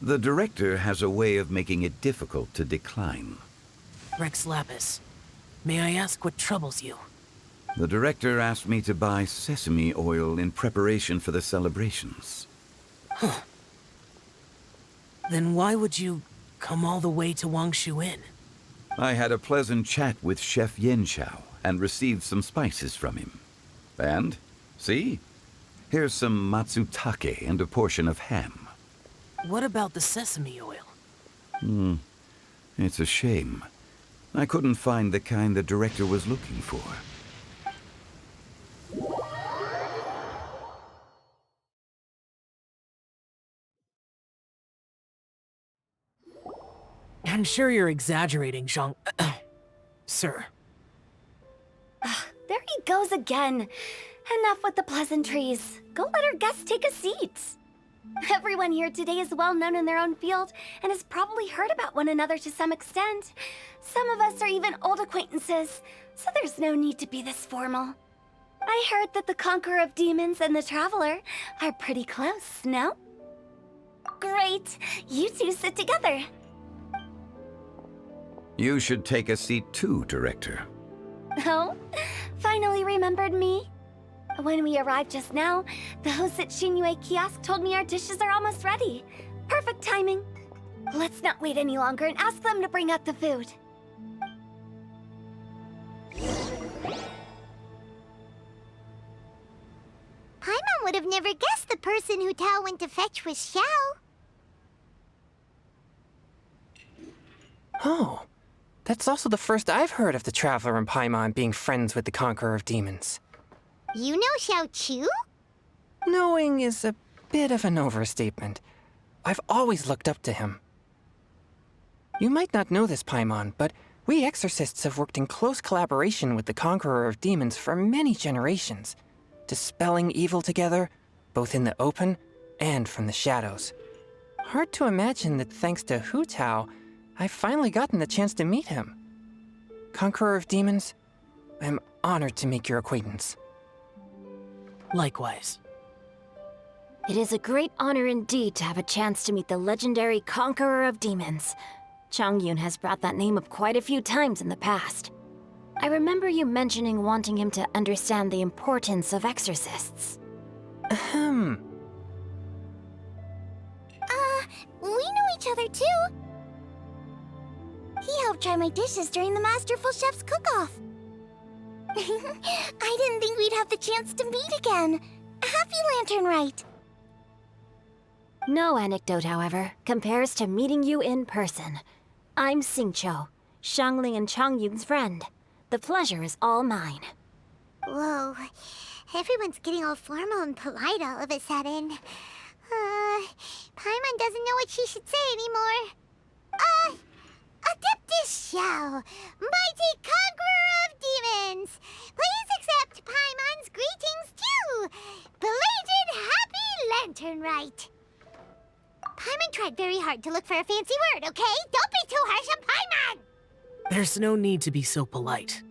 The director has a way of making it difficult to decline. Rex Lapis, may I ask what troubles you? The director asked me to buy sesame oil in preparation for the celebrations. Huh. Then why would you come all the way to Wangshu Inn? I had a pleasant chat with Chef Yenchao and received some spices from him. And, see? Here's some matsutake and a portion of ham. What about the sesame oil? It's a shame. I couldn't find the kind the director was looking for. I'm sure you're exaggerating, Zhang... Sir. There he goes again. Enough with the pleasantries. Go let our guests take a seat. Everyone here today is well known in their own field and has probably heard about one another to some extent. Some of us are even old acquaintances, so there's no need to be this formal. I heard that the Conqueror of Demons and the Traveler are pretty close, no? Great. You two sit together. You should take a seat too, Director. Oh? Finally remembered me? When we arrived just now, the host at Xinyue Kiosk told me our dishes are almost ready. Perfect timing. Let's not wait any longer and ask them to bring out the food. Paimon would have never guessed the person who Tao went to fetch was Xiao. Oh, that's also the first I've heard of the Traveler and Paimon being friends with the Conqueror of Demons. You know Xiao Chu? Knowing is a bit of an overstatement. I've always looked up to him. You might not know this, Paimon, but we exorcists have worked in close collaboration with the Conqueror of Demons for many generations, dispelling evil together, both in the open and from the shadows. Hard to imagine that thanks to Hu Tao, I've finally gotten the chance to meet him. Conqueror of Demons, I'm honored to make your acquaintance. Likewise. It is a great honor indeed to have a chance to meet the legendary Conqueror of Demons. Changyun has brought that name up quite a few times in the past. I remember you mentioning wanting him to understand the importance of exorcists. We know each other too. He helped try my dishes during the Masterful Chef's cook-off. I didn't think we'd have the chance to meet again. Happy Lantern Rite. No anecdote, however, compares to meeting you in person. I'm Xingqiu, Shangling and Changyun's friend. The pleasure is all mine. Whoa, everyone's getting all formal and polite all of a sudden. Paimon doesn't know what she should say anymore. Adeptus Xiao, mighty conqueror of demons, please accept Paimon's greetings too. Belated Happy Lantern Rite. Paimon tried very hard to look for a fancy word, okay? Don't be too harsh on Paimon! There's no need to be so polite.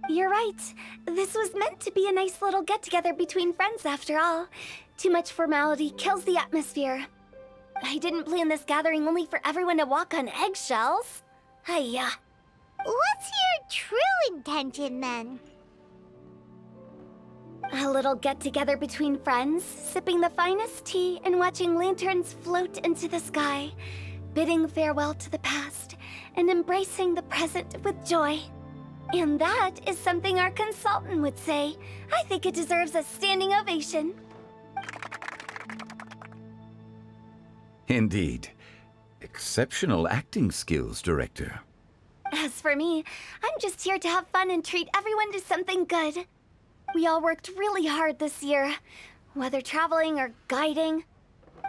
You're right. This was meant to be a nice little get-together between friends after all. Too much formality kills the atmosphere. I didn't plan this gathering only for everyone to walk on eggshells. Hiya. What's your true intention, then? A little get-together between friends, sipping the finest tea and watching lanterns float into the sky. bidding farewell to the past and embracing the present with joy. And that is something our consultant would say. I think it deserves a standing ovation. Indeed. Exceptional acting skills, Director. As for me, I'm just here to have fun and treat everyone to something good. We all worked really hard this year, whether traveling or guiding,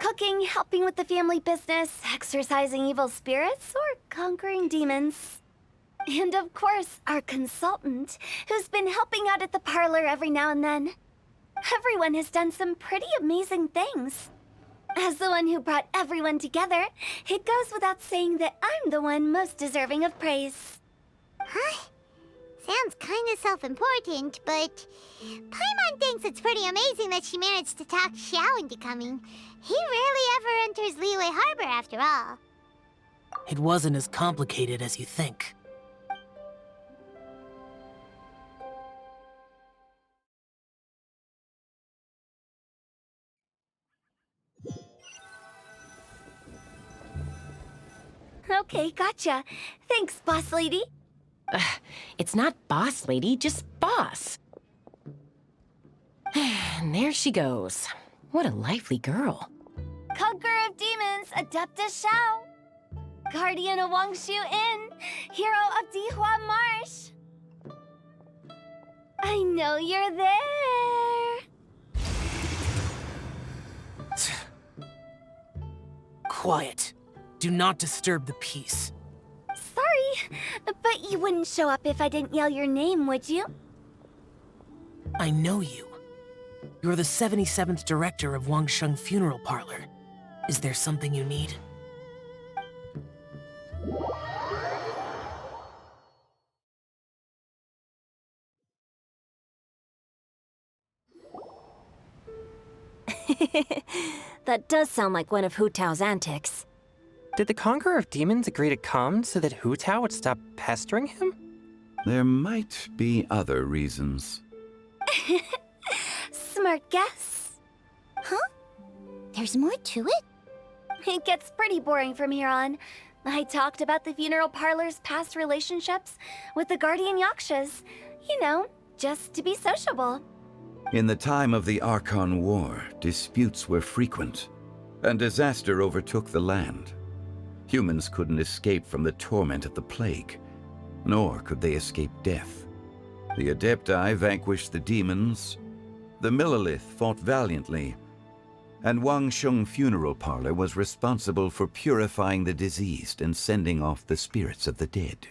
cooking, helping with the family business, exorcising evil spirits, or conquering demons. And of course, our consultant, who's been helping out at the parlor every now and then. Everyone has done some pretty amazing things. As the one who brought everyone together, it goes without saying that I'm the one most deserving of praise. Huh? Sounds kinda self-important, but Paimon thinks it's pretty amazing that she managed to talk Xiao into coming. He rarely ever enters Liyue Harbor after all. It wasn't as complicated as you think. Okay, gotcha. Thanks, boss lady. It's not boss lady, just boss. And there she goes. What a lively girl. Conqueror of demons, Adeptus Xiao. Guardian of Wangshu Inn, hero of Dihua Marsh. I know you're there. Quiet. Do not disturb the peace. Sorry, but you wouldn't show up if I didn't yell your name, would you? I know you. You're the 77th director of Wangsheng Funeral Parlor. Is there something you need? That does sound like one of Hu Tao's antics. Did the Conqueror of Demons agree to come so that Hu Tao would stop pestering him? There might be other reasons. Smart guess. Huh? There's more to it? It gets pretty boring from here on. I talked about the funeral parlor's past relationships with the guardian yakshas. You know, just to be sociable. In the time of the Archon War, disputes were frequent, and disaster overtook the land. Humans couldn't escape from the torment of the plague, nor could they escape death. The Adepti vanquished the demons, the Millelith fought valiantly, and Wangsheng Funeral Parlor was responsible for purifying the diseased and sending off the spirits of the dead.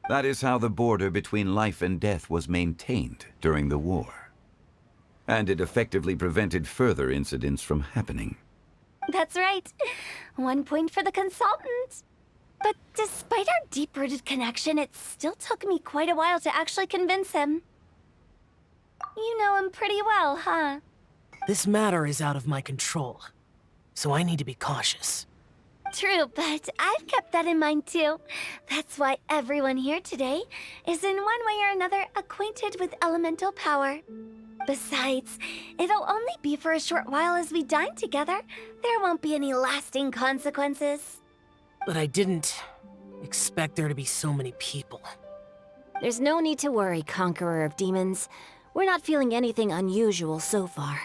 That is how the border between life and death was maintained during the war. And it effectively prevented further incidents from happening. That's right. 1 point for the consultant. But despite our deep-rooted connection, it still took me quite a while to actually convince him. You know him pretty well, huh? This matter is out of my control, so I need to be cautious. True, but I've kept that in mind too. That's why everyone here today is in one way or another acquainted with elemental power. Besides, it'll only be for a short while as we dine together. There won't be any lasting consequences. But I didn't expect there to be so many people. There's no need to worry, Conqueror of Demons. We're not feeling anything unusual so far.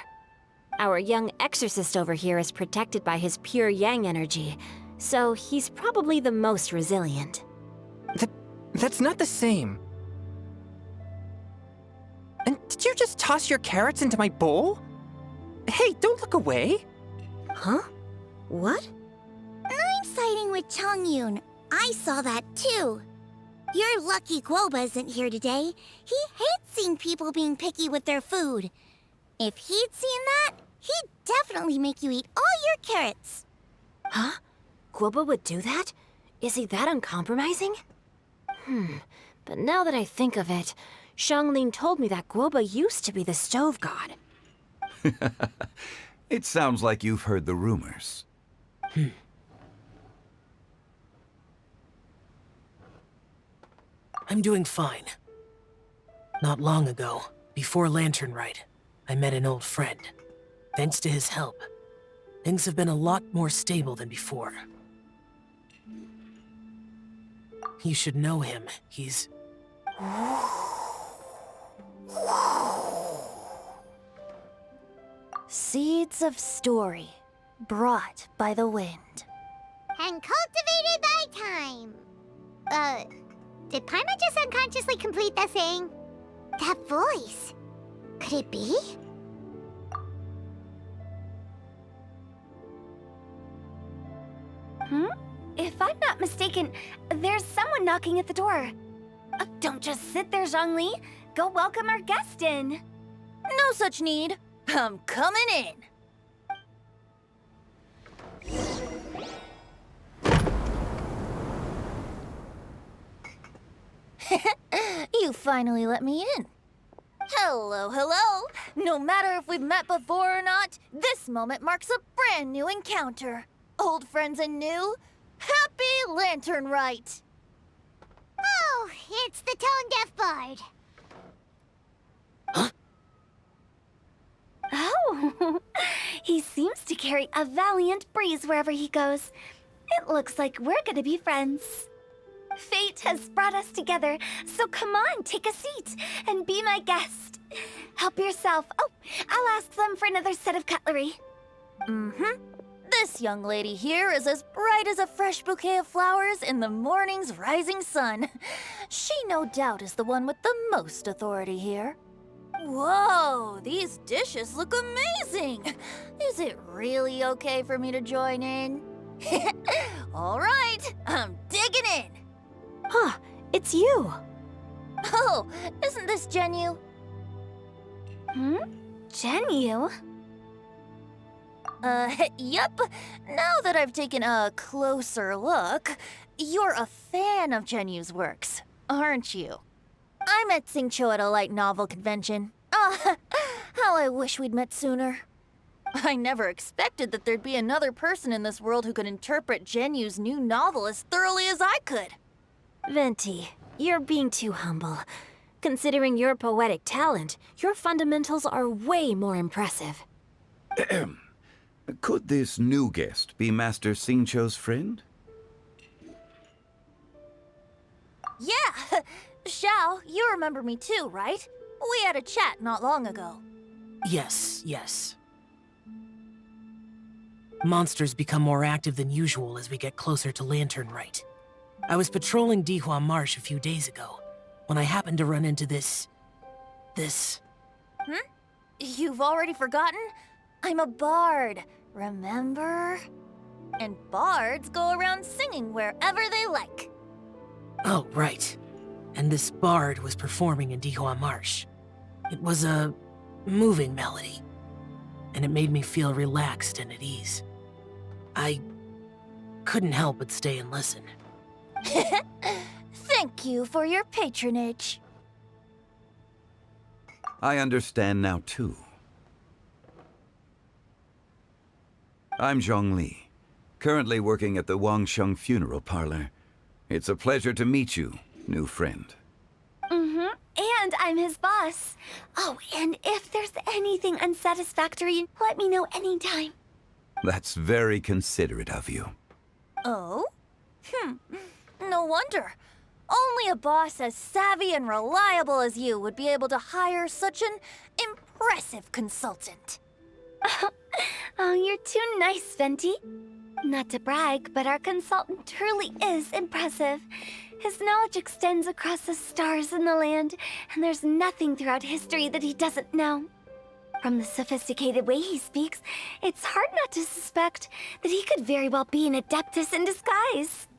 Our young exorcist over here is protected by his pure yang energy, so he's probably the most resilient. That's not the same. And did you just toss your carrots into my bowl? Hey, don't look away. Huh? What? I'm siding with Chongyun. I saw that too. You're lucky Guoba isn't here today. He hates seeing people being picky with their food. If he'd seen that, he'd definitely make you eat all your carrots. Huh? Guoba would do that? Is he that uncompromising? But now that I think of it, Xianglin told me that Guoba used to be the stove god. It sounds like you've heard the rumors. I'm doing fine. Not long ago, before Lantern Rite, I met an old friend. Thanks to his help, things have been a lot more stable than before. You should know him. He's... Seeds of story, brought by the wind. And cultivated by time. Did Paimon just unconsciously complete the thing? That voice. Could it be? If I'm not mistaken, there's someone knocking at the door. Don't just sit there, Zhongli. Go welcome our guest in. No such need. I'm coming in. You finally let me in. Hello, hello. No matter if we've met before or not, this moment marks a brand new encounter. Old friends and new. Happy Lantern Rite. Oh, it's the tone-deaf bard. Oh, he seems to carry a valiant breeze wherever he goes. It looks like we're gonna be friends. Fate has brought us together, so come on, take a seat and be my guest. Help yourself. Oh, I'll ask them for another set of cutlery. This young lady here is as bright as a fresh bouquet of flowers in the morning's rising sun. She no doubt is the one with the most authority here. Whoa, these dishes look amazing! Is it really okay for me to join in? All right, I'm digging in. Huh, it's you. Oh, isn't this Genyu? Genyu? Yep. Now that I've taken a closer look, you're a fan of Genyu's works, aren't you? I met Xingqiu at a light novel convention. How I wish we'd met sooner. I never expected that there'd be another person in this world who could interpret Genyu's new novel as thoroughly as I could. Venti, you're being too humble. Considering your poetic talent, your fundamentals are way more impressive. Could this new guest be Master Xingqiu's friend? Yeah! Xiao, you remember me too, right? We had a chat not long ago. Yes, yes. Monsters become more active than usual as we get closer to Lantern Rite. I was patrolling Dihua Marsh a few days ago, when I happened to run into this... You've already forgotten? I'm a bard, remember? And bards go around singing wherever they like. Oh, right. And this bard was performing in Dihua Marsh. It was a moving melody, and it made me feel relaxed and at ease. I couldn't help but stay and listen. Thank you for your patronage. I understand now, too. I'm Zhongli, currently working at the Wangsheng Funeral Parlor. It's a pleasure to meet you, new friend. And I'm his boss. Oh, and if there's anything unsatisfactory, let me know anytime. That's very considerate of you. Oh? No wonder. Only a boss as savvy and reliable as you would be able to hire such an impressive consultant. Oh, you're too nice, Venti. Not to brag, but our consultant truly is impressive. His knowledge extends across the stars and the land, and there's nothing throughout history that he doesn't know. From the sophisticated way he speaks, it's hard not to suspect that he could very well be an adeptus in disguise.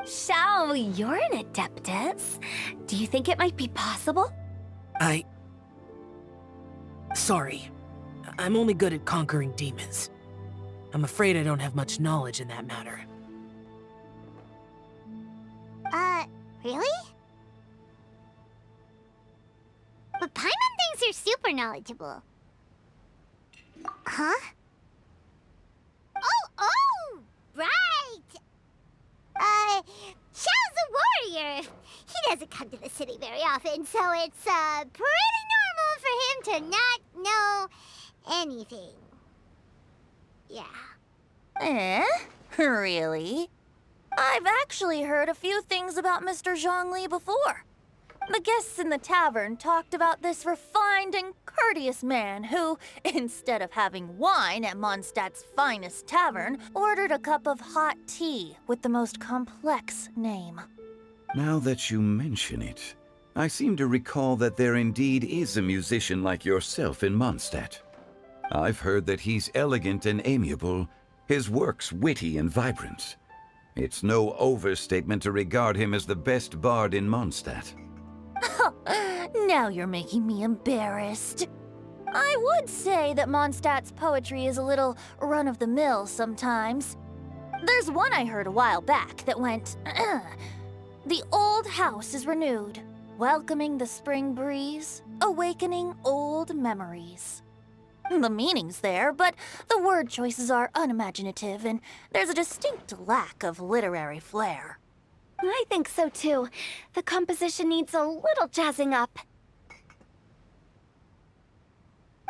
Xiao, you're an adeptus. Do you think it might be possible? Sorry. I'm only good at conquering demons. I'm afraid I don't have much knowledge in that matter. Really? But Paimon thinks you're super knowledgeable. Huh? Oh! Right! Xiao's a warrior. He doesn't come to the city very often, so it's, pretty normal for him to not know anything. Yeah. Eh? Really? I've actually heard a few things about Mr. Zhongli before. The guests in the tavern talked about this refined and courteous man who, instead of having wine at Mondstadt's finest tavern, ordered a cup of hot tea with the most complex name. Now that you mention it, I seem to recall that there indeed is a musician like yourself in Mondstadt. I've heard that he's elegant and amiable, his works witty and vibrant. It's no overstatement to regard him as the best bard in Mondstadt. Now you're making me embarrassed. I would say that Mondstadt's poetry is a little run-of-the-mill sometimes. There's one I heard a while back that went, "The old house is renewed, welcoming the spring breeze, awakening old memories." The meaning's there, but the word choices are unimaginative, and there's a distinct lack of literary flair. I think so too. The composition needs a little jazzing up.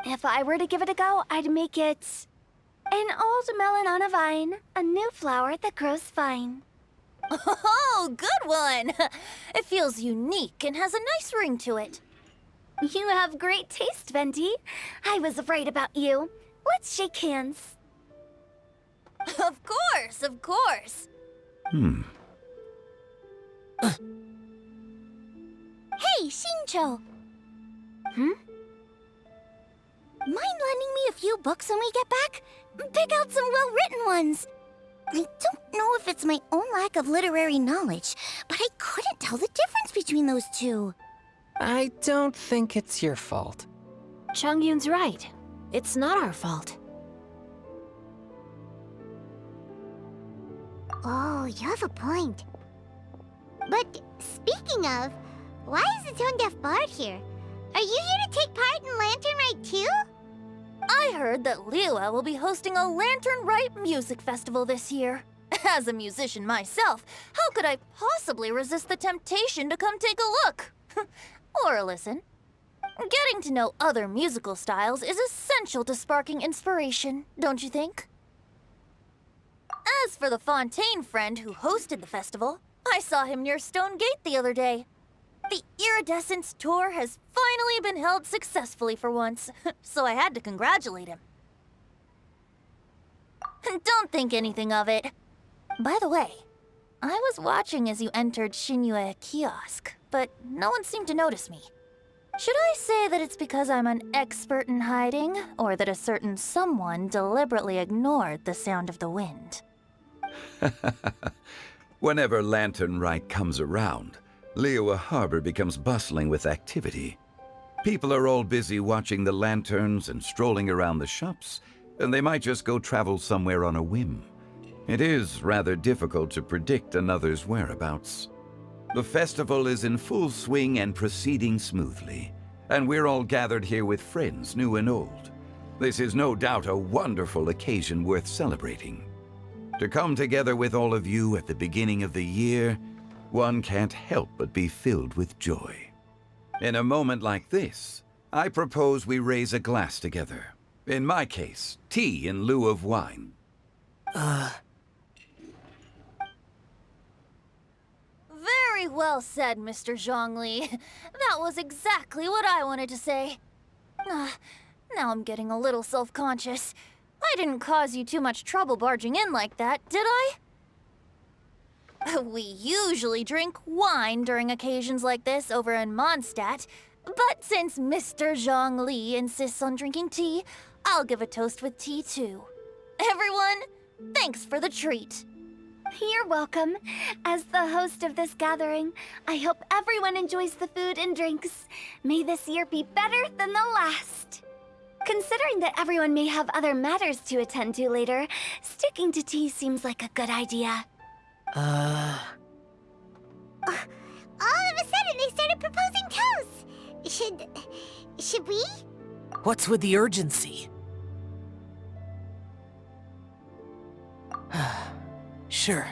If I were to give it a go, I'd make it an old melon on a vine, a new flower that grows fine. Oh, good one! It feels unique and has a nice ring to it. You have great taste, Venti. I was right about you. Let's shake hands. Of course, of course. Hey, Shincho! Mind lending me a few books when we get back? Pick out some well-written ones. I don't know if it's my own lack of literary knowledge, but I couldn't tell the difference between those two. I don't think it's your fault. Chongyun's right. It's not our fault. Oh, you have a point. But speaking of, why is the tone-deaf bard here? Are you here to take part in Lantern Rite too? I heard that Liyue will be hosting a Lantern Rite music festival this year. As a musician myself, how could I possibly resist the temptation to come take a look? Or listen. Getting to know other musical styles is essential to sparking inspiration, don't you think? As for the Fontaine friend who hosted the festival, I saw him near Stone Gate the other day. The Iridescence tour has finally been held successfully for once, so I had to congratulate him. Don't think anything of it. By the way, I was watching as you entered Shinyue Kiosk, but no one seemed to notice me. Should I say that it's because I'm an expert in hiding, or that a certain someone deliberately ignored the sound of the wind? Whenever Lantern Rite comes around, Liyue Harbor becomes bustling with activity. People are all busy watching the lanterns and strolling around the shops, and they might just go travel somewhere on a whim. It is rather difficult to predict another's whereabouts. The festival is in full swing and proceeding smoothly, and we're all gathered here with friends, new and old. This is no doubt a wonderful occasion worth celebrating. To come together with all of you at the beginning of the year, one can't help but be filled with joy. In a moment like this, I propose we raise a glass together. In my case, tea in lieu of wine. Very well said, Mr. Zhongli. That was exactly what I wanted to say. Now I'm getting a little self-conscious. I didn't cause you too much trouble barging in like that, did I? We usually drink wine during occasions like this over in Mondstadt, but since Mr. Zhongli insists on drinking tea, I'll give a toast with tea too. Everyone, thanks for the treat. You're welcome. As the host of this gathering, I hope everyone enjoys the food and drinks. May this year be better than the last. Considering that everyone may have other matters to attend to later, sticking to tea seems like a good idea. All of a sudden, they started proposing toasts. Should we? What's with the urgency? Sure.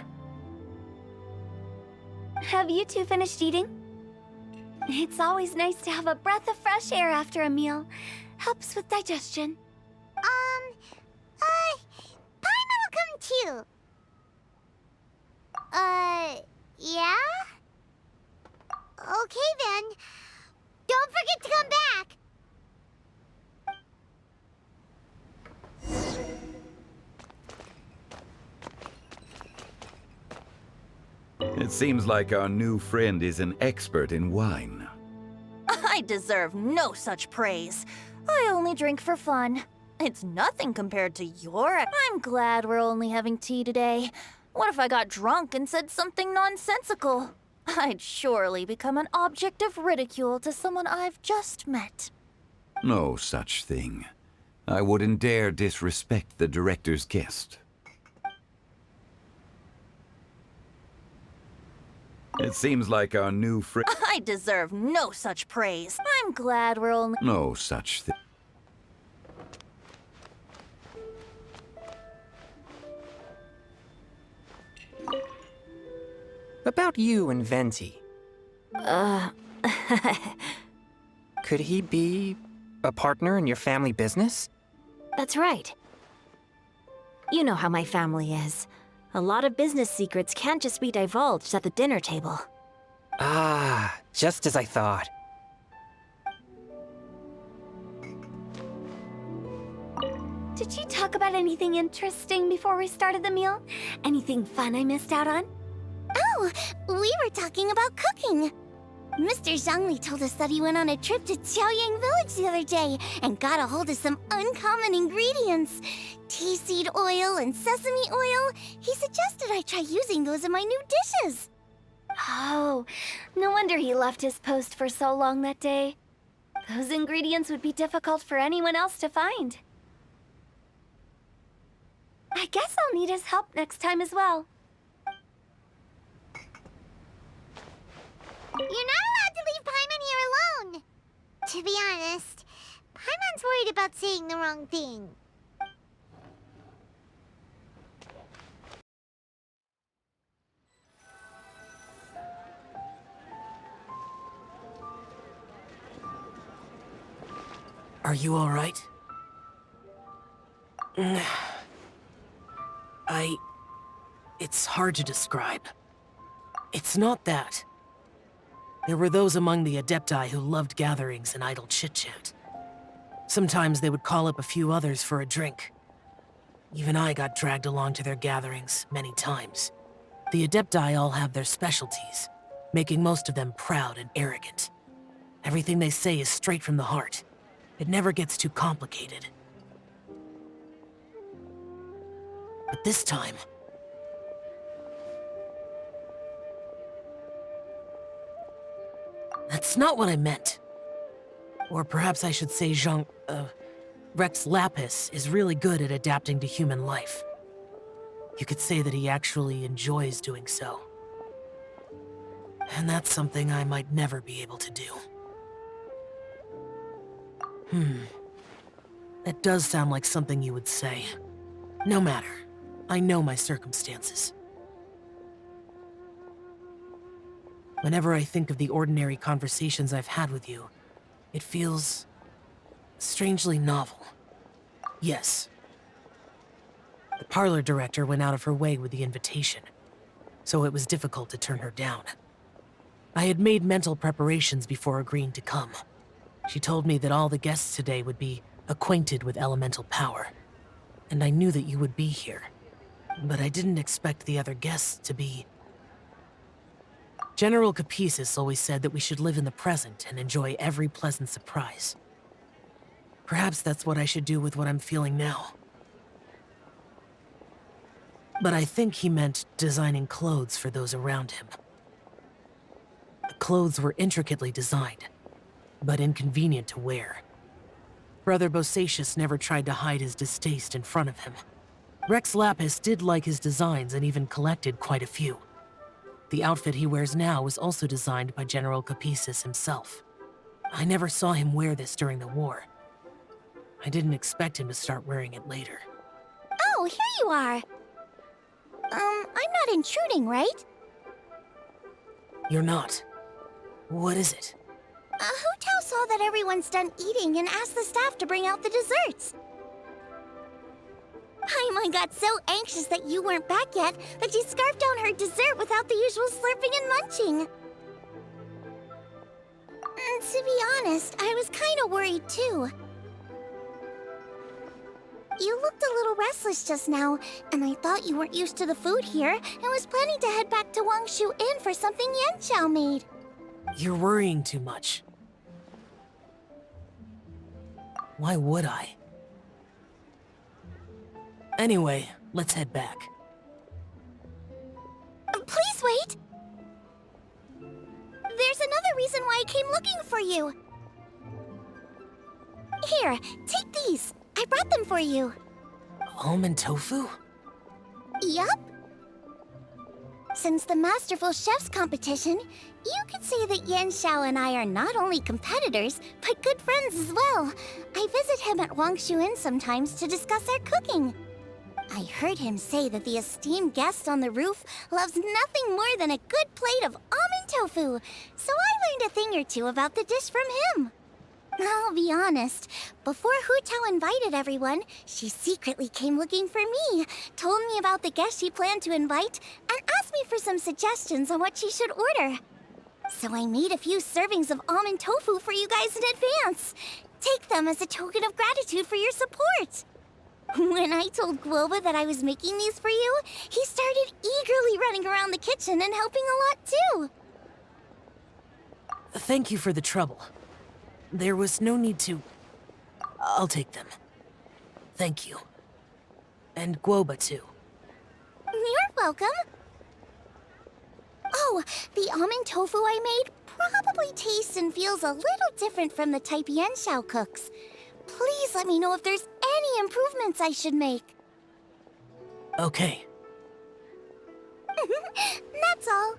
Have you two finished eating? It's always nice to have a breath of fresh air after a meal. Helps with digestion. Paimon will come too. Yeah? Okay then. Don't forget to come back! It seems like our new friend is an expert in wine. I deserve no such praise. I only drink for fun. It's nothing compared to your... I'm glad we're only having tea today. What if I got drunk and said something nonsensical? I'd surely become an object of ridicule to someone I've just met. No such thing. I wouldn't dare disrespect the director's guest. It seems like our new friend... I deserve no such praise. I'm glad we're only... No such thing. About you and Venti. Could he be a partner in your family business? That's right. You know how my family is. A lot of business secrets can't just be divulged at the dinner table. Ah, just as I thought. Did you talk about anything interesting before we started the meal? Anything fun I missed out on? Oh, we were talking about cooking. Mr. Zhangli told us that he went on a trip to Qiaoyang Village the other day and got a hold of some uncommon ingredients. Tea seed oil and sesame oil. He suggested I try using those in my new dishes. Oh, no wonder he left his post for so long that day. Those ingredients would be difficult for anyone else to find. I guess I'll need his help next time as well. You're not allowed to leave Paimon here alone! To be honest, Paimon's worried about saying the wrong thing. Are you alright? It's hard to describe. It's not that. There were those among the Adepti who loved gatherings and idle chit-chat. Sometimes they would call up a few others for a drink. Even I got dragged along to their gatherings many times. The Adepti all have their specialties, making most of them proud and arrogant. Everything they say is straight from the heart. It never gets too complicated. But this time... That's not what I meant. Or perhaps I should say Rex Lapis is really good at adapting to human life. You could say that he actually enjoys doing so. And that's something I might never be able to do. That does sound like something you would say. No matter. I know my circumstances. Whenever I think of the ordinary conversations I've had with you, it feels strangely novel. Yes. The parlor director went out of her way with the invitation, so it was difficult to turn her down. I had made mental preparations before agreeing to come. She told me that all the guests today would be acquainted with elemental power, and I knew that you would be here. But I didn't expect the other guests to be... General Capisis always said that we should live in the present and enjoy every pleasant surprise. Perhaps that's what I should do with what I'm feeling now. But I think he meant designing clothes for those around him. The clothes were intricately designed, but inconvenient to wear. Brother Bosacius never tried to hide his distaste in front of him. Rex Lapis did like his designs and even collected quite a few. The outfit he wears now was also designed by General Capisis himself. I never saw him wear this during the war. I didn't expect him to start wearing it later. Oh, here you are. I'm not intruding, right? You're not. What is it? Hu Tao saw that everyone's done eating and asked the staff to bring out the desserts. Paimon got so anxious that you weren't back yet that she scarfed down her dessert without the usual slurping and munching. To be honest, I was kind of worried too. You looked a little restless just now, and I thought you weren't used to the food here and was planning to head back to Wangshu Inn for something Yanxiao made. You're worrying too much. Why would I? Anyway, let's head back. Please wait! There's another reason why I came looking for you. Here, take these. I brought them for you. Almond tofu? Yup. Since the Masterful Chef's competition, you could say that Yanxiao and I are not only competitors, but good friends as well. I visit him at Wangshu Inn sometimes to discuss our cooking. I heard him say that the esteemed guest on the roof loves nothing more than a good plate of almond tofu, so I learned a thing or two about the dish from him. I'll be honest, before Hu Tao invited everyone, she secretly came looking for me, told me about the guests she planned to invite, and asked me for some suggestions on what she should order. So I made a few servings of almond tofu for you guys in advance. Take them as a token of gratitude for your support. When I told Guoba that I was making these for you, he started eagerly running around the kitchen and helping a lot too. Thank you for the trouble. There was no need to... I'll take them. Thank you. And Guoba too. You're welcome. Oh, the almond tofu I made probably tastes and feels a little different from the type Yanxiao cooks. Please let me know if there's any improvements I should make. Okay. That's all.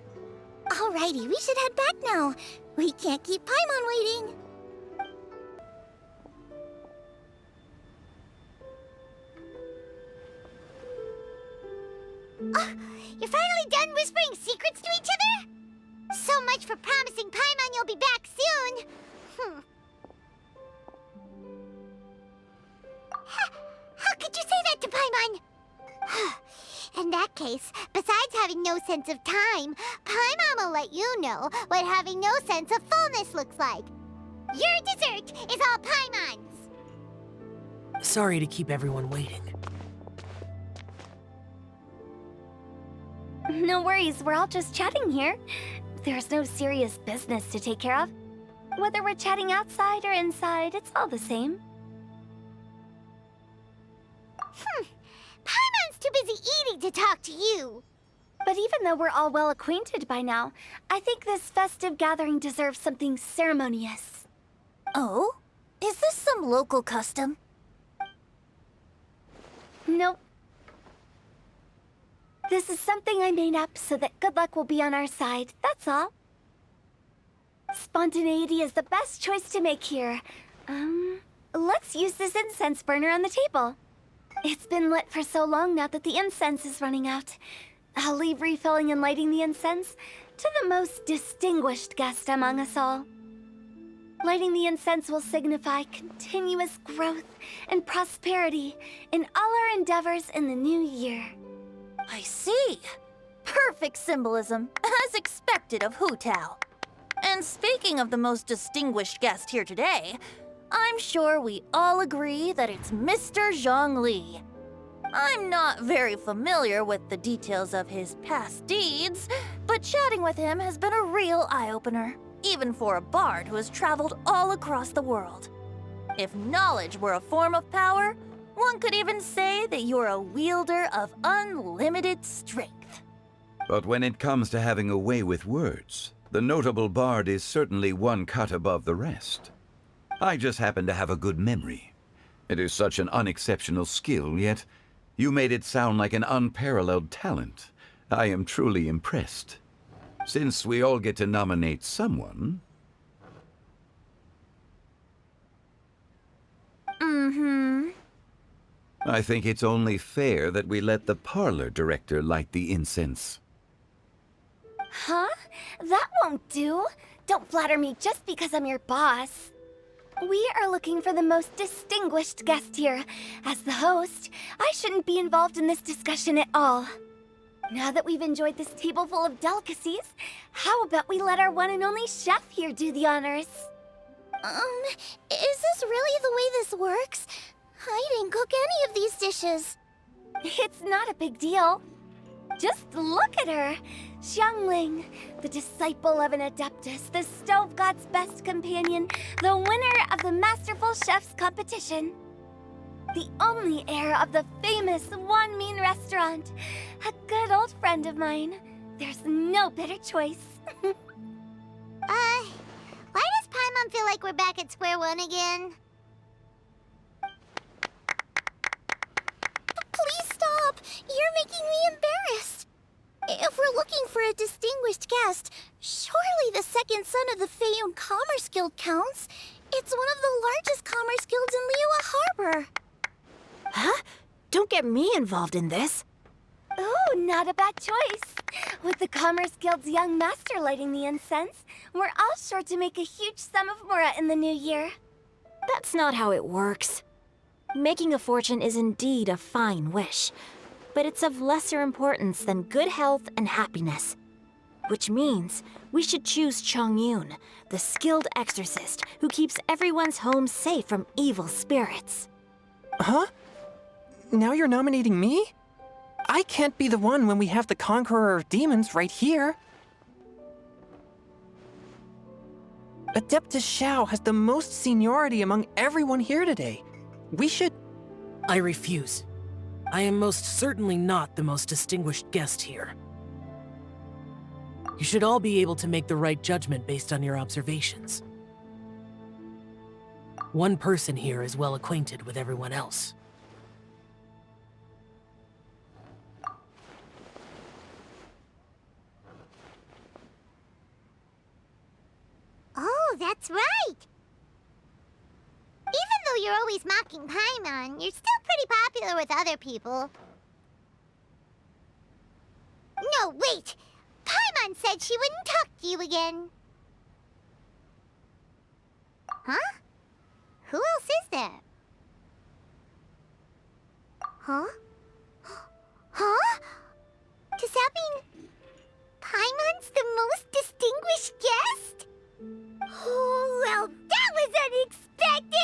Alrighty, we should head back now. We can't keep Paimon waiting. Oh, you're finally done whispering secrets to each other? So much for promising Paimon you'll be back soon. How could you say that to Paimon? In that case, besides having no sense of time, Paimon will let you know what having no sense of fullness looks like. Your dessert is all Paimon's. Sorry to keep everyone waiting. No worries, we're all just chatting here. There's no serious business to take care of. Whether we're chatting outside or inside, it's all the same. Paimon's too busy eating to talk to you. But even though we're all well acquainted by now, I think this festive gathering deserves something ceremonious. Oh? Is this some local custom? Nope. This is something I made up so that good luck will be on our side, that's all. Spontaneity is the best choice to make here. Let's use this incense burner on the table. It's been lit for so long now that the incense is running out. I'll leave refilling and lighting the incense to the most distinguished guest among us all. Lighting the incense will signify continuous growth and prosperity in all our endeavors in the new year. I see. Perfect symbolism, as expected of Hu Tao. And speaking of the most distinguished guest here today, I'm sure we all agree that it's Mr. Zhongli. I'm not very familiar with the details of his past deeds, but chatting with him has been a real eye-opener, even for a bard who has traveled all across the world. If knowledge were a form of power, one could even say that you're a wielder of unlimited strength. But when it comes to having a way with words, the notable bard is certainly one cut above the rest. I just happen to have a good memory. It is such an unexceptional skill, yet you made it sound like an unparalleled talent. I am truly impressed. Since we all get to nominate someone... I think it's only fair that we let the parlor director light the incense. Huh? That won't do. Don't flatter me just because I'm your boss. We are looking for the most distinguished guest here. As the host, I shouldn't be involved in this discussion at all. Now that we've enjoyed this table full of delicacies, how about we let our one and only chef here do the honors? Is this really the way this works? I didn't cook any of these dishes. It's not a big deal. Just look at her! Xiangling, the disciple of an adeptus, the stove god's best companion, the winner of the Masterful Chef's competition. The only heir of the famous Wanmin restaurant. A good old friend of mine. There's no better choice. Why does Paimon feel like we're back at square one again? Please stop! You're making me embarrassed. If we're looking for a distinguished guest, surely the second son of the Feiyun Commerce Guild counts. It's one of the largest commerce guilds in Liyue Harbor. Huh? Don't get me involved in this. Ooh, not a bad choice. With the Commerce Guild's young master lighting the incense, we're all sure to make a huge sum of mora in the new year. That's not how it works. Making a fortune is indeed a fine wish, but it's of lesser importance than good health and happiness. Which means we should choose Chongyun, the skilled exorcist who keeps everyone's home safe from evil spirits. Huh? Now you're nominating me? I can't be the one when we have the Conqueror of Demons right here. Adeptus Xiao has the most seniority among everyone here today. We should... I refuse. I am most certainly not the most distinguished guest here. You should all be able to make the right judgment based on your observations. One person here is well acquainted with everyone else. Oh, that's right! Even though you're always mocking Paimon, you're still pretty popular with other people. No, wait! Paimon said she wouldn't talk to you again. Huh? Who else is there? Huh? Huh? Does that mean Paimon's the most distinguished guest? Oh, well, that was unexpected!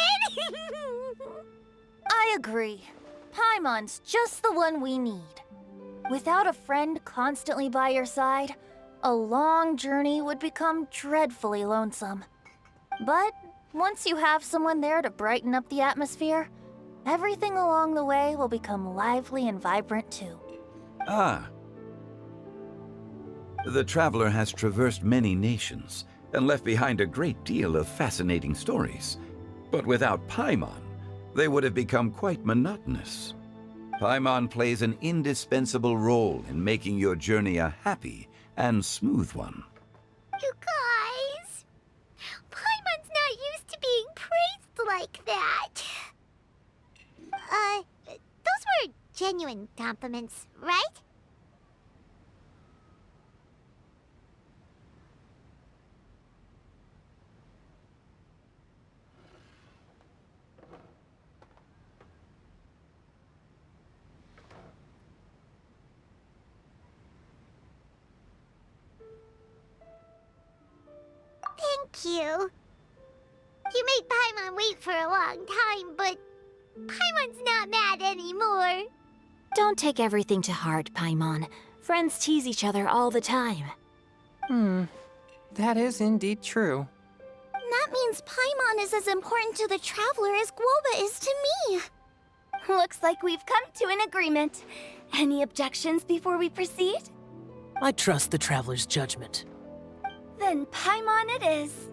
I agree. Paimon's just the one we need. Without a friend constantly by your side, a long journey would become dreadfully lonesome. But once you have someone there to brighten up the atmosphere, everything along the way will become lively and vibrant too. Ah. The traveler has traversed many nations and left behind a great deal of fascinating stories. But without Paimon, they would have become quite monotonous. Paimon plays an indispensable role in making your journey a happy and smooth one. You guys, Paimon's not used to being praised like that. Those were genuine compliments, right? Thank you. You made Paimon wait for a long time, but Paimon's not mad anymore. Don't take everything to heart, Paimon. Friends tease each other all the time. That is indeed true. That means Paimon is as important to the traveler as Guoba is to me. Looks like we've come to an agreement. Any objections before we proceed? I trust the traveler's judgment. Then Paimon it is.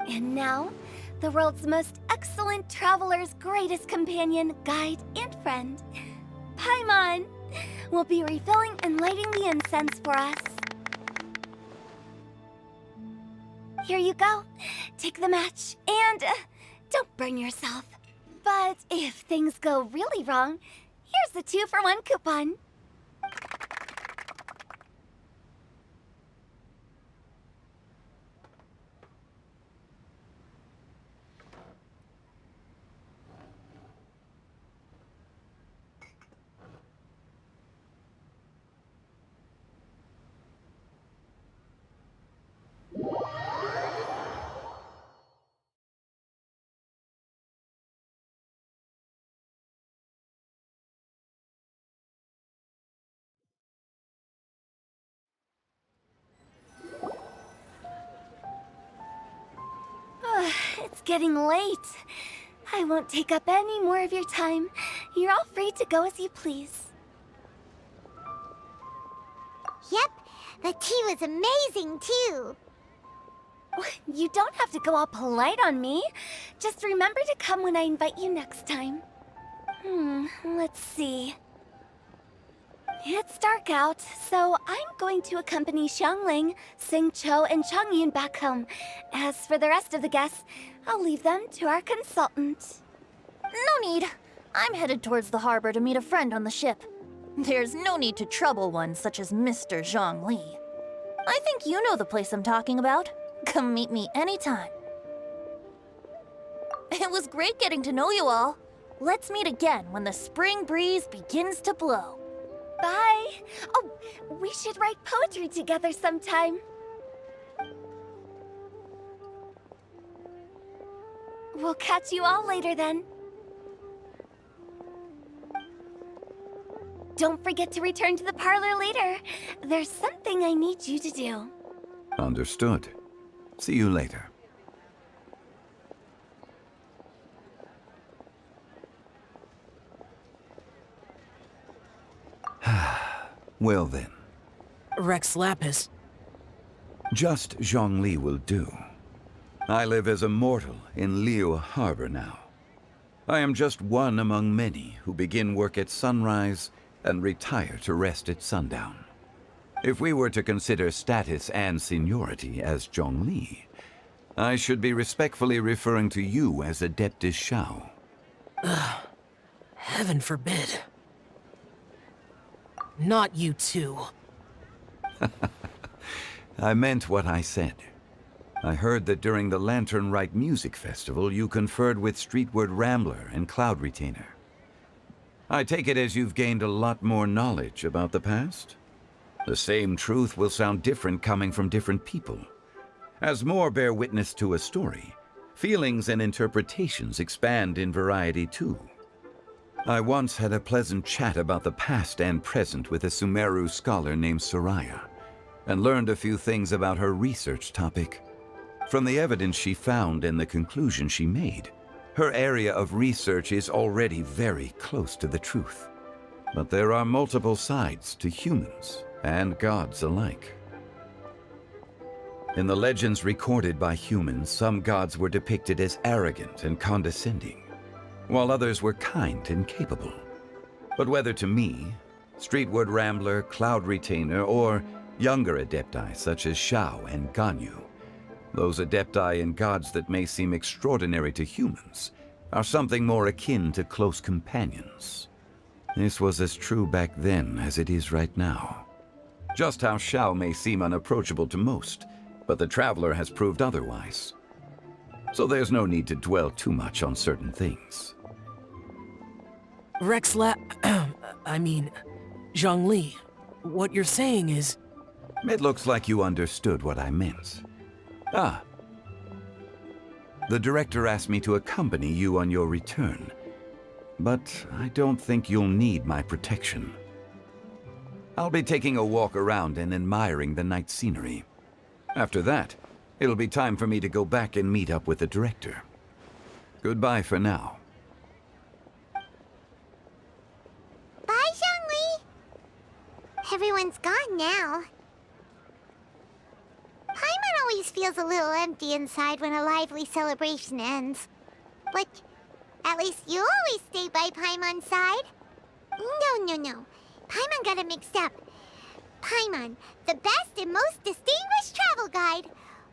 And now, the world's most excellent traveler's greatest companion, guide, and friend, Paimon, will be refilling and lighting the incense for us. Here you go. Take the match, and don't burn yourself. But if things go really wrong, here's the 2-for-1 coupon. It's getting late. I won't take up any more of your time. You're all free to go as you please. Yep, the tea was amazing too. You don't have to go all polite on me. Just remember to come when I invite you next time. Let's see. It's dark out, so I'm going to accompany Xiangling, Xingqiu, and Chongyun back home. As for the rest of the guests, I'll leave them to our consultant. No need. I'm headed towards the harbor to meet a friend on the ship. There's no need to trouble one such as Mr. Zhongli. I think you know the place I'm talking about. Come meet me anytime. It was great getting to know you all. Let's meet again when the spring breeze begins to blow. Bye. Oh, we should write poetry together sometime. We'll catch you all later then. Don't forget to return to the parlor later. There's something I need you to do. Understood. See you later. Well then. Rex Lapis. Just Zhongli will do. I live as a mortal in Liu Harbor now. I am just one among many who begin work at sunrise and retire to rest at sundown. If we were to consider status and seniority as Zhongli, I should be respectfully referring to you as Adeptus Shao. Heaven forbid. Not you too. I meant what I said. I heard that during the Rite Music Festival, you conferred with Streetward Rambler and Cloud Retainer. I take it as you've gained a lot more knowledge about the past? The same truth will sound different coming from different people. As more bear witness to a story, feelings and interpretations expand in variety too. I once had a pleasant chat about the past and present with a Sumeru scholar named Soraya, and learned a few things about her research topic. From the evidence she found and the conclusion she made, her area of research is already very close to the truth. But there are multiple sides to humans and gods alike. In the legends recorded by humans, some gods were depicted as arrogant and condescending, while others were kind and capable. But whether to me, Streetward Rambler, Cloud Retainer, or younger adepti such as Shao and Ganyu, those adepti and gods that may seem extraordinary to humans are something more akin to close companions. This was as true back then as it is right now. Just how Shao may seem unapproachable to most, but the Traveler has proved otherwise. So there's no need to dwell too much on certain things. Zhongli, what you're saying is... It looks like you understood what I meant. Ah. The director asked me to accompany you on your return, but I don't think you'll need my protection. I'll be taking a walk around and admiring the night scenery. After that, it'll be time for me to go back and meet up with the director. Goodbye for now. Bye, Zhongli! Everyone's gone now. Paimon always feels a little empty inside when a lively celebration ends. But at least you always stay by Paimon's side. No. Paimon got it mixed up. Paimon, the best and most distinguished travel guide,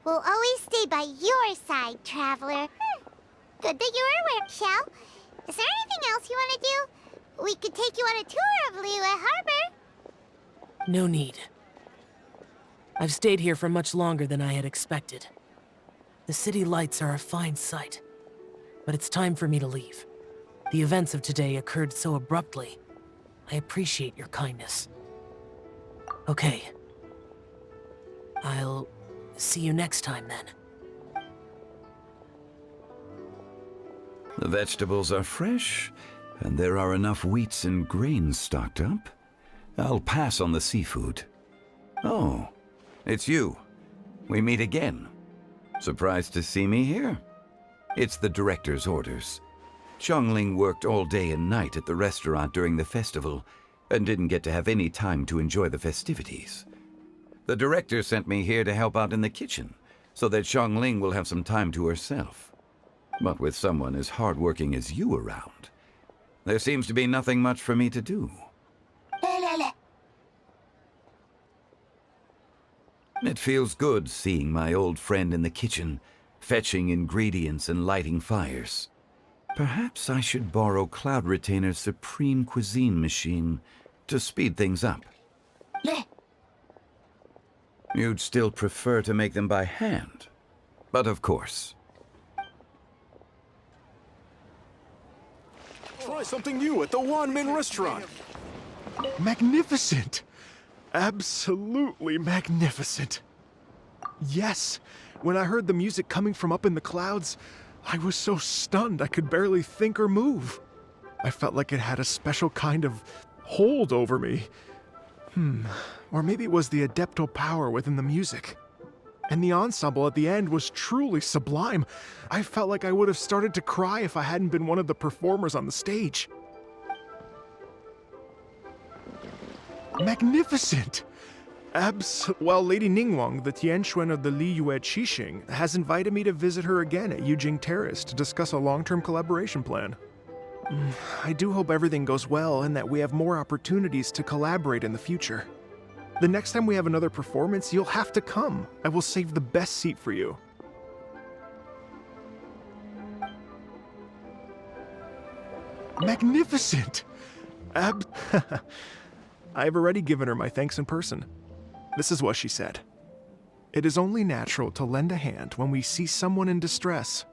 will always stay by your side, Traveler. Good that you were aware, Shao. Is there anything else you want to do? We could take you on a tour of Liyue Harbor. No need. I've stayed here for much longer than I had expected. The city lights are a fine sight, but it's time for me to leave. The events of today occurred so abruptly. I appreciate your kindness. Okay. I'll see you next time then. The vegetables are fresh, and there are enough wheats and grains stocked up. I'll pass on the seafood. Oh, it's you. We meet again. Surprised to see me here? It's the director's orders. Xiangling worked all day and night at the restaurant during the festival and didn't get to have any time to enjoy the festivities. The director sent me here to help out in the kitchen so that Xiangling will have some time to herself. But with someone as hardworking as you around, there seems to be nothing much for me to do. It feels good seeing my old friend in the kitchen, fetching ingredients and lighting fires. Perhaps I should borrow Cloud Retainer's Supreme Cuisine machine to speed things up. You'd still prefer to make them by hand, but of course. Try something new at the Wanmin restaurant. Magnificent! Absolutely magnificent. Yes, when I heard the music coming from up in the clouds, I was so stunned I could barely think or move. I felt like it had a special kind of hold over me. Or maybe it was the adeptal power within the music. And the ensemble at the end was truly sublime. I felt like I would have started to cry if I hadn't been one of the performers on the stage. Magnificent! Well, Lady Ningguang, the Tianquan of the Liyue Qixing, has invited me to visit her again at Yujing Terrace to discuss a long-term collaboration plan. I do hope everything goes well and that we have more opportunities to collaborate in the future. The next time we have another performance, you'll have to come. I will save the best seat for you. Magnificent! I've already given her my thanks in person. This is what she said. It is only natural to lend a hand when we see someone in distress.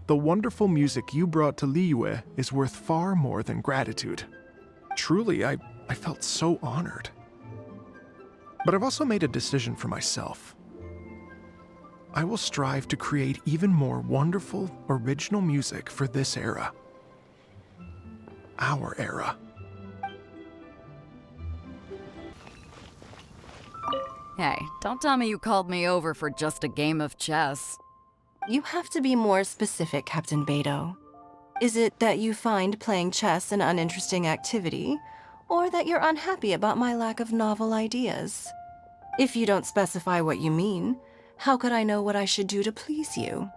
The wonderful music you brought to Liyue is worth far more than gratitude. Truly, I felt so honored. But I've also made a decision for myself. I will strive to create even more wonderful, original music for this era. Our era. Hey, don't tell me you called me over for just a game of chess. You have to be more specific, Captain Beidou. Is it that you find playing chess an uninteresting activity, or that you're unhappy about my lack of novel ideas? If you don't specify what you mean, how could I know what I should do to please you?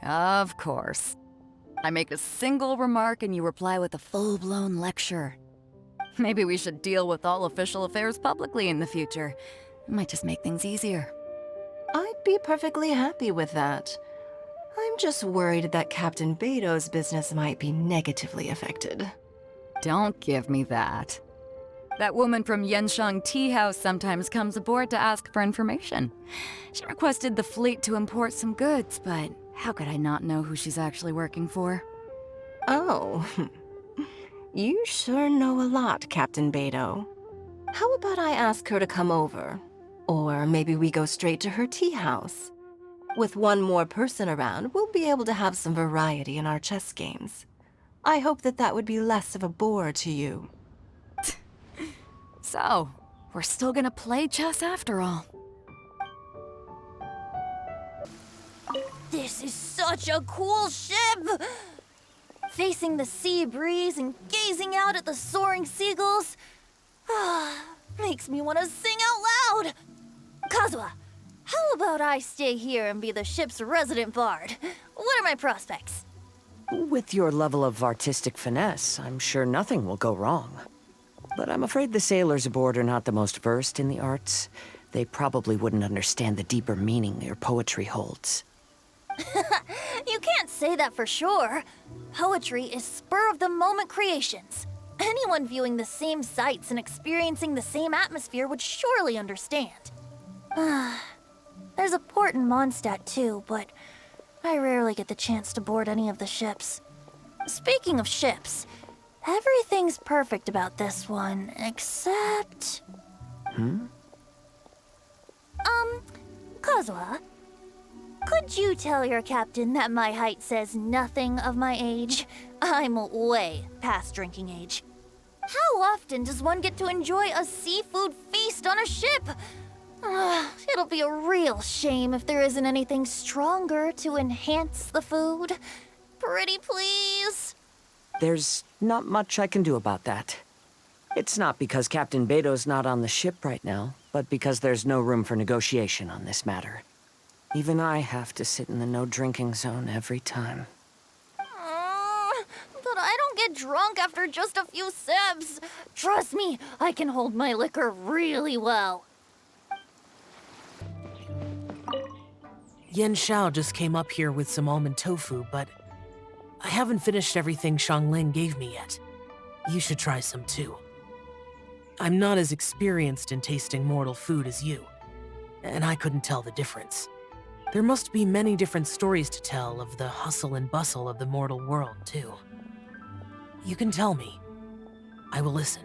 Of course. I make a single remark and you reply with a full-blown lecture. Maybe we should deal with all official affairs publicly in the future. It might just make things easier. I'd be perfectly happy with that. I'm just worried that Captain Beidou's business might be negatively affected. Don't give me that. That woman from Yanshang Tea House sometimes comes aboard to ask for information. She requested the fleet to import some goods, but how could I not know who she's actually working for? Oh, you sure know a lot, Captain Beidou. How about I ask her to come over? Or maybe we go straight to her tea house. With one more person around, we'll be able to have some variety in our chess games. I hope that would be less of a bore to you. So, we're still gonna play chess after all. This is such a cool ship! Facing the sea breeze and gazing out at the soaring seagulls, makes me want to sing out loud! Kazuha, how about I stay here and be the ship's resident bard? What are my prospects? With your level of artistic finesse, I'm sure nothing will go wrong. But I'm afraid the sailors aboard are not the most versed in the arts. They probably wouldn't understand the deeper meaning your poetry holds. You can't say that for sure. Poetry is spur-of-the-moment creations. Anyone viewing the same sights and experiencing the same atmosphere would surely understand. There's a port in Mondstadt too, but I rarely get the chance to board any of the ships. Speaking of ships, everything's perfect about this one, except... Kazuha, could you tell your captain that my height says nothing of my age? I'm way past drinking age. How often does one get to enjoy a seafood feast on a ship? It'll be a real shame if there isn't anything stronger to enhance the food. Pretty please. There's not much I can do about that. It's not because Captain Beto's not on the ship right now, but because there's no room for negotiation on this matter. Even I have to sit in the no-drinking zone every time. But I don't get drunk after just a few sips. Trust me, I can hold my liquor really well. Yen Xiao just came up here with some almond tofu, but I haven't finished everything Xiangling gave me yet. You should try some too. I'm not as experienced in tasting mortal food as you, and I couldn't tell the difference. There must be many different stories to tell of the hustle and bustle of the mortal world, too. You can tell me. I will listen.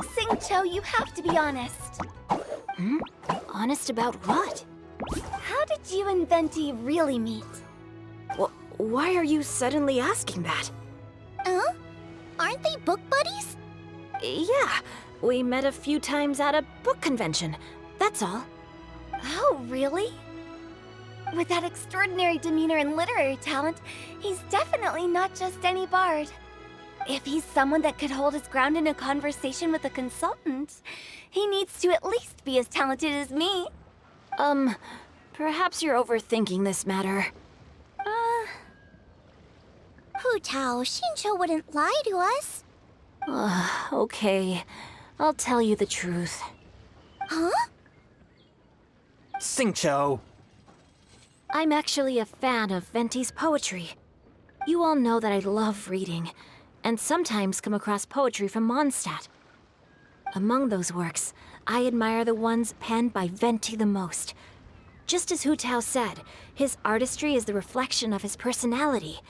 Xingqiu, you have to be honest. Honest about what? How did you and Venti really meet? Why are you suddenly asking that? Aren't they book buddies? Yeah, we met a few times at a book convention. That's all. Oh, really? With that extraordinary demeanor and literary talent, he's definitely not just any bard. If he's someone that could hold his ground in a conversation with a consultant, he needs to at least be as talented as me. Perhaps you're overthinking this matter. Hu Tao, Xingqiu wouldn't lie to us. Okay. I'll tell you the truth. Huh? Xingqiu! I'm actually a fan of Venti's poetry. You all know that I love reading, and sometimes come across poetry from Mondstadt. Among those works, I admire the ones penned by Venti the most. Just as Hu Tao said, his artistry is the reflection of his personality,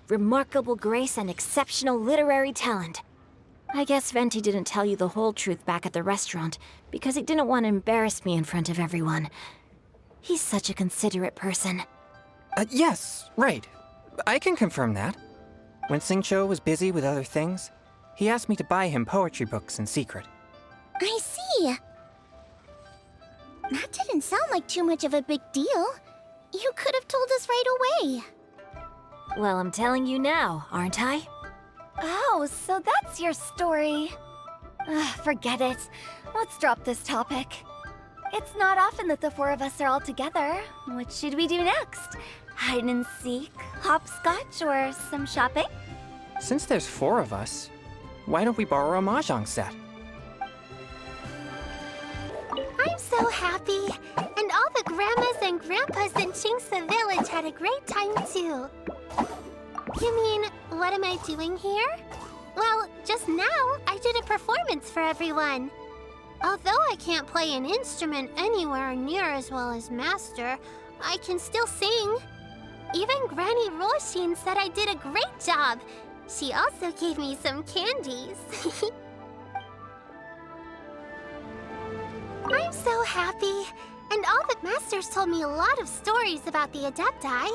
remarkable grace and exceptional literary talent. I guess Venti didn't tell you the whole truth back at the restaurant, because he didn't want to embarrass me in front of everyone. He's such a considerate person. Yes, right. I can confirm that. When Xingqiu was busy with other things, he asked me to buy him poetry books in secret. I see. That didn't sound like too much of a big deal. You could have told us right away. Well, I'm telling you now, aren't I? Oh, so that's your story. Forget it. Let's drop this topic. It's not often that the four of us are all together. What should we do next? Hide and seek, hopscotch, or some shopping? Since there's 4 of us, why don't we borrow a mahjong set? I'm so happy. And all the grandmas and grandpas in Qingce Village had a great time too. You mean, what am I doing here? Well, just now, I did a performance for everyone. Although I can't play an instrument anywhere near as well as Master, I can still sing. Even Granny Roshin said I did a great job. She also gave me some candies. I'm so happy. And all the masters told me a lot of stories about the Adepti.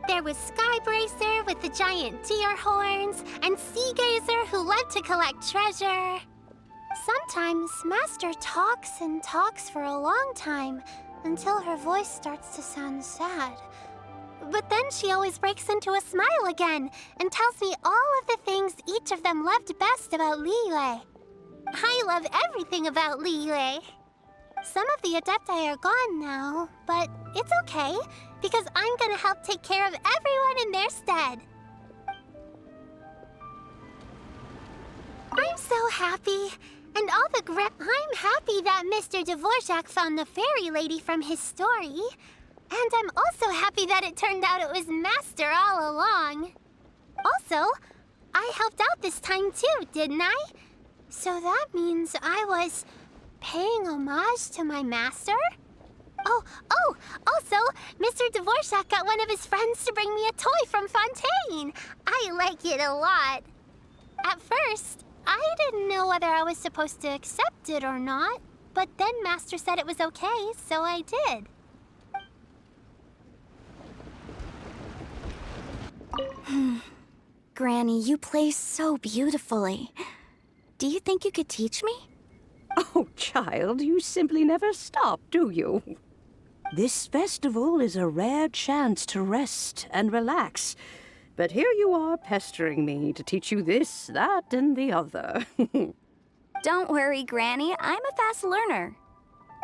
There was Skybracer with the giant deer horns, and Sea Gazer who loved to collect treasure. Sometimes Master talks and talks for a long time, until her voice starts to sound sad. But then she always breaks into a smile again, and tells me all of the things each of them loved best about Liyue. I love everything about Liyue. Some of the Adepti are gone now, but it's okay, because I'm gonna help take care of everyone in their stead. I'm so happy. And all the I'm happy that Mr. Dvorak found the fairy lady from his story. And I'm also happy that it turned out it was Master all along. Also, I helped out this time too, didn't I? So that means I was paying homage to my master? Oh, also, Mr. Dvorak got one of his friends to bring me a toy from Fontaine. I like it a lot. At first, I didn't know whether I was supposed to accept it or not, but then Master said it was okay, so I did. Granny, you play so beautifully. Do you think you could teach me? Oh, child, you simply never stop, do you? This festival is a rare chance to rest and relax. But here you are pestering me to teach you this, that, and the other. Don't worry, Granny. I'm a fast learner.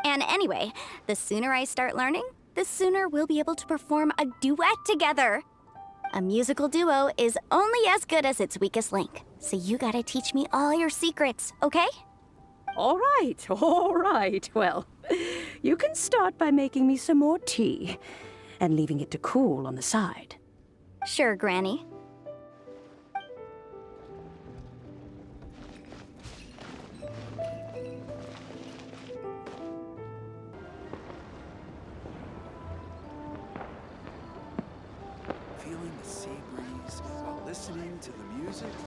And anyway, the sooner I start learning, the sooner we'll be able to perform a duet together. A musical duo is only as good as its weakest link. So you gotta teach me all your secrets, okay? All right. Well, you can start by making me some more tea and leaving it to cool on the side. Sure, Granny. Feeling the sea breeze while listening to the music.